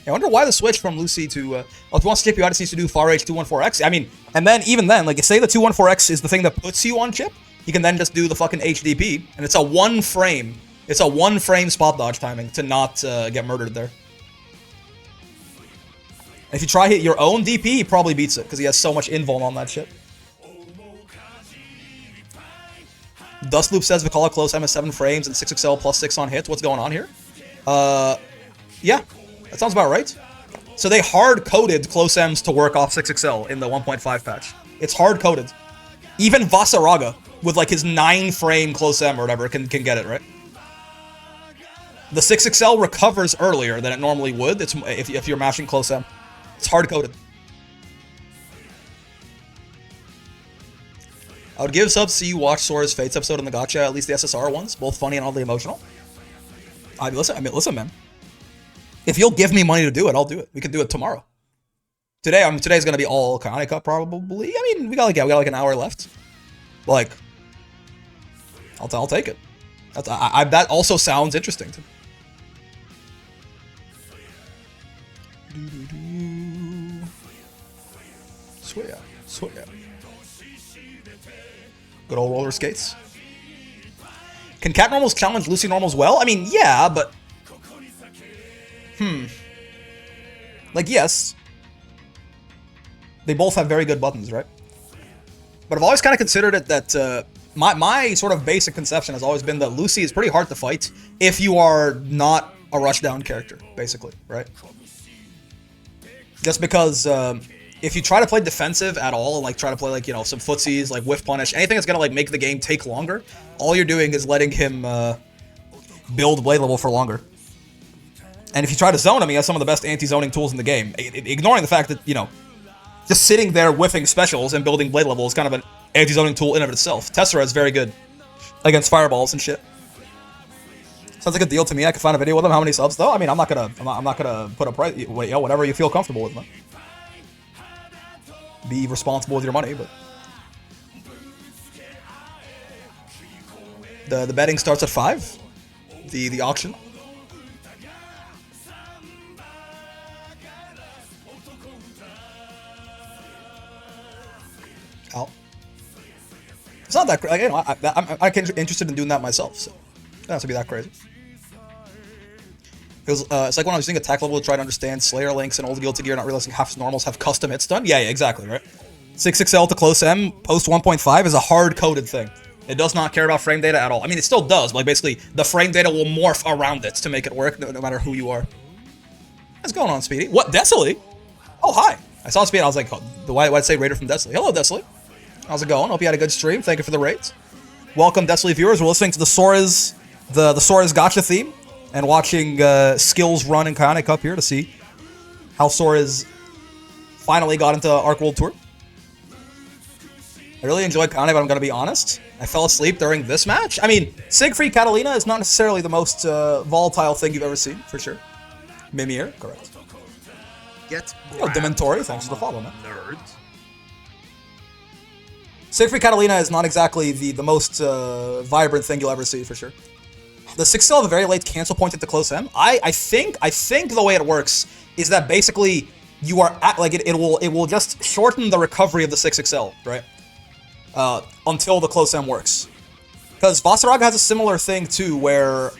Speaker 1: I wonder why the switch from Lucy to... well, if you want to skip, you just need to do Far H 214X. I mean, and then, even then, like, say the 214X is the thing that puts you on chip, you can then just do the fucking HDP, and it's a one frame. It's a one frame spot dodge timing to not get murdered there. And if you try hit your own DP, he probably beats it, because he has so much invuln on that shit. Dustloop says Vicala close M is 7 frames and 6XL plus 6 on hits. What's going on here? Yeah. That sounds about right. So they hard-coded close M's to work off 6XL in the 1.5 patch. It's hard-coded. Even Vasaraga, with like his 9-frame close M or whatever, can get it, right? The 6XL recovers earlier than it normally would if you're mashing close M. It's hard-coded. I would give subs to you watch Soriz Fates episode in the Gacha, at least the SSR ones, both funny and oddly emotional. Listen, man. If you'll give me money to do it, I'll do it. We can do it tomorrow. Today's gonna be all Kanai Cup probably. I mean, we got like an hour left. Like, I'll take it. That also sounds interesting to me. SOIYA. Good old roller skates. Can cat normals challenge Lucy normals well? I mean, yeah, but... Like, yes. They both have very good buttons, right? But I've always kind of considered it that... my sort of basic conception has always been that Lucy is pretty hard to fight if you are not a rushdown character, basically, right? Just because if you try to play defensive at all, and like try to play like, you know, some footsies, like whiff punish, anything that's gonna like make the game take longer, all you're doing is letting him build blade level for longer. And if you try to zone him, he has some of the best anti-zoning tools in the game. Ignoring the fact that, you know, just sitting there whiffing specials and building blade level is kind of an anti-zoning tool in and of itself. Tessera is very good against fireballs and shit. Sounds like a deal to me. I could find a video with him. How many subs though? I mean, I'm not gonna put a price. Wait, yo, whatever you feel comfortable with, man. Be responsible with your money, but the betting starts at 5. The auction. Out. It's not that crazy. You know, I'm interested in doing that myself, so it doesn't have to be that crazy. It's like when I was doing attack level to try to understand Slayer links and old Guilty Gear, not realizing half normals have custom hits done. Yeah, exactly, right? 6XL to close M post 1.5 is a hard-coded thing. It does not care about frame data at all. I mean, it still does, but like basically the frame data will morph around it to make it work, no matter who you are. What's going on, Speedy? What, Desley? Oh, hi. I saw Speedy, I was like, oh, why'd it say Raider from Desley? Hello, Desley. How's it going? Hope you had a good stream. Thank you for the raids. Welcome, Desley viewers. We're listening to the Soriz, the Soriz Gacha theme, and watching skills run in Kaonic up here to see how Soriz finally got into Arc World Tour. I really enjoyed Kaonic, but I'm going to be honest. I fell asleep during this match. I mean, Sigfried Catalina is not necessarily the most volatile thing you've ever seen, for sure. Mimir, correct.
Speaker 4: Get
Speaker 1: Dementori, thanks for the follow, man.
Speaker 4: Nerd.
Speaker 1: Sigfried Catalina is not exactly the most vibrant thing you'll ever see, for sure. The 6XL have a very late cancel point at the close M. I think the way it works is that basically you are at, like it will just shorten the recovery of the 6XL, right? Until the close M works. Because Vasaraga has a similar thing too, where,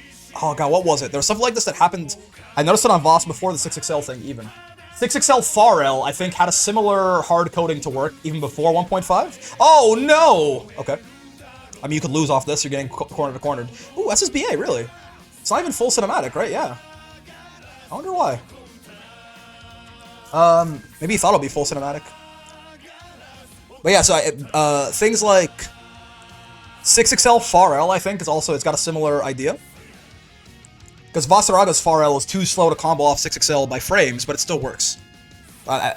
Speaker 1: oh god, what was it? There was something like this that happened. I noticed it on Voss before the 6XL thing even. 6XL Far L, I think, had a similar hard coding to work even before 1.5. Oh no! Okay. I mean, you could lose off this, you're getting corner to cornered. Ooh, SSBA, really? It's not even full cinematic, right? Yeah. I wonder why. Maybe he thought it'd be full cinematic. But yeah, so things like 6XL Far L, I think, is also, it's got a similar idea. Because Vasaraga's Far L is too slow to combo off 6XL by frames, but it still works.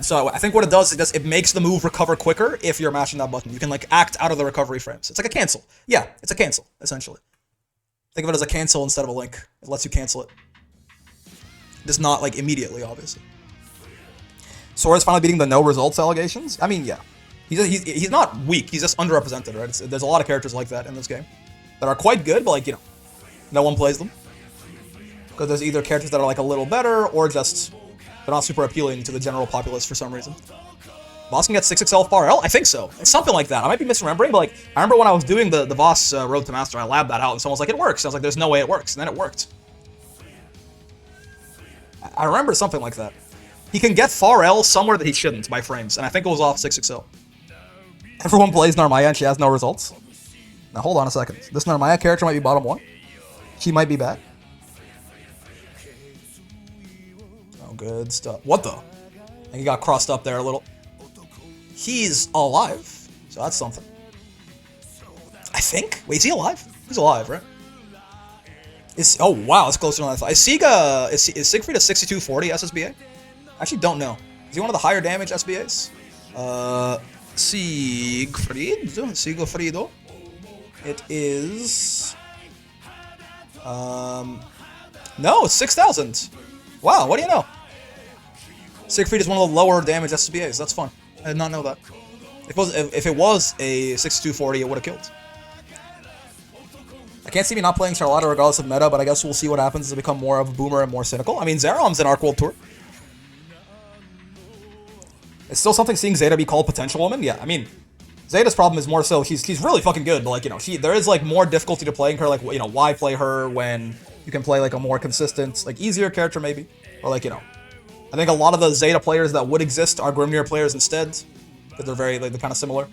Speaker 1: So I think what it does, it makes the move recover quicker if you're mashing that button. You can like act out of the recovery frames. It's like a cancel. Yeah, it's a cancel, essentially. Think of it as a cancel instead of a link. It lets you cancel it. Just not like immediately, obviously. Soriz finally beating the no results allegations? I mean, yeah. He's not weak, he's just underrepresented, right? There's a lot of characters like that in this game that are quite good, but like, you know, no one plays them. Because there's either characters that are like a little better, or just they're not super appealing to the general populace for some reason. Voss can get 6XL Far L? I think so. It's something like that. I might be misremembering, but like, I remember when I was doing the Voss Road to Master, I labbed that out, and someone was like, it works. I was like, there's no way it works, and then it worked. I remember something like that. He can get Far L somewhere that he shouldn't by frames, and I think it was off 6XL. Everyone plays Narmaya and she has no results. Now hold on a second. This Narmaya character might be bottom 1. She might be bad. Oh, good stuff. What the? I think he got crossed up there a little. He's alive, so that's something. I think? Wait, is he alive? He's alive, right? Oh wow, it's closer than I thought. Is Sigfried a 6240 SSBA? I actually don't know. Is he one of the higher damage SBAs? Sigfrido. It is... No, it's 6,000. Wow, what do you know? Sigfried is one of the lower damage SBAs. That's fun. I did not know that. If it was a 6240, it would have killed. I can't see me not playing Charlotta regardless of meta, but I guess we'll see what happens as I become more of a boomer and more cynical. I mean, Zerom's in Arc World Tour. It's still something seeing Zeta be called Potential Woman. Yeah, I mean, Zeta's problem is more so she's really fucking good, but like, you know, there is like more difficulty to playing her. Like, you know, why play her when you can play like a more consistent, like easier character maybe, or like, you know, I think a lot of the Zeta players that would exist are Grimnir players instead, because they're very like they're kind of similar.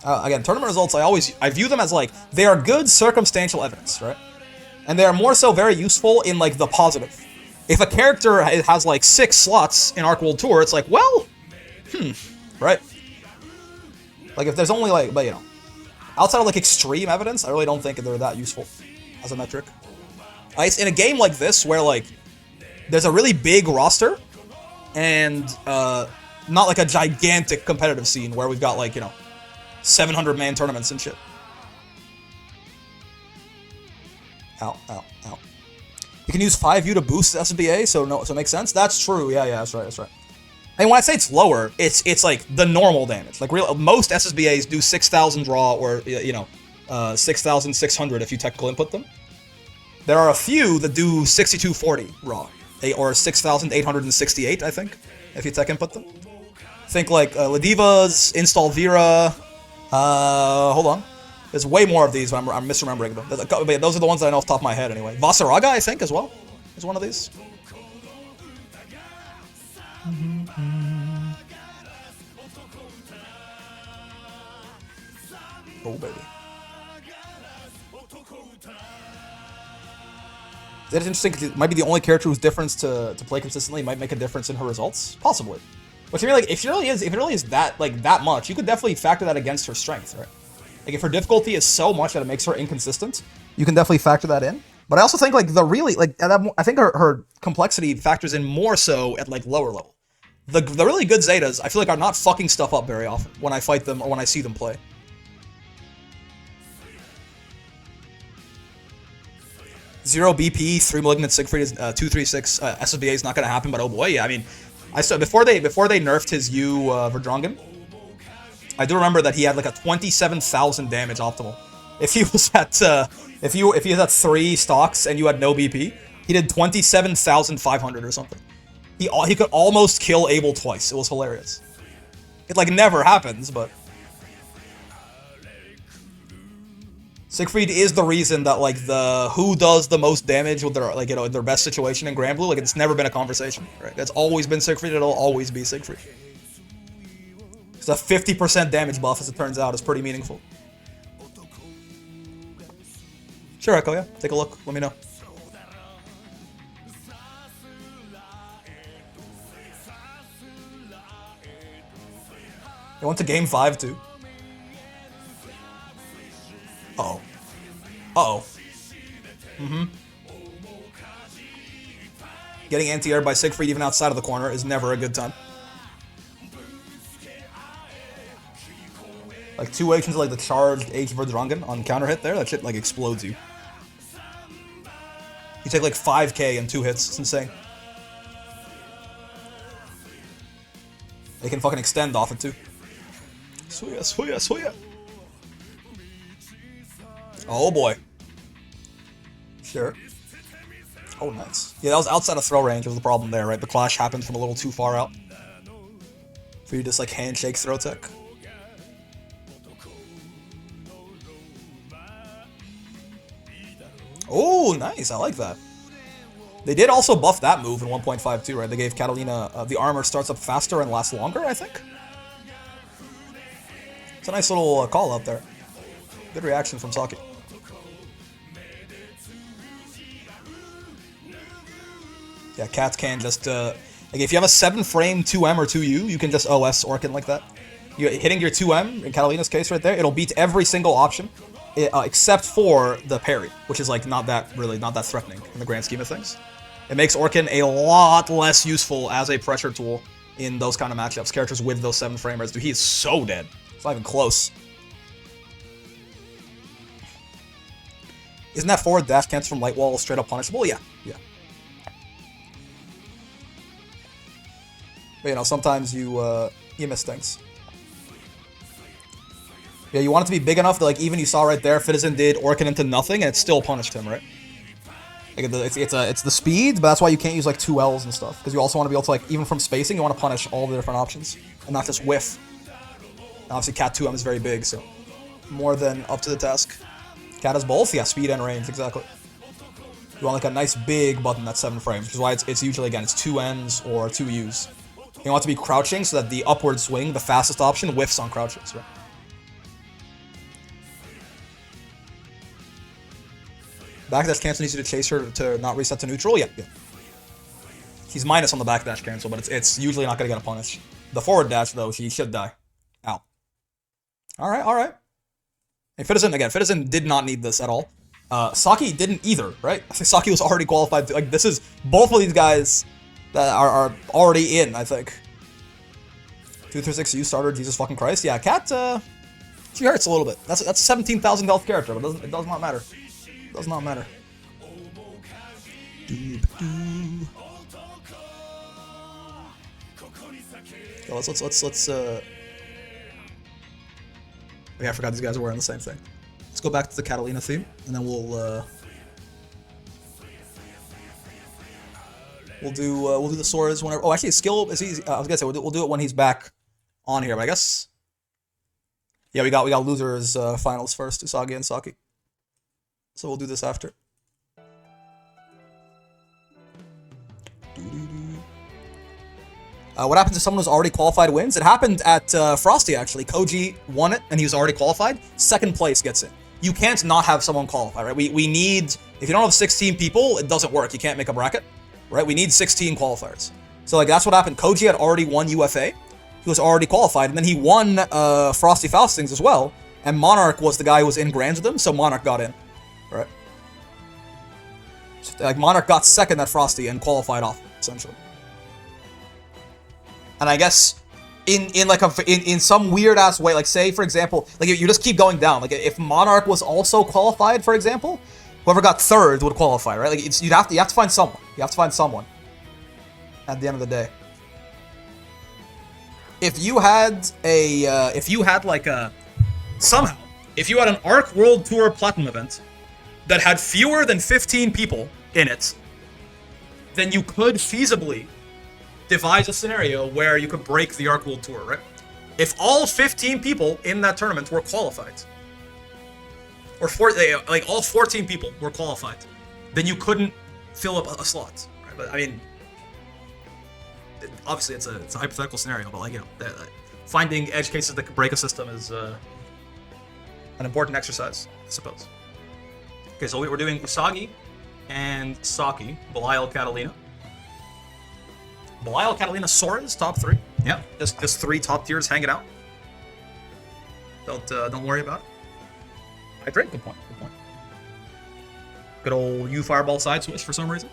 Speaker 1: Again, tournament results, I view them as, like, they are good circumstantial evidence, right? And they are more so very useful in, like, the positive. If a character has, like, 6 slots in Arc World Tour, it's like, well, right? Like, if there's only, like, but, you know, outside of, like, extreme evidence, I really don't think they're that useful as a metric. It's in a game like this, where, like, there's a really big roster, and, not, like, a gigantic competitive scene where we've got, like, you know, 700-man tournaments and shit. Ow, ow, ow. You can use 5U to boost SBA, so it makes sense. That's true. Yeah, that's right. And when I say it's lower, it's like the normal damage. Like most SSBAs do 6,000 raw, or you know, 6,600 if you technical input them. There are a few that do 6,240 raw, or 6,868, I think, if you tech input them. Think like Ladivas, Install Vera. Hold on. There's way more of these, but I'm misremembering them. But those are the ones that I know off the top of my head, anyway. Vasaraga, I think, as well, is one of these. Oh, baby. That is interesting, because it might be the only character whose difference to play consistently might make a difference in her results. Possibly. But if it really is that much, you could definitely factor that against her strength, right? Like, if her difficulty is so much that it makes her inconsistent, you can definitely factor that in. But I also think, like, I think her complexity factors in more so at, like, lower level. The really good Zetas, I feel like, are not fucking stuff up very often when I fight them or when I see them play. Zero BP, 3 Malignant Sigfried is 236 SSBA is not going to happen, but oh boy, yeah, I mean, I saw before they nerfed his U Verdrongen, I do remember that he had like a 27,000 damage optimal. If he was at if he was at 3 stocks and you had no BP, he did 27,500 or something. He could almost kill Abel twice. It was hilarious. It like never happens, but Sigfried is the reason that like who does the most damage with their their best situation in Grand Blue. Like it's never been a conversation, right? That's always been Sigfried. It'll always be Sigfried. So a 50% damage buff, as it turns out, is pretty meaningful. Sure, Echo, yeah. Take a look. Let me know. They went to game 5, too. Uh-oh. Uh-oh. Getting anti-air by Sigfried even outside of the corner is never a good time. Like 2 actions like the charged H Verdrongen on counter hit there, that shit like explodes you. You take like 5k in 2 hits, it's insane. They can fucking extend off it too. SOIYA, SOIYA, SOIYA. Oh boy. Sure. Oh nice. Yeah, that was outside of throw range was the problem there, right? The clash happened from a little too far out. For you just like handshake throw tech. Oh, nice. I like that. They did also buff that move in 1.52, right? They gave Catalina the armor starts up faster and lasts longer, I think. It's a nice little call out there. Good reaction from Saki. Yeah, cats can just, like if you have a 7-frame 2M or 2U, you can just OS Orkin like that. You're hitting your 2M, in Catalina's case right there, it'll beat every single option. Except for the parry, which is like not that threatening in the grand scheme of things. It makes Orkin a lot less useful as a pressure tool in those kind of matchups. Characters with those 7-framers, dude, he is so dead. It's not even close. Isn't that forward dash cancel from light wall straight up punishable? Yeah. But you know, sometimes you miss things. Yeah, you want it to be big enough that, like, even you saw right there, Fitzen did Orkin into nothing, and it still punished him, right? Like, it's the speed, but that's why you can't use, like, 2 Ls and stuff. Because you also want to be able to, like, even from spacing, you want to punish all the different options. And not just whiff. And obviously, Cat 2M is very big, so more than up to the task. Cat has both? Yeah, speed and range, exactly. You want, like, a nice big button that's 7 frames, which is why it's usually, again, it's 2 Ns or 2 Us. You want it to be crouching so that the upward swing, the fastest option, whiffs on crouches, right? Backdash cancel needs you to chase her to not reset to neutral? Yeah. He's minus on the backdash cancel, but it's usually not going to get a punish. The forward dash, though, he should die. Ow. Alright. Hey, Fitzen, again, Fitzen did not need this at all. Saki didn't either, right? I think Saki was already qualified. Like, this is both of these guys that are already in, I think. 236 U starter, Jesus fucking Christ. Yeah, Cat, she hurts a little bit. That's a 17,000 health character, but it does not matter. It does not matter. Okay, let's okay, I forgot these guys are wearing the same thing. Let's go back to the Catalina theme, and then we'll do the Soriz whenever. Oh, actually, skill is easy. I was gonna say we'll do it when he's back on here, but I guess. Yeah, we got losers finals first, Usagi and Saki. So we'll do this after. What happens if someone who's already qualified wins? It happened at Frosty, actually. Koji won it, and he was already qualified. Second place gets in. You can't not have someone qualify, right? We need... If you don't have 16 people, it doesn't work. You can't make a bracket, right? We need 16 qualifiers. So, like, that's what happened. Koji had already won UFA. He was already qualified, and then he won Frosty Faustings as well. And Monarch was the guy who was in Grands with him, so Monarch got in, right? So, like, Monarch got second at Frosty and qualified off, essentially. And I guess in some weird ass way, like say for example, like you just keep going down. Like if Monarch was also qualified, for example, whoever got third would qualify, right? Like you have to find someone. You have to find someone. At the end of the day, if you had an Arc World Tour Platinum event that had fewer than 15 people in it, then you could feasibly devise a scenario where you could break the Arc World Tour, right? If all 15 people in that tournament were qualified, or all 14 people were qualified, then you couldn't fill up a slot, right? But I mean, obviously it's a hypothetical scenario, but like, you know, finding edge cases that could break a system is an important exercise, I suppose. Okay, so we're doing Usagi and Saki, Belial, Catalina. Belial, Catalina, Soriz, top three. Yeah, just three top tiers hanging out. Don't worry about it. I drink. Good point. Good old U Fireball side switch for some reason.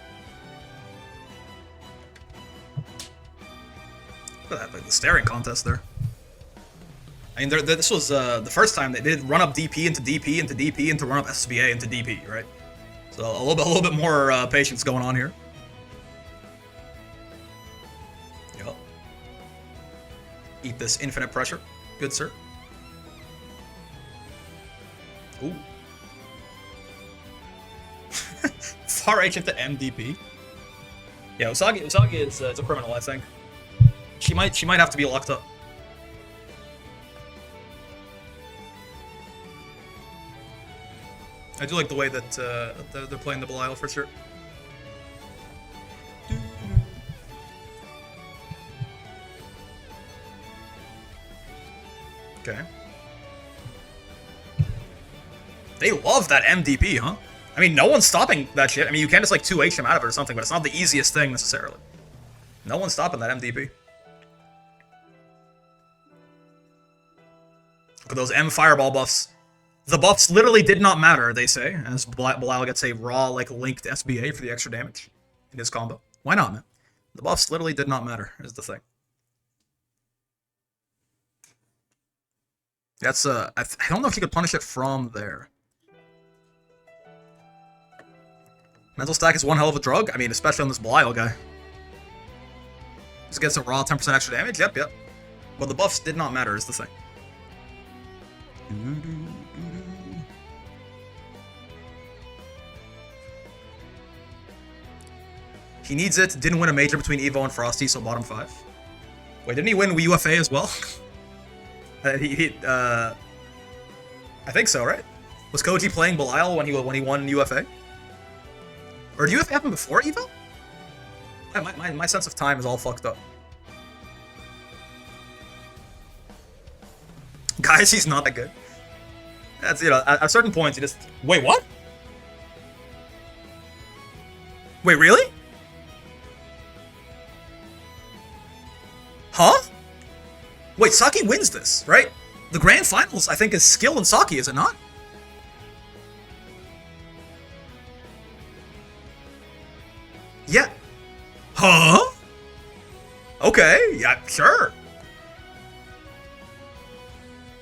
Speaker 1: Look at that, like the staring contest there. I mean, this was the first time they did run up DP into DP into DP into run up SBA into DP, right? So a little bit more patience going on here. Eat this infinite pressure. Good, sir. Ooh. Far H into MDP. Yeah, Usagi is a criminal, I think. She might have to be locked up. I do like the way that they're playing the Belial for sure. Okay. They love that MDP, huh? I mean, no one's stopping that shit. I mean, you can't just like 2H him out of it or something, but it's not the easiest thing necessarily. No one's stopping that MDP. Look at those M Fireball buffs. The buffs literally did not matter, they say, as Belial gets a raw, like, linked SBA for the extra damage in his combo. Why not, man? The buffs literally did not matter, is the thing. That's, I don't know if you could punish it from there. Mental stack is one hell of a drug. I mean, especially on this Belial guy. Just gets a raw 10% extra damage? Yep. But the buffs did not matter, is the thing. He needs it. Didn't win a major between Evo and Frosty, so bottom 5. Wait, didn't he win UFA as well? I think so, right? Was Koji playing Belial when he won UFA? Or did UFA happen before Evo? My sense of time is all fucked up. Guys, he's not that good. That's, you know, at certain points, you just... Wait, what? Wait, really? Huh? Wait, Saki wins this, right? The grand finals, I think, is skill and Saki, is it not? Yeah. Huh? Okay, yeah, sure.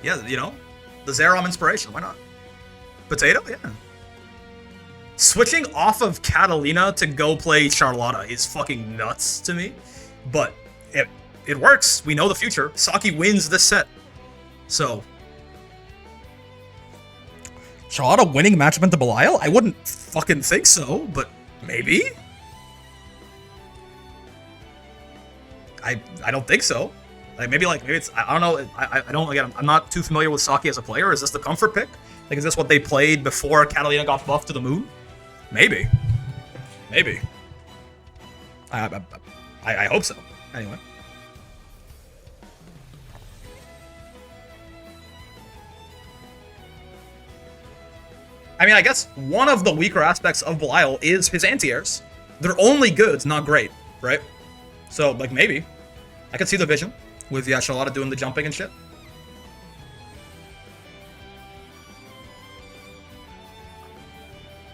Speaker 1: Yeah, you know, the Zerom inspiration, why not? Potato, yeah. Switching off of Catalina to go play Charlotta is fucking nuts to me, but it works. We know the future. Saki wins this set. So, Charlotta winning matchup into Belial? I wouldn't fucking think so, but maybe? I don't think so. Maybe it's, I don't know. I don't, again, I'm not too familiar with Saki as a player. Is this the comfort pick? Like, is this what they played before Catalina got buffed to the moon? Maybe. Maybe. I hope so. Anyway. I mean, I guess one of the weaker aspects of Belial is his anti-airs. They're only good, not great, right? So, like, maybe. I could see the vision with, yeah, Charlotta doing the jumping and shit.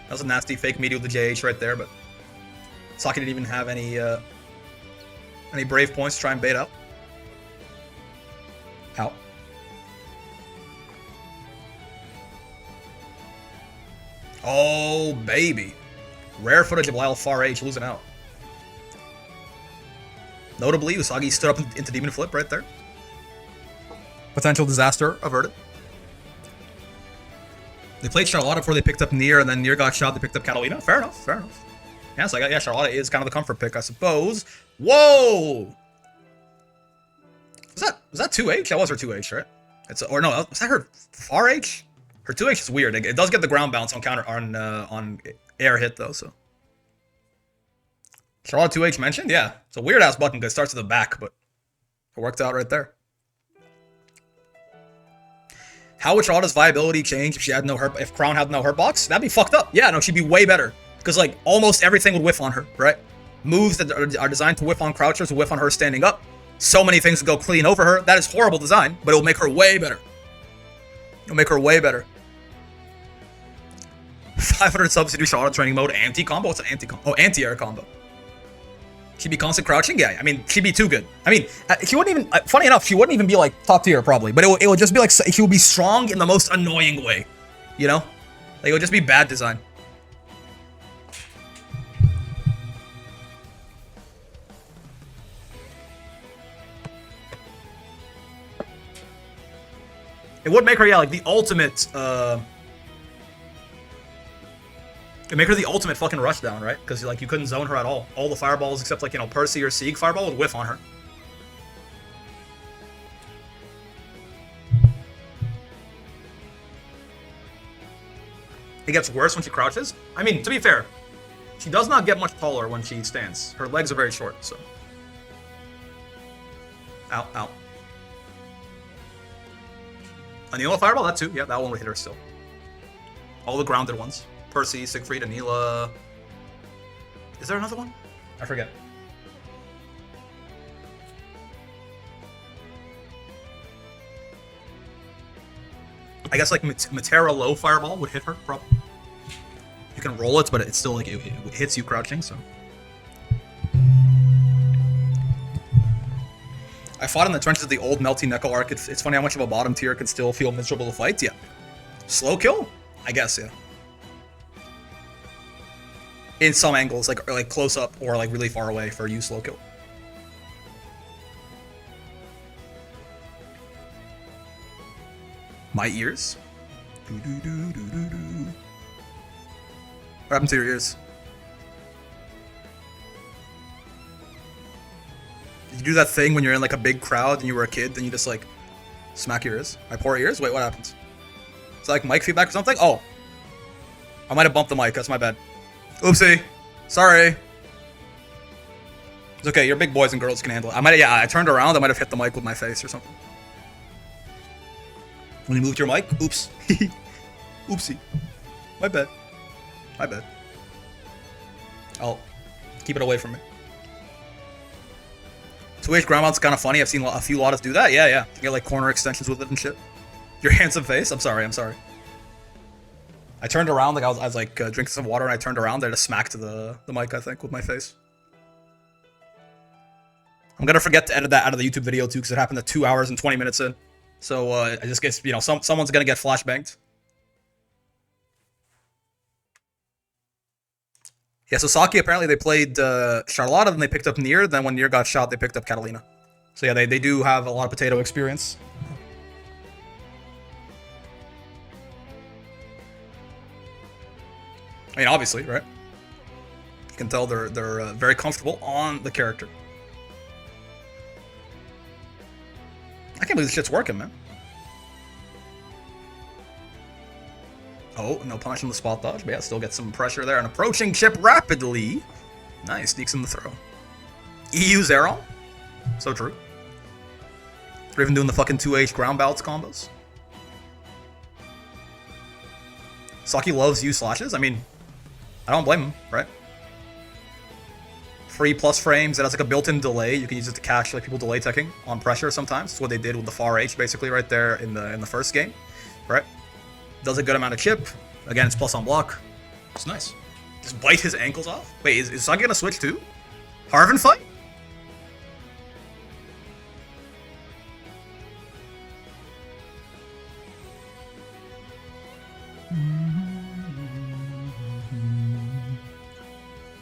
Speaker 1: That was a nasty fake media with the JH right there, but Saki didn't even have any brave points to try and bait out. Out. Oh, baby. Rare footage of Belial far H losing out. Notably, Usagi stood up into Demon Flip right there. Potential disaster averted. They played Charlotta before they picked up Nier, and then Nier got shot, they picked up Catalina. Fair enough, fair enough. Yeah, so yeah, Charlotta is kind of the comfort pick, I suppose. Whoa! Was that 2H? That was her 2H, right? Or no, was that her far H? Her 2H is weird. It does get the ground bounce on counter on air hit though, so. Charlotte 2H mentioned? Yeah. It's a weird ass button because it starts at the back, but it worked out right there. How would Charlotte's viability change if she had no hurt, if Crown had no hurt box? That'd be fucked up. Yeah, no, she'd be way better. Because like almost everything would whiff on her, right? Moves that are designed to whiff on crouchers will whiff on her standing up. So many things to go clean over her. That is horrible design, but it will make her way better. It'll make her way better. 500 subs to do Charlotte training mode anti-combo? What's an anti-combo? Oh, anti-air combo. She'd be constant crouching? Yeah, I mean, she'd be too good. I mean, she wouldn't even, funny enough, she wouldn't even be like top tier probably, but it would just be like, she would be strong in the most annoying way, you know? Like, it would just be bad design. It would make her, yeah, like the ultimate, it'd make her the ultimate fucking rushdown, right? Because like you couldn't zone her at all. All the fireballs except like, you know, Percy or Sieg fireball would whiff on her. It gets worse when she crouches. I mean, to be fair, she does not get much taller when she stands. Her legs are very short, so. Ow, ow. Anila fireball, that too. Yeah, that one would hit her still. All the grounded ones. Percy, Sigfried, Anila. Is there another one? I forget. I guess like Matera low fireball would hit her, probably. You can roll it, but it's still like it hits you crouching, so. I fought in the trenches of the old Melty Neko arc. It's funny how much of a bottom tier can still feel miserable to fight. Yeah. Slow kill? I guess, yeah. In some angles, like close up or like really far away for you slow kill. My ears? What happened to your ears? Did you do that thing when you're in like a big crowd and you were a kid and you just like smack your ears? My poor ears? Wait, what happened? Is that like mic feedback or something? Oh. I might have bumped the mic, that's my bad. Oopsie. Sorry. It's okay, you're big boys and girls can handle it. I turned around, I might have hit the mic with my face or something. When you moved your mic? Oops. Oopsie. My bad. My bad. Keep it away from me. 2H ground mount's kind of funny. I've seen a few lotters do that. Yeah, yeah. You get like corner extensions with it and shit. Your handsome face. I'm sorry. I'm sorry. I turned around like I was like drinking some water and I turned around there to smack to the mic, I think, with my face. I'm gonna forget to edit that out of the YouTube video too because it happened at 2 hours and 20 minutes in. So I just guess, you know, someone's gonna get flashbanged. Yeah, so Saki, apparently they played Charlotta, then they picked up Nier, then when Nier got shot, they picked up Catalina. So yeah, they do have a lot of potato experience. I mean, obviously, right? You can tell they're very comfortable on the character. I can't believe this shit's working, man. Oh, no punish on the spot dodge, but yeah, still get some pressure there. And approaching chip rapidly. Nice, sneaks in the throw. EU Zeron. So true. They're even doing the fucking 2H ground balance combos. Saki loves U slashes. I mean, I don't blame him, right? Free plus frames, it has like a built-in delay. You can use it to catch like people delay teching on pressure sometimes. That's what they did with the far H basically right there in the first game, right? Does a good amount of chip. Again, it's plus on block. It's nice. Just bite his ankles off. Wait, is Saki gonna switch too? Harvin fight?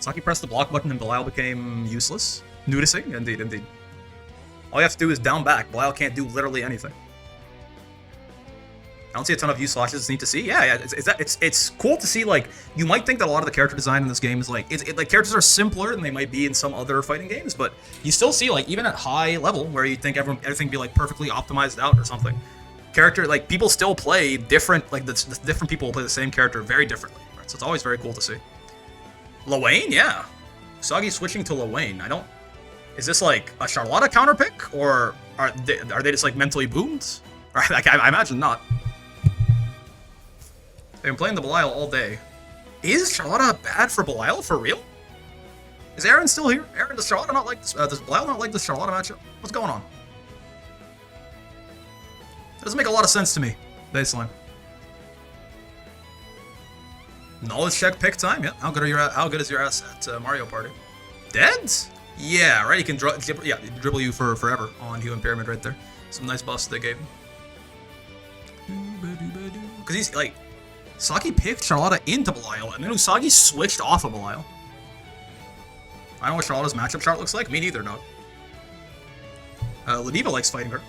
Speaker 1: Saki pressed the block button and Belial became useless. Noticing? Indeed, indeed. All you have to do is down back. Belial can't do literally anything. I don't see a ton of U slashes. It's neat to see. Yeah, it's cool to see. Like, you might think that a lot of the character design in this game is like, like characters are simpler than they might be in some other fighting games, but you still see like even at high level where you think everything be like perfectly optimized out or something. Character like people still play different. Like the different people play the same character very differently. Right? So it's always very cool to see. Lawayne, yeah. Usagi switching to Lawayne. I don't. Is this like a Charlotta counter pick, or are they just like mentally boomed? Or, like, I imagine not. They've been playing the Belial all day. Is Charlotta bad for Belial for real? Is Aaron still here? Aaron, does Charlotta not like this? Does Belial not like the Charlotta matchup? What's going on? That doesn't make a lot of sense to me. Baseline. Knowledge check pick time. Yeah. How good is your ass at Mario Party? Dead? Yeah. Right. He can dribble you for forever on Human Pyramid right there. Some nice buffs they gave him. Because he's like, Saki picked Charlotta into Belial, and then Usagi switched off of Belial. I don't know what Charlotta's matchup chart looks like. Me neither, no. Ladiva likes fighting her.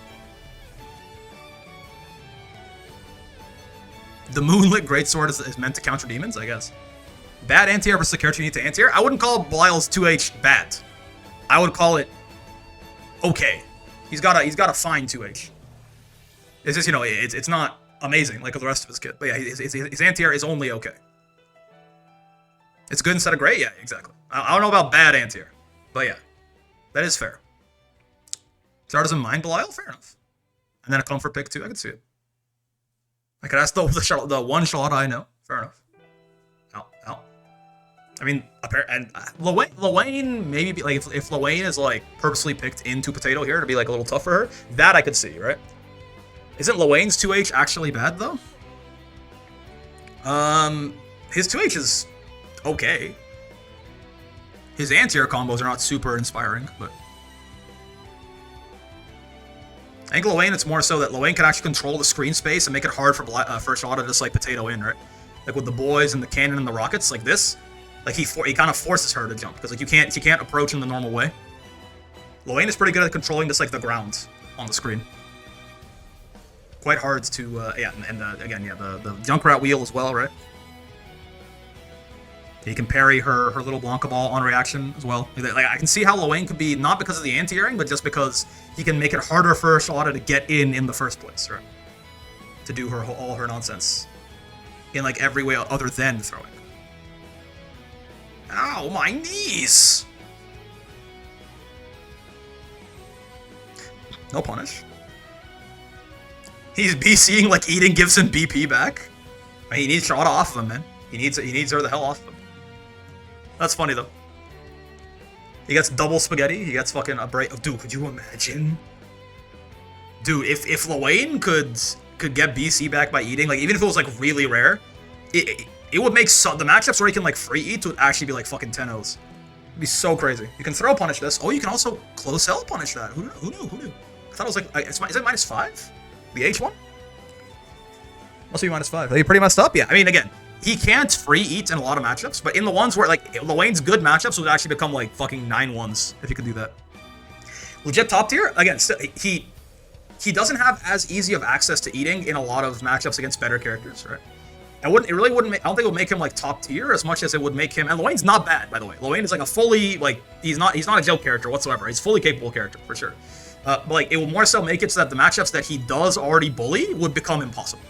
Speaker 1: The Moonlit Greatsword is meant to counter demons, I guess. Bad anti-air versus the character you need to anti-air? I wouldn't call Belial's 2H bad. I would call it okay. He's got a fine 2H. It's just, you know, it's not amazing like the rest of his kit. But yeah, his anti-air is only okay. It's good instead of great? Yeah, exactly. I don't know about bad anti-air. But yeah, that is fair. Star doesn't mind Belial? Fair enough. And then a comfort pick too, I can see it. I could ask the one Charlotta I know. Fair enough. Ow. I mean, and Lawayne maybe be, like if Lawayne is like purposely picked into Potato here to be like a little tough for her, that I could see, right? Isn't Lawayne's 2H actually bad though? His 2H is okay. His anti-air combos are not super inspiring, but I think Lawayne, it's more so that Lawayne can actually control the screen space and make it hard for Charlotta to just like potato in, right? Like with the boys and the cannon and the rockets, like this, like he kind of forces her to jump because like she can't approach in the normal way. Lawayne is pretty good at controlling just like the ground on the screen. Quite hard to again the Junkrat wheel as well, right? He can parry her little Blanca ball on reaction as well. Like I can see how Lawayne could be not because of the anti-airing, but just because he can make it harder for Charlotta to get in the first place, right? To do all her nonsense in like every way other than throwing. Ow, my knees! No punish. He's BCing like Eden gives him BP back. I mean, he needs Charlotta off of him, man. He needs her the hell off of him. That's funny though. He gets double spaghetti. He gets fucking a break. Oh, dude, could you imagine? Dude, if Lwayne could get BC back by eating, like even if it was like really rare, it would make the matchups where he can like free eat would actually be like fucking 10-0s. It'd be so crazy. You can throw punish this. Oh, you can also close hell punish that. Who knew? I thought it was like, is it -5? The H1? Must be -5. Are you pretty messed up? Yeah. I mean, again, he can't free eat in a lot of matchups, but in the ones where like Lwayne's good matchups would actually become like fucking 9-1s if he could do that. Legit top tier. Again, he doesn't have as easy of access to eating in a lot of matchups against better characters, right? It really wouldn't. I don't think it would make him like top tier as much as it would make him. And Lwayne's not bad, by the way. Lwayne is like a fully like he's not a joke character whatsoever. He's a fully capable character for sure. But like it will more so make it so that the matchups that he does already bully would become impossible.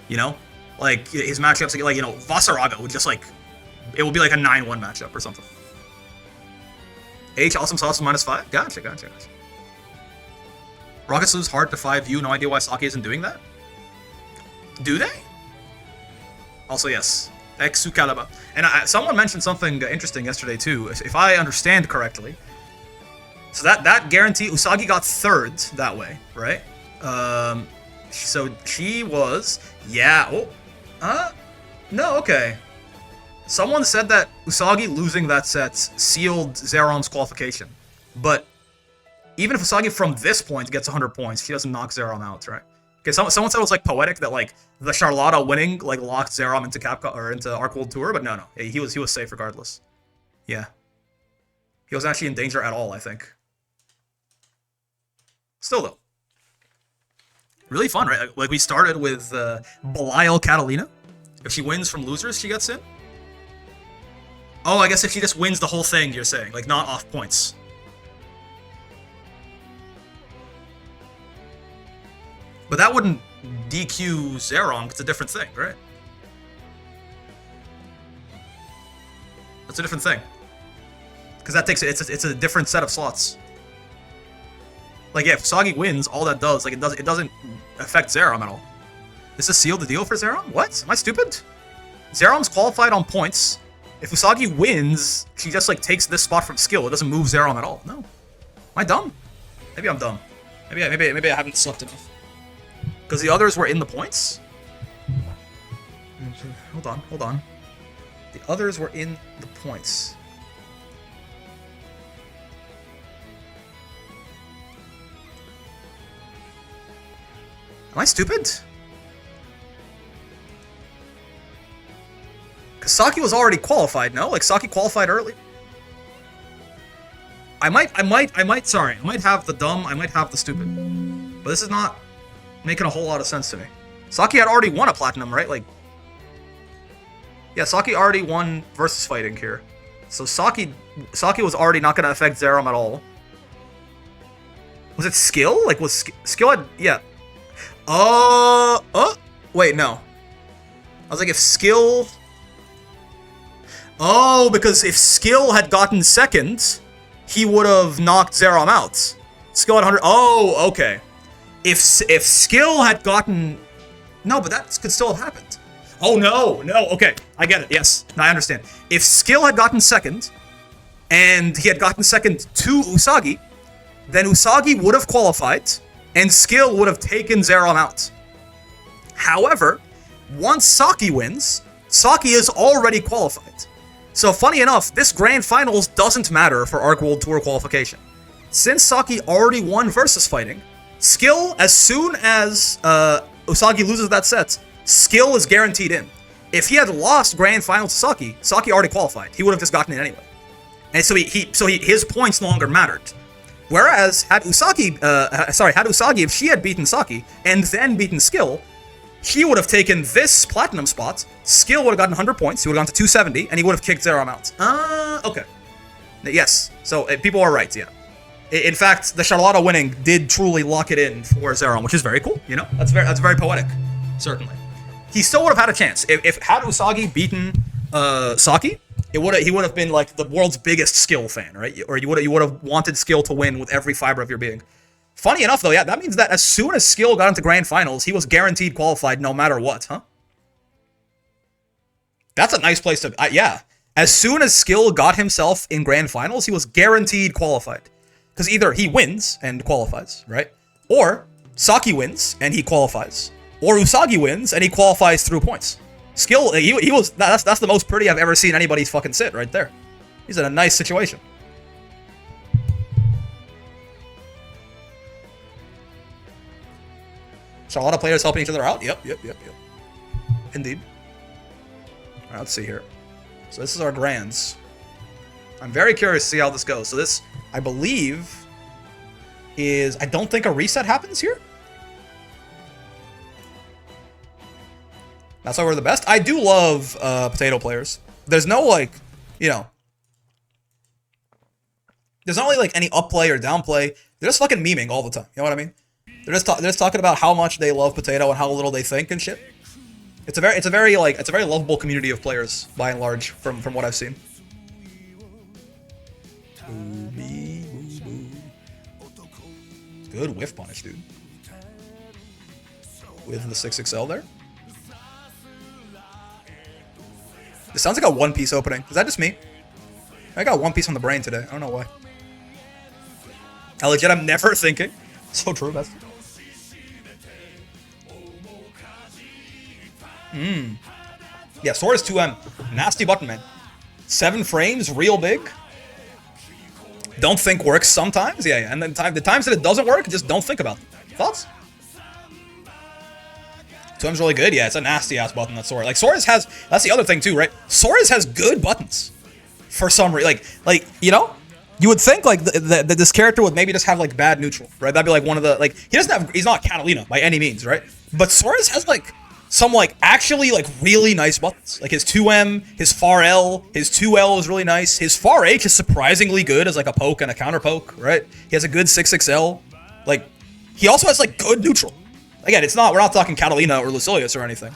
Speaker 1: You know, like his matchups, like Vasaraga would just like it would be like a 9-1 matchup or something. H awesome sauce is -5. Gotcha. Rockets lose hard to 5U. No idea why Saki isn't doing that. Do they? Also, yes. Excalibur. And someone mentioned something interesting yesterday, too, if I understand correctly. So that guarantee, Usagi got 3rd that way, right? So she was... Yeah. Oh. No, okay. Someone said that Usagi losing that set sealed Zeron's qualification. But even if Usagi from this point gets 100 points, she doesn't knock Zeron out, right? Okay, someone said it was like poetic that like the Charlotta winning like locked Zerom into Capcom or into Arc World Tour, but no, he was safe regardless. Yeah, he wasn't actually in danger at all, I think. Still though, really fun, right? Like we started with Belial Catalina. If she wins from losers, she gets in. Oh, I guess if she just wins the whole thing, you're saying, like not off points. But that wouldn't DQ Zeron, it's a different thing, right? That's a different thing. Because that takes it's a different set of slots. Like yeah, if Usagi wins, all that does, like it doesn't affect Zeron at all. This is sealed the deal for Zeron? What? Am I stupid? Zeron's qualified on points. If Usagi wins, she just like takes this spot from skill. It doesn't move Zeron at all. No. Am I dumb? Maybe I'm dumb. Maybe I haven't slept enough. Because the others were in the points? Hold on. The others were in the points. Am I stupid? Because Saki was already qualified, no? Like, Saki qualified early? I might have the dumb, I might have the stupid. But this is not making a whole lot of sense to me. Saki had already won a platinum, right? Like, yeah, Saki already won versus fighting here. So Saki was already not going to affect Zerom at all. Was it skill? Like, was skill had... Yeah. Wait, no. I was like, if skill... Oh, because if skill had gotten second, he would have knocked Zerom out. Skill had 100... Oh, okay. If skill had gotten... No, but that could still have happened. Oh, no, okay. I get it, yes. Now I understand. If skill had gotten second, and he had gotten second to Usagi, then Usagi would have qualified, and skill would have taken Zerom out. However, once Saki wins, Saki is already qualified. So funny enough, this Grand Finals doesn't matter for Arc World Tour qualification. Since Saki already won versus fighting, skill, as soon as Usagi loses that set, skill is guaranteed in. If he had lost Grand Final to Saki, Saki already qualified. He would have just gotten in anyway. And so his points no longer mattered. Whereas had Usagi, if she had beaten Saki and then beaten skill, she would have taken this platinum spot. Skill would have gotten 100 points. He would have gone to 270, and he would have kicked Zerom out. Okay. Yes. So people are right. Yeah. In fact, the Charlotta winning did truly lock it in for Zerom, which is very cool. You know, that's very poetic. Certainly, he still would have had a chance if had Usagi beaten Saki. He would have been like the world's biggest skill fan, right? Or you would have wanted skill to win with every fiber of your being. Funny enough, though, yeah, that means that as soon as skill got into grand finals, he was guaranteed qualified no matter what, huh? That's a nice place to... yeah. as soon as Skill got himself in grand finals, he was guaranteed qualified. Because either he wins and qualifies, right? Or Saki wins and he qualifies. Or Usagi wins and he qualifies through points. Skill, he was, that's the most pretty I've ever seen anybody fucking sit right there. He's in a nice situation. So a lot of players helping each other out. Yep. Indeed. All right, let's see here. So this is our grands. I'm very curious to see how this goes. So this, I believe, is... I don't think a reset happens here. That's why we're the best. I do love potato players. There's no, like, you know... There's not really, like, any up play or down play. They're just fucking memeing all the time. You know what I mean? They're just talking about how much they love potato and how little they think and shit. It's a very lovable community of players by and large from what I've seen. Good whiff punish, dude. With the 6XL there. This sounds like a One Piece opening. Is that just me? I got One Piece on the brain today. I don't know why. I legit, I'm never thinking. So true, that's. Yeah, Soriz 2M. Nasty button, man. 7 frames, real big. Don't think works sometimes. Yeah. And then the times that it doesn't work, just don't think about them. Thoughts? 2M's really good. Yeah, it's a nasty ass button that Soriz. Like Soriz has. That's the other thing too, right? Soriz has good buttons. For some reason, like you know, you would think like this character would maybe just have like bad neutral, right? That'd be like one of the like he doesn't have. He's not Catalina by any means, right? But Soriz has like some like actually like really nice buttons. Like his 2M, his far L, his 2L is really nice. His far H is surprisingly good as like a poke and a counter poke, right? He has a good 6XL. Like he also has like good neutral. Again, it's not, we're not talking Catalina or Lucilius or anything.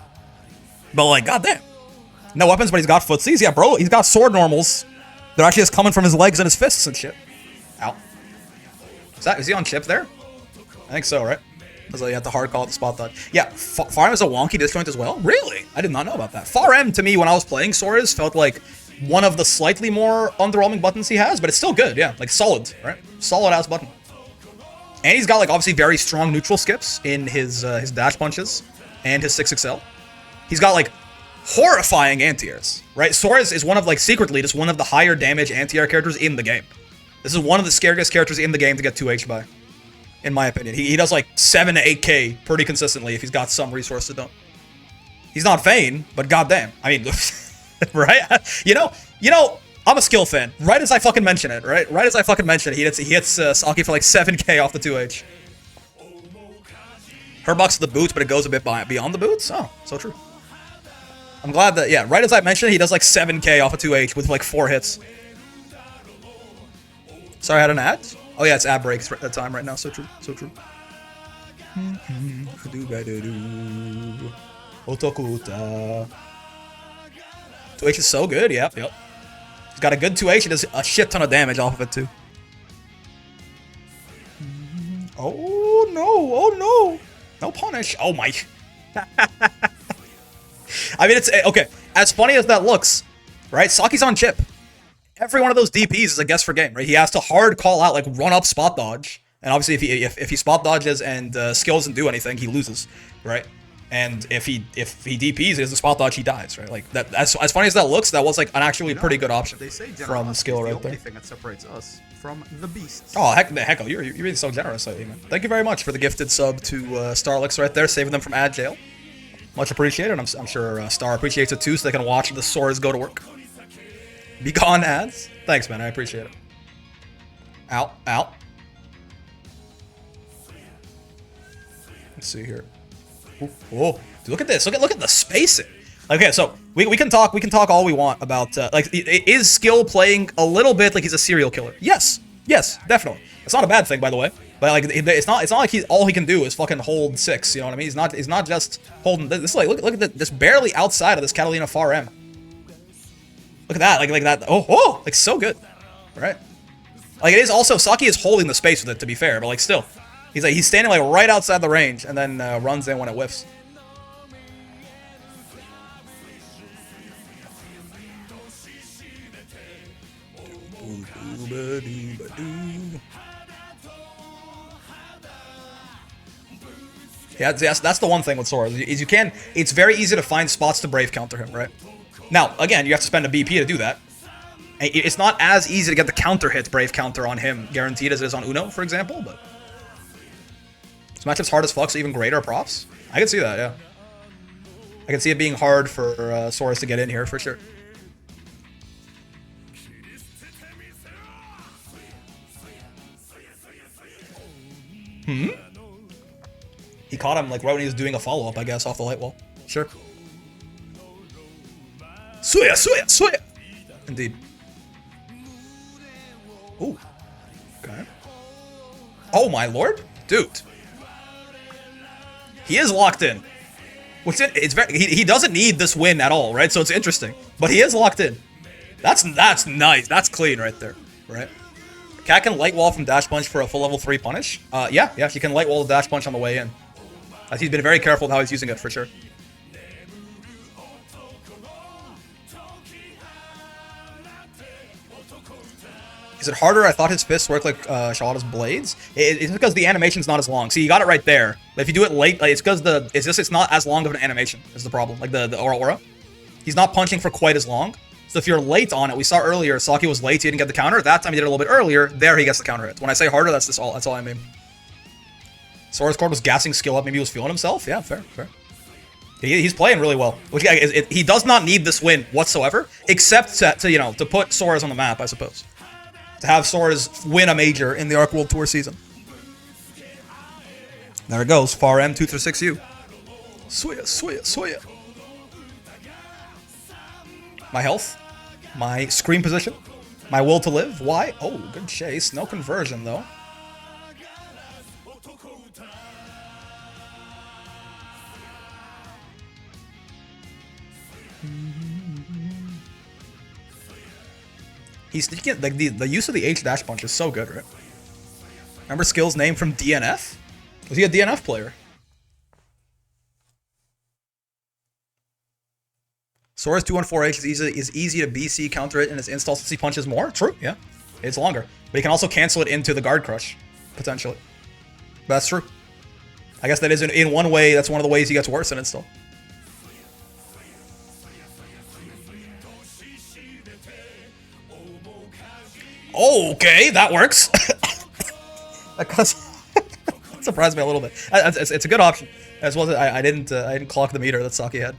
Speaker 1: But like, goddamn. No weapons, but he's got footsies. Yeah, bro, he's got sword normals. They're actually just coming from his legs and his fists and shit. Ow. Is he on chip there? I think so, right? Because you have to hard call it the spot dodge. Yeah, Far M is a wonky disjoint as well? Really? I did not know about that. Far M, to me, when I was playing Soriz, felt like one of the slightly more underwhelming buttons he has, but it's still good, yeah. Like, solid, right? Solid-ass button. And he's got, like, obviously very strong neutral skips in his dash punches and his 6XL. He's got, like, horrifying anti-airs, right? Soriz is one of, like, secretly just one of the higher damage anti-air characters in the game. This is one of the scariest characters in the game to get 2H by, in my opinion. He does, like, 7 to 8k pretty consistently if he's got some resource to do. He's not Vayne, but goddamn. I mean, right? You know, I'm a skill fan. Right as I fucking mention it, right? Right as I fucking mention it, he hits Saki for like 7k off the 2H. Her bucks the boots, but it goes a bit beyond the boots? Oh, so true. I'm glad that, yeah, right as I mentioned it, he does like 7k off a 2H with like 4 hits. Sorry, I had an ad? Oh yeah, it's ad breaks at the time right now. So true, so true. Otokuta. 2H is so good, yep. He's got a good 2H, he does a shit ton of damage off of it too. Oh no. No punish. Oh my. I mean, it's, okay, as funny as that looks, right? Saki's on chip. Every one of those DPs is a guess for game, right? He has to hard call out, like, run up spot dodge. And obviously, if he spot dodges and skill doesn't do anything, he loses, right? And if he DPs, he doesn't spot dodge, he dies, right? Like, that, as funny as that looks, that was, like, an actually pretty good option from skill right there.
Speaker 4: The thing that separates us from the beasts.
Speaker 1: Oh, heck, you're being so generous lately, man. Thank you very much for the gifted sub to Starlix right there, saving them from ad jail. Much appreciated. I'm sure Star appreciates it too, so they can watch the Soriz go to work. Be gone, ads. Thanks, man. I appreciate it. Out. Let's see here. Oh, dude, look at this. Look at the spacing. Okay, so we can talk all we want about like, is skill playing a little bit like he's a serial killer? Yes, definitely. It's not a bad thing, by the way. But like, it's not like all he can do is fucking hold 6. You know what I mean? He's not just holding this. Is like, look at this, barely outside of this Catalina far M. Look at that, like that. Oh, like so good, right? Like, it is also, Saki is holding the space with it, to be fair, but like still, he's standing like right outside the range and then runs in when it whiffs. Yeah, that's the one thing with Soriz, is you can, it's very easy to find spots to Brave counter him, right? Now, again, you have to spend a BP to do that. It's not as easy to get the counter hit Brave counter on him guaranteed as it is on Uno, for example, but this matchup's hard as fuck, so even greater props. I can see that, yeah. I can see it being hard for Soriz to get in here, for sure. He caught him like right when he was doing a follow-up, I guess, off the light wall. Sure. SOIYA, SOIYA, SOIYA! Indeed. Ooh. Okay. Oh my lord, dude. He is locked in. Which it's very, he doesn't need this win at all, right? So it's interesting, but he is locked in. That's nice. That's clean right there, right? Cat can light wall from dash punch for a full level 3 punish. Yeah, she can light wall the dash punch on the way in. He's been very careful with how he's using it, for sure. Is it harder? I thought his fists work like Charlotte's blades. It's because the animation's not as long. See, you got it right there. But if you do it late, like, it's because it's not as long of an animation is the problem. Like the aura. He's not punching for quite as long. So if you're late on it, we saw earlier, Saki was late, he didn't get the counter. That time he did it a little bit earlier. There he gets the counter hit. When I say harder, that's all I mean. Soriz Cord was gassing skill up. Maybe he was feeling himself. Yeah, fair. He's playing really well. Which he does not need this win whatsoever, except to put Soriz on the map, I suppose. To have Soriz win a major in the Arc World Tour season. There it goes. Far M 236U. SOIYA, SOIYA, SOIYA. My health. My screen position. My will to live. Why? Oh, good chase. No conversion, though. He's sneaking, like the use of the H dash punch is so good, right? Remember skill's name from DNF? Was he a DNF player? Soriz 214H is easy to BC counter it in his install since he punches more. True, yeah. It's longer. But he can also cancel it into the guard crush, potentially. But that's true. I guess that is in one way, that's one of the ways he gets worse in install. Okay, that works. That surprised me a little bit. It's a good option. As well as I didn't clock the meter that Saki had.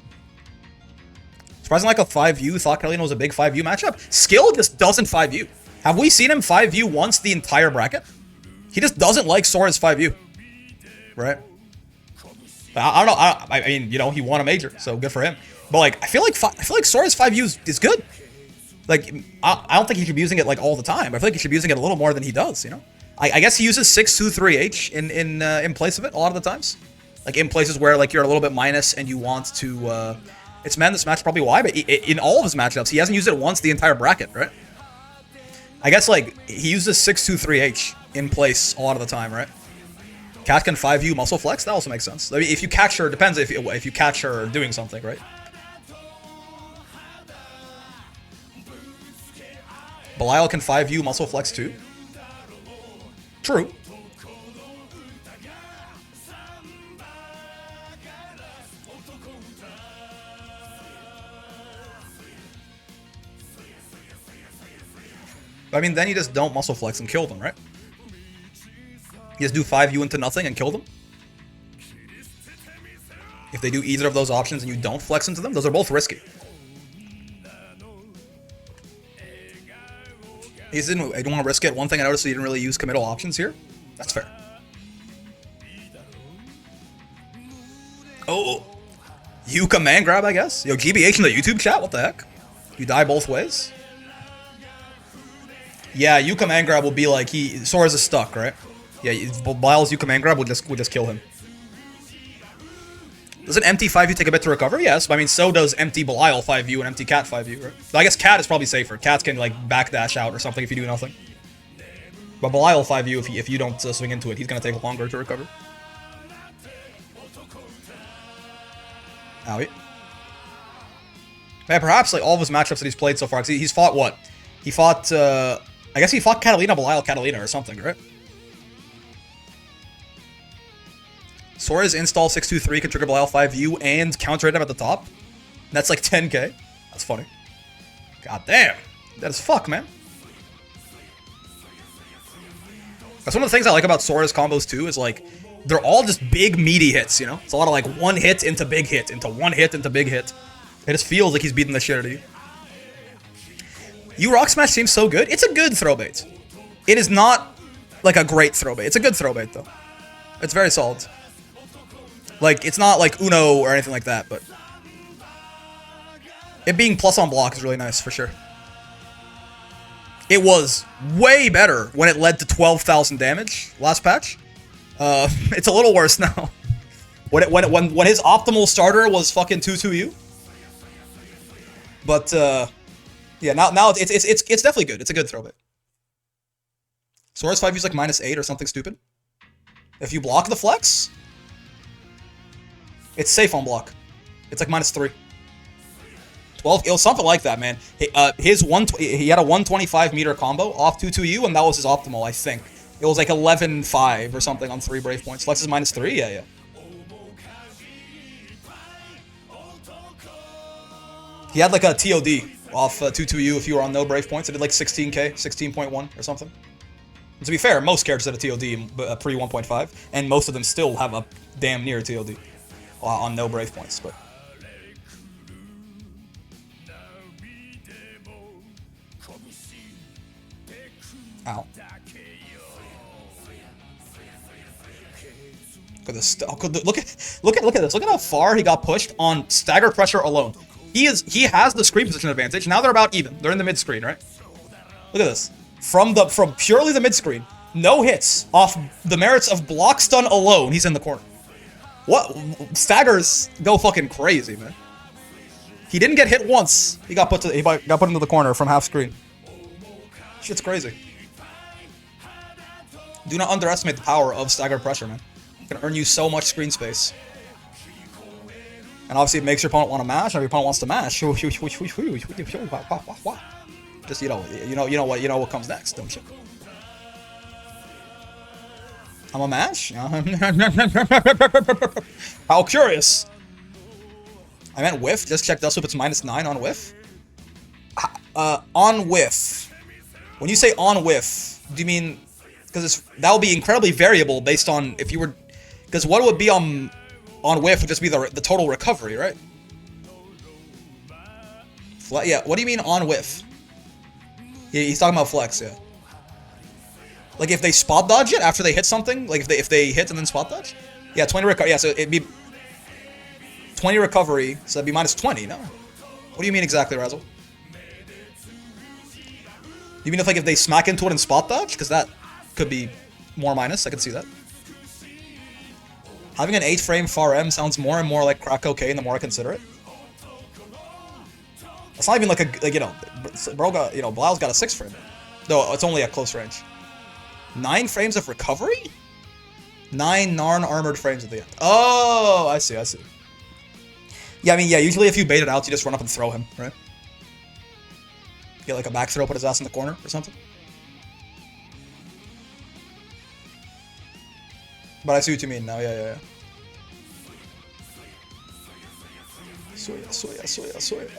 Speaker 1: Surprising like a 5U. Thought Catalina was a big 5U matchup. Skill just doesn't 5U. Have we seen him 5U once the entire bracket? He just doesn't like Soriz 5U. Right? I don't know. I mean, he won a major, so good for him. But like, I feel like Soriz 5U is good. Like, I don't think he should be using it like all the time. I feel like he should be using it a little more than he does, I guess he uses 623H in place of it a lot of the times. Like in places where like you're a little bit minus and you want to it's this match probably why, but in all of his matchups, he hasn't used it once the entire bracket, right? I guess like he uses 623H in place a lot of the time, right? Cat can 5U muscle flex, that also makes sense. I mean, if you catch her, depends if you catch her doing something, right? Belial can 5U muscle flex too. True. I mean, then you just don't muscle flex and kill them, right? You just do 5U into nothing and kill them. If they do either of those options and you don't flex into them, those are both risky. I don't want to risk it. One thing I noticed, he didn't really use committal options here. That's fair. Oh, you command grab, I guess. Yo, GBH in the YouTube chat. What the heck? You die both ways. Yeah, you command grab will be like Soriz is stuck, right? Yeah, Belial's you command grab will just kill him. Does an empty 5U take a bit to recover? Yes, but I mean, so does empty Belial 5U and empty Cat 5U, right? So I guess Cat is probably safer. Cats can, like, backdash out or something if you do nothing. But Belial 5U, if you don't swing into it, he's going to take longer to recover. Owie. Man, perhaps, like, all of his matchups that he's played so far, 'cause he's fought what? He fought I guess he fought Catalina Belial Catalina or something, right? Soriz install 623 can trigger Belial 5U and counter him at the top. That's like 10k. That's funny. God damn. That is fuck, man. That's one of the things I like about Soriz combos too, is like, they're all just big meaty hits, you know? It's a lot of like one hit into big hit, into one hit into big hit. It just feels like he's beating the shit out of you. You Rock Smash seems so good. It's a good throw bait. It is not like a great throw bait. It's a good throw bait though. It's very solid. Like, it's not like Uno or anything like that, but it being plus on block is really nice for sure. It was way better when it led to 12,000 damage last patch. It's a little worse now. When his optimal starter was fucking 2-2U. But yeah, now it's definitely good. It's a good throw bait. Soriz 5U's like -8 or something stupid. If you block the flex, it's safe on block. It's like -3. 12, it was something like that, man. He had a 125 meter combo off 2-2U, and that was his optimal, I think. It was like 11-5 or something on 3 Brave points. Flex is -3? Yeah. He had like a TOD off 2-2U if you were on no Brave points. It did like 16k, 16.1 or something. And to be fair, most characters had a TOD pre 1.5, and most of them still have a damn near TOD on no Brave points, but... Ow. Look at this. Look at this. Look at how far he got pushed on stagger pressure alone. He has the screen position advantage. Now they're about even. They're in the mid screen, right? Look at this. From purely the mid screen, no hits off the merits of block stun alone. He's in the corner. What? Staggers go fucking crazy, man. He didn't get hit once. He got put into the corner from half screen. Shit's crazy. Do not underestimate the power of staggered pressure, man. It can earn you so much screen space. And obviously it makes your opponent want to mash, and if your opponent wants to mash, just you know what comes next, don't you? I'm a mash? How curious. I meant whiff. Just check Dust Whip, it's -9 on whiff. On whiff. When you say on whiff, do you mean... Because that would be incredibly variable based on if you were... Because what would be on whiff would just be the total recovery, right? Yeah, what do you mean on whiff? Yeah, he's talking about flex, yeah. Like if they spot dodge it after they hit something? Like if they hit and then spot dodge? Yeah, 20 recovery. Yeah, so it'd be 20 recovery, so that'd be -20, no? What do you mean exactly, Razzle? You mean if they smack into it and spot dodge? Because that could be more minus, I can see that. Having an 8-frame far M sounds more and more like crack cocaine the more I consider it. It's not even like bro got, Belial's got a 6-frame. No, it's only at close range. 9 frames of recovery? 9 Narn-armored frames at the end. Oh, I see. Yeah, I mean, yeah, usually if you bait it out, you just run up and throw him, right? Get like a back throw, put his ass in the corner or something. But I see what you mean now, yeah. SOIYA.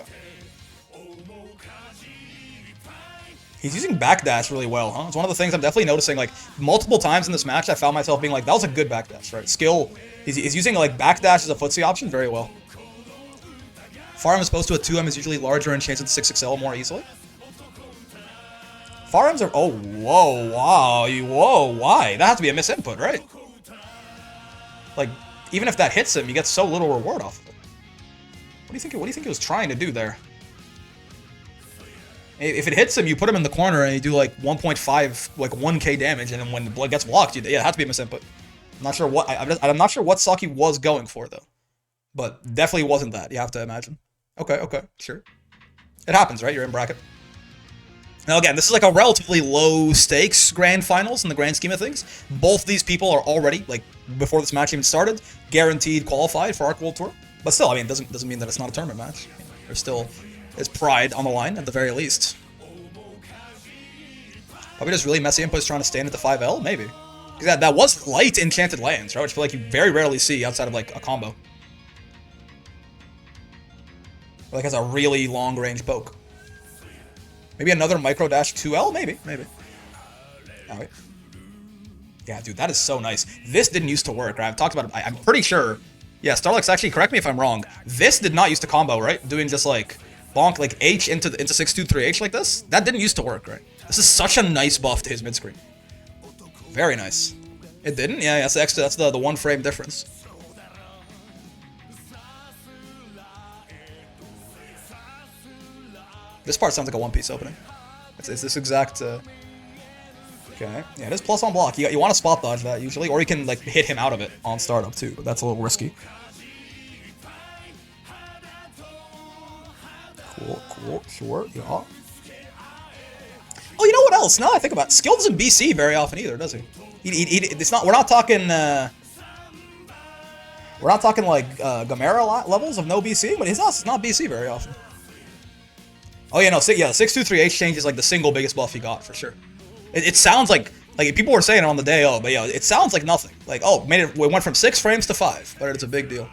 Speaker 1: He's using backdash really well, huh? It's one of the things I'm definitely noticing, like, multiple times in this match I found myself being like, that was a good backdash, right? Skill, he's using, like, backdash as a footsie option very well. Far M as opposed to a 2M is usually larger and changes to 6XL more easily. Far M's are, oh, whoa, wow, whoa, why? That has to be a misinput, right? Like, even if that hits him, you get so little reward off of it. What do you think he was trying to do there? If it hits him, you put him in the corner and you do like 1.5, like 1k damage, and then when the blood gets blocked, yeah, it has to be a misinput. I'm not sure what I'm not sure what Saki was going for though, but definitely wasn't that. You have to imagine. Okay, sure. It happens, right? You're in bracket. Now again, this is like a relatively low stakes grand finals in the grand scheme of things. Both these people are already, like, before this match even started, guaranteed qualified for Arc World Tour. But still, I mean, it doesn't mean that it's not a tournament match. There's still, there's pride on the line at the very least. Probably just really messy inputs trying to stand at the 5L, maybe. Because that was light enchanted lands, right? Which I feel like you very rarely see outside of like a combo. Or like has a really long range poke. Maybe another micro dash 2L, maybe. Oh, wait. Yeah, dude, that is so nice. This didn't used to work, right? I've talked about it. I'm pretty sure. Yeah, Starlux, actually, correct me if I'm wrong. This did not used to combo, right? Doing just like bonk, like H into 623H like this. That didn't used to work, right? This is such a nice buff to his mid screen. Very nice. It didn't? Yeah, that's the extra. That's the 1 frame difference. This part sounds like a One Piece opening. It's this exact. Okay, yeah, it is plus on block. You want to spot dodge that usually, or you can like hit him out of it on startup too, but that's a little risky. Cool, sure, yeah. Oh, you know what else? Now that I think about it, Skill doesn't BC very often either, does he? It's not. We're not talking. We're not talking like Gamera levels of no BC, but it's not BC very often. Oh yeah, no, 623H change is like the single biggest buff he got for sure. It sounds like people were saying it on the day, but yeah, it sounds like nothing. Like, oh, we went from 6 frames to 5, but it's a big deal.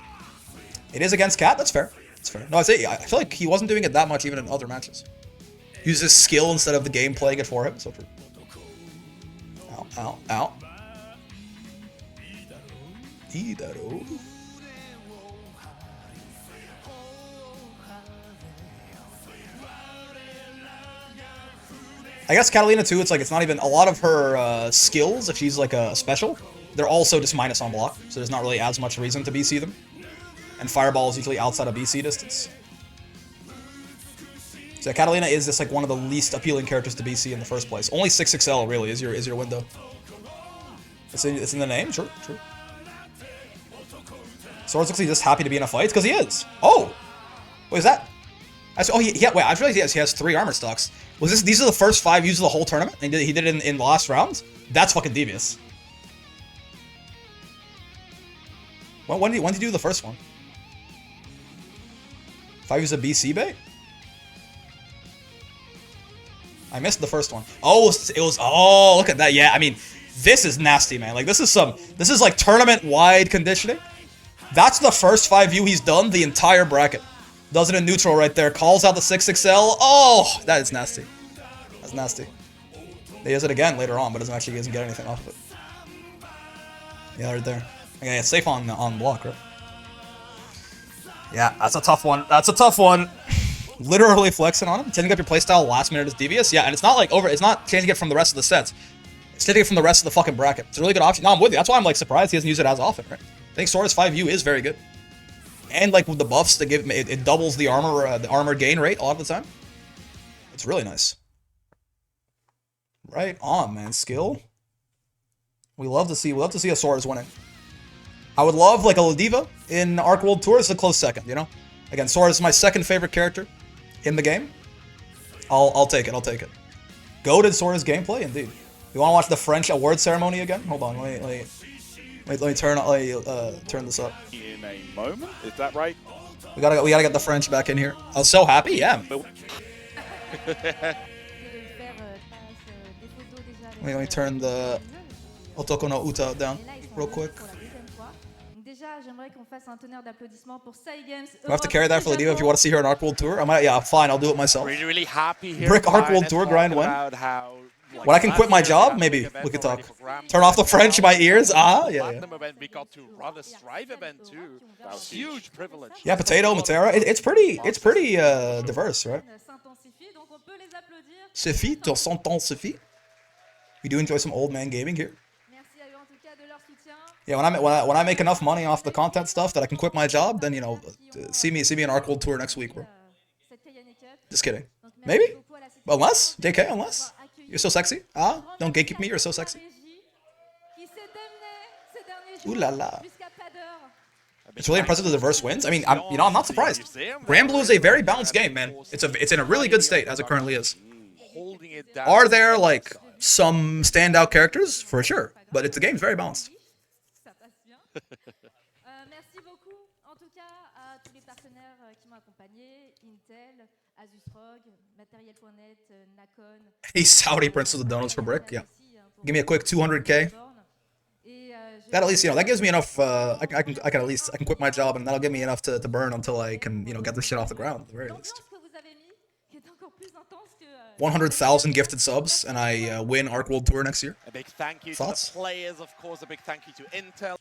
Speaker 1: It is against Cat, that's fair. That's fair. No, I feel like he wasn't doing it that much even in other matches. Uses skill instead of the game playing it for him, so true. Ow. Idaro. I guess Catalina too, it's like it's not even a lot of her skills, if she's like a special, they're also just minus on block, so there's not really as much reason to BC them. And Fireball is usually outside of BC distance. So Catalina is just like one of the least appealing characters to BC in the first place. Only 6XL really is your window. It's in the name, true. Soriz looks like he's just happy to be in a fight, because he is. Oh! What is that? Wait, I realized he has 3 armor stocks. These are the first 5 uses of the whole tournament? And he did it in the last round? That's fucking devious. When did he do the first one? 5 uses of BC bait? I missed the first one. Oh, oh, look at that. Yeah, I mean, this is nasty, man. Like, this is like tournament-wide conditioning. That's the first 5U he's done the entire bracket. Does it in neutral right there. Calls out the 6XL. Oh, that is nasty. That's nasty. He does it again later on, but doesn't get anything off of it. Yeah, right there. Okay, it's safe on block, right? Yeah, that's a tough one. Literally flexing on him. Changing up your playstyle last minute is devious. Yeah, and it's not like it's not changing it from the rest of the sets. It's changing it from the rest of the fucking bracket. It's a really good option. No, I'm with you. That's why I'm like surprised he doesn't use it as often, right? I think Soriz 5U is very good. And like with the buffs that give it doubles the armor gain rate a lot of the time. It's really nice. Right on, man. Skill. We love to see a Soriz winning. I would love like a Ladiva in Arc World Tour. It's a close second, you know. Again, Soriz is my second favorite character in the game. I'll take it. Goated Soriz gameplay, indeed. You want to watch the French award ceremony again? Hold on, let me turn this up.
Speaker 3: In a moment, is that right?
Speaker 1: We gotta get the French back in here. I was so happy, yeah. Let me turn the Otoko no Uta down real quick. I have to carry that for Ladiva if you want to see her on Arc World Tour. Yeah, fine, I'll do it myself.
Speaker 3: Really happy here.
Speaker 1: Brick Arc World Tour grind when? When I can quit my job, maybe we could talk. Turn off the French in my ears. Yeah.
Speaker 3: We got to run a Strive event too. That was huge privilege.
Speaker 1: Yeah, Potato, Matera. It's pretty diverse, right? Suffit, ton temps suffit. We do enjoy some old man gaming here. Yeah, when I make enough money off the content stuff that I can quit my job, then you know, see me in Arc World Tour next week, bro. Just kidding. Maybe? Unless JK, unless you're so sexy. Don't gatekeep me. You're so sexy. Ooh la la. It's really impressive the diverse wins. I mean, I'm not surprised. Granblue is a very balanced game, man. It's in a really good state as it currently is. Are there like some standout characters? For sure, but the game's very balanced. Hey, Saudi Prince of the Donuts for brick. Yeah. Give me a quick 200k. That at least, you know, that gives me enough. I can at least quit my job, and that'll give me enough to burn until I can, you know, get this shit off the ground at the very least. 100,000 gifted subs, and I win Arc World Tour next year.
Speaker 2: A big thank you
Speaker 1: Thoughts?
Speaker 2: to the players, of course. A big thank you to Intel.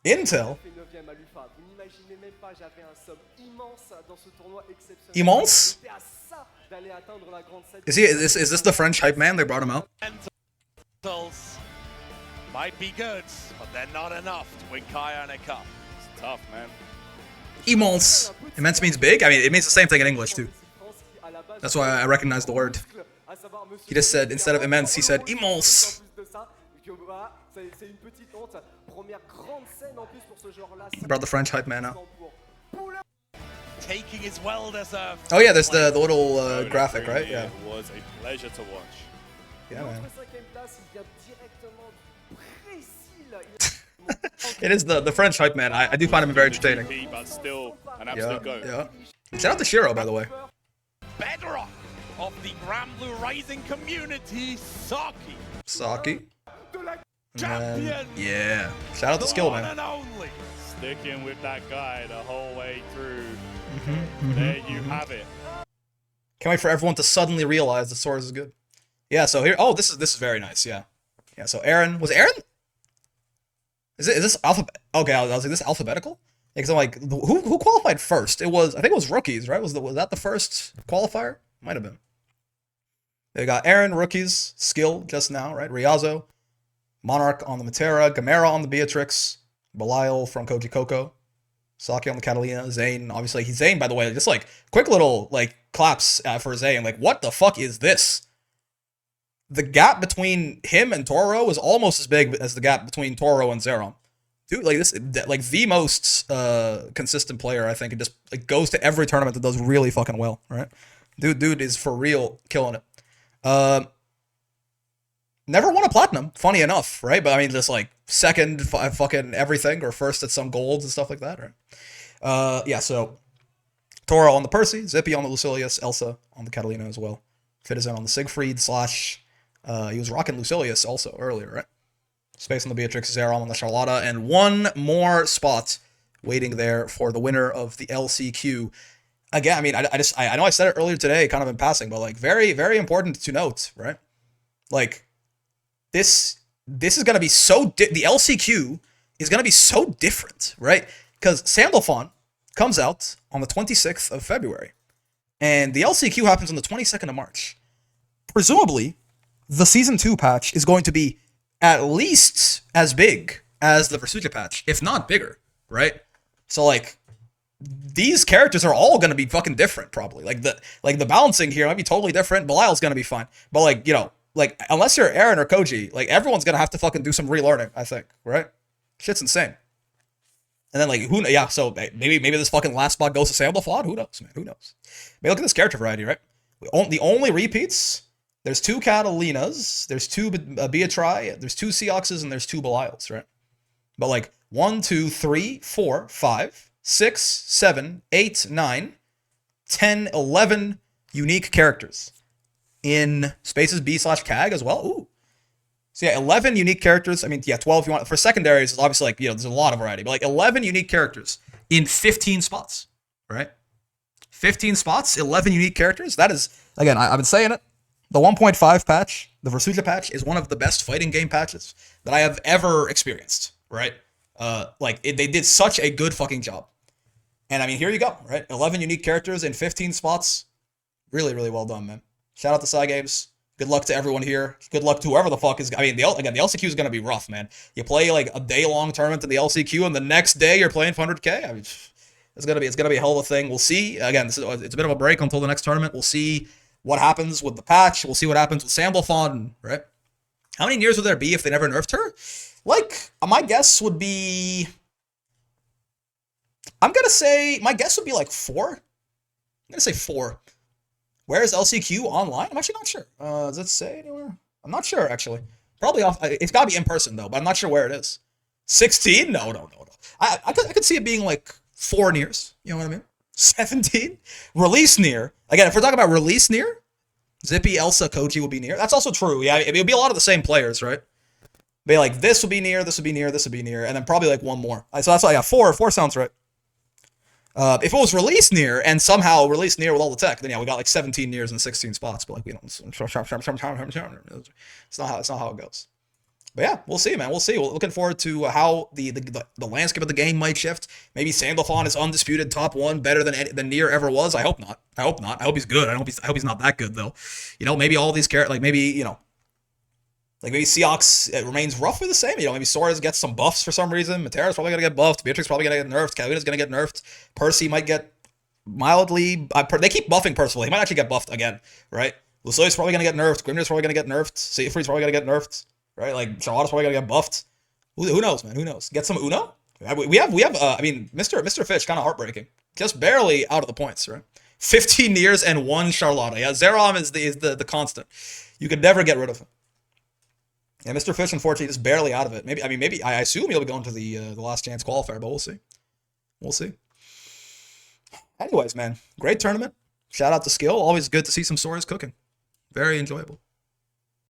Speaker 1: Intel? Immense? Is this the French hype man? They brought him out.
Speaker 2: Mentals might be good, but they're not enough to win Kaya and a cup.
Speaker 3: It's tough, man.
Speaker 1: Immense. Immense means big? I mean, it means the same thing in English, too. That's why I recognize the word. He just said, instead of immense, he said immense. Brought the French hype man out.
Speaker 2: Taking his well-deserved.
Speaker 1: Oh yeah, there's the little graphic, right? Yeah.
Speaker 3: It was a pleasure to watch.
Speaker 1: Yeah, man. It is the French hype man. I do find him very entertaining.
Speaker 3: But still an absolute goat.
Speaker 1: Yeah. Shout out to Shiro, by the way.
Speaker 2: Bedrock of the Grand Blue Rising community, Saki.
Speaker 1: Saki.
Speaker 2: Champion.
Speaker 1: Yeah. Shout out to Skill,
Speaker 2: One
Speaker 1: man.
Speaker 2: and only.
Speaker 3: Sticking with that guy the whole way through. There you have it.
Speaker 1: Can't wait for everyone to suddenly realize that Soriz is good. Yeah, so here, oh, this is very nice, yeah. Yeah, so Aaron, was Aaron? Is this alphabet? Okay, I was like, this alphabetical? Yeah, because I'm like, who qualified first? I think it was rookies, right? Was that the first qualifier? Might have been. They got Aaron, rookies, Skill just now, right? Riazo, Monarch on the Matera, Gamera on the Beatrix, Belial from Koji Coco, Saki on the Catalina, Zane, obviously he's Zane, by the way, just like quick little like claps for Zane. Like, what the fuck is this? The gap between him and Toro is almost as big as the gap between Toro and Zerom. Dude, like this, like the most consistent player, I think, and just like goes to every tournament that does really fucking well, right? Dude is for real killing it. Never won a platinum, funny enough, right? But I mean, just like second fucking everything, or first at some golds and stuff like that, right? Yeah, so Toro on the Percy, Zippy on the Lucilius, Elsa on the Catalina as well. Fitzen on the Sigfried / he was rocking Lucilius also earlier, right? Space on the Beatrix, Zerom on the Charlotta, and one more spot waiting there for the winner of the LCQ. Again, I mean, I know I said it earlier today, kind of in passing, but like very, very important to note, right? Like, this is going to be so, the LCQ is going to be so different, right? Because Sandalphon comes out on the 26th of February, and the LCQ happens on the 22nd of March. Presumably, the Season 2 patch is going to be at least as big as the Versucha patch, if not bigger, right? So, like, these characters are all going to be fucking different, probably. Like the balancing here might be totally different. Belial's going to be fine. But, like, you know, like, unless you're Aaron or Koji, like, everyone's going to have to fucking do some relearning, I think, right? Shit's insane. And then, like, so maybe this fucking last spot goes to Sandalphon? Who knows, man? Who knows? Maybe look at this character variety, right? The only repeats, there's 2 Catalinas, there's 2 Beatrice, there's 2 Seoxes, and there's 2 Belials, right? But, like, 1, 2, 3, 4, 5, 6, 7, 8, 9, 10, 11 unique characters in Spaces B/CAG as well. Ooh. So yeah, 11 unique characters. I mean, yeah, 12 if you want. For secondaries, it's obviously like, you know, there's a lot of variety, but like 11 unique characters in 15 spots, right? 15 spots, 11 unique characters. That is, again, I've been saying it. The 1.5 patch, the Versucha patch, is one of the best fighting game patches that I have ever experienced, right? They did such a good fucking job. And I mean, here you go, right? 11 unique characters in 15 spots. Really, really well done, man. Shout out to Psy Games. Good luck to everyone here. Good luck to whoever the fuck is. I mean, the LCQ is going to be rough, man. You play like a day-long tournament in the LCQ, and the next day you're playing for 100K. I mean, it's gonna be a hell of a thing. We'll see. Again, it's a bit of a break until the next tournament. We'll see what happens with the patch. We'll see what happens with Sandalphon, right? How many years would there be if they never nerfed her? Like, my guess would be... I'm gonna say... My guess would be like 4. I'm gonna say 4. Where is LCQ online? I'm actually not sure. Does it say anywhere? I'm not sure, actually. Probably off... It's gotta be in person, though, but I'm not sure where it is. 16? No. I could see it being like 4 Niers. You know what I mean? 17? Release Nier. Again, if we're talking about release Nier, Zippy, Elsa, Koji will be Nier. That's also true. Yeah, it would be a lot of the same players, right? Be like, this will be Nier, this will be Nier, this will be Nier, and then probably like one more. So that's why, yeah, four sounds right. If it was release Nier and somehow release Nier with all the tech, then yeah, we got like 17 Niers and 16 spots. But like, we don't. It's not how it goes. But yeah, we'll see, man. We'll see. We're looking forward to how the landscape of the game might shift. Maybe Sandalphon is undisputed top 1, better than Nier ever was. I hope not. I hope he's good. I hope he's not that good though. You know, maybe all these characters, like maybe maybe Seox remains roughly the same. You know, maybe Soriz gets some buffs for some reason. Matera's probably gonna get buffed. Beatrix probably gonna get nerfed. Catalina's gonna get nerfed. Percy might get mildly. They keep buffing Percival. He might actually get buffed again, right? Lusoy's probably gonna get nerfed. Grimnir's probably gonna get nerfed. Sigfried's probably gonna get nerfed, right? Like Charlotte's probably gonna get buffed. Who knows, man? Who knows? Get some Uno. We have. I mean, Mr. Fish kind of heartbreaking. Just barely out of the points, right? 15 Niers and 1 Charlotte. Yeah, Zerom is the constant. You could never get rid of him. Yeah, Mr. Fish, unfortunately, just barely out of it. Maybe I assume he'll be going to the last chance qualifier, but we'll see. We'll see. Anyways, man, great tournament. Shout out to Skill. Always good to see some Soriz cooking. Very enjoyable.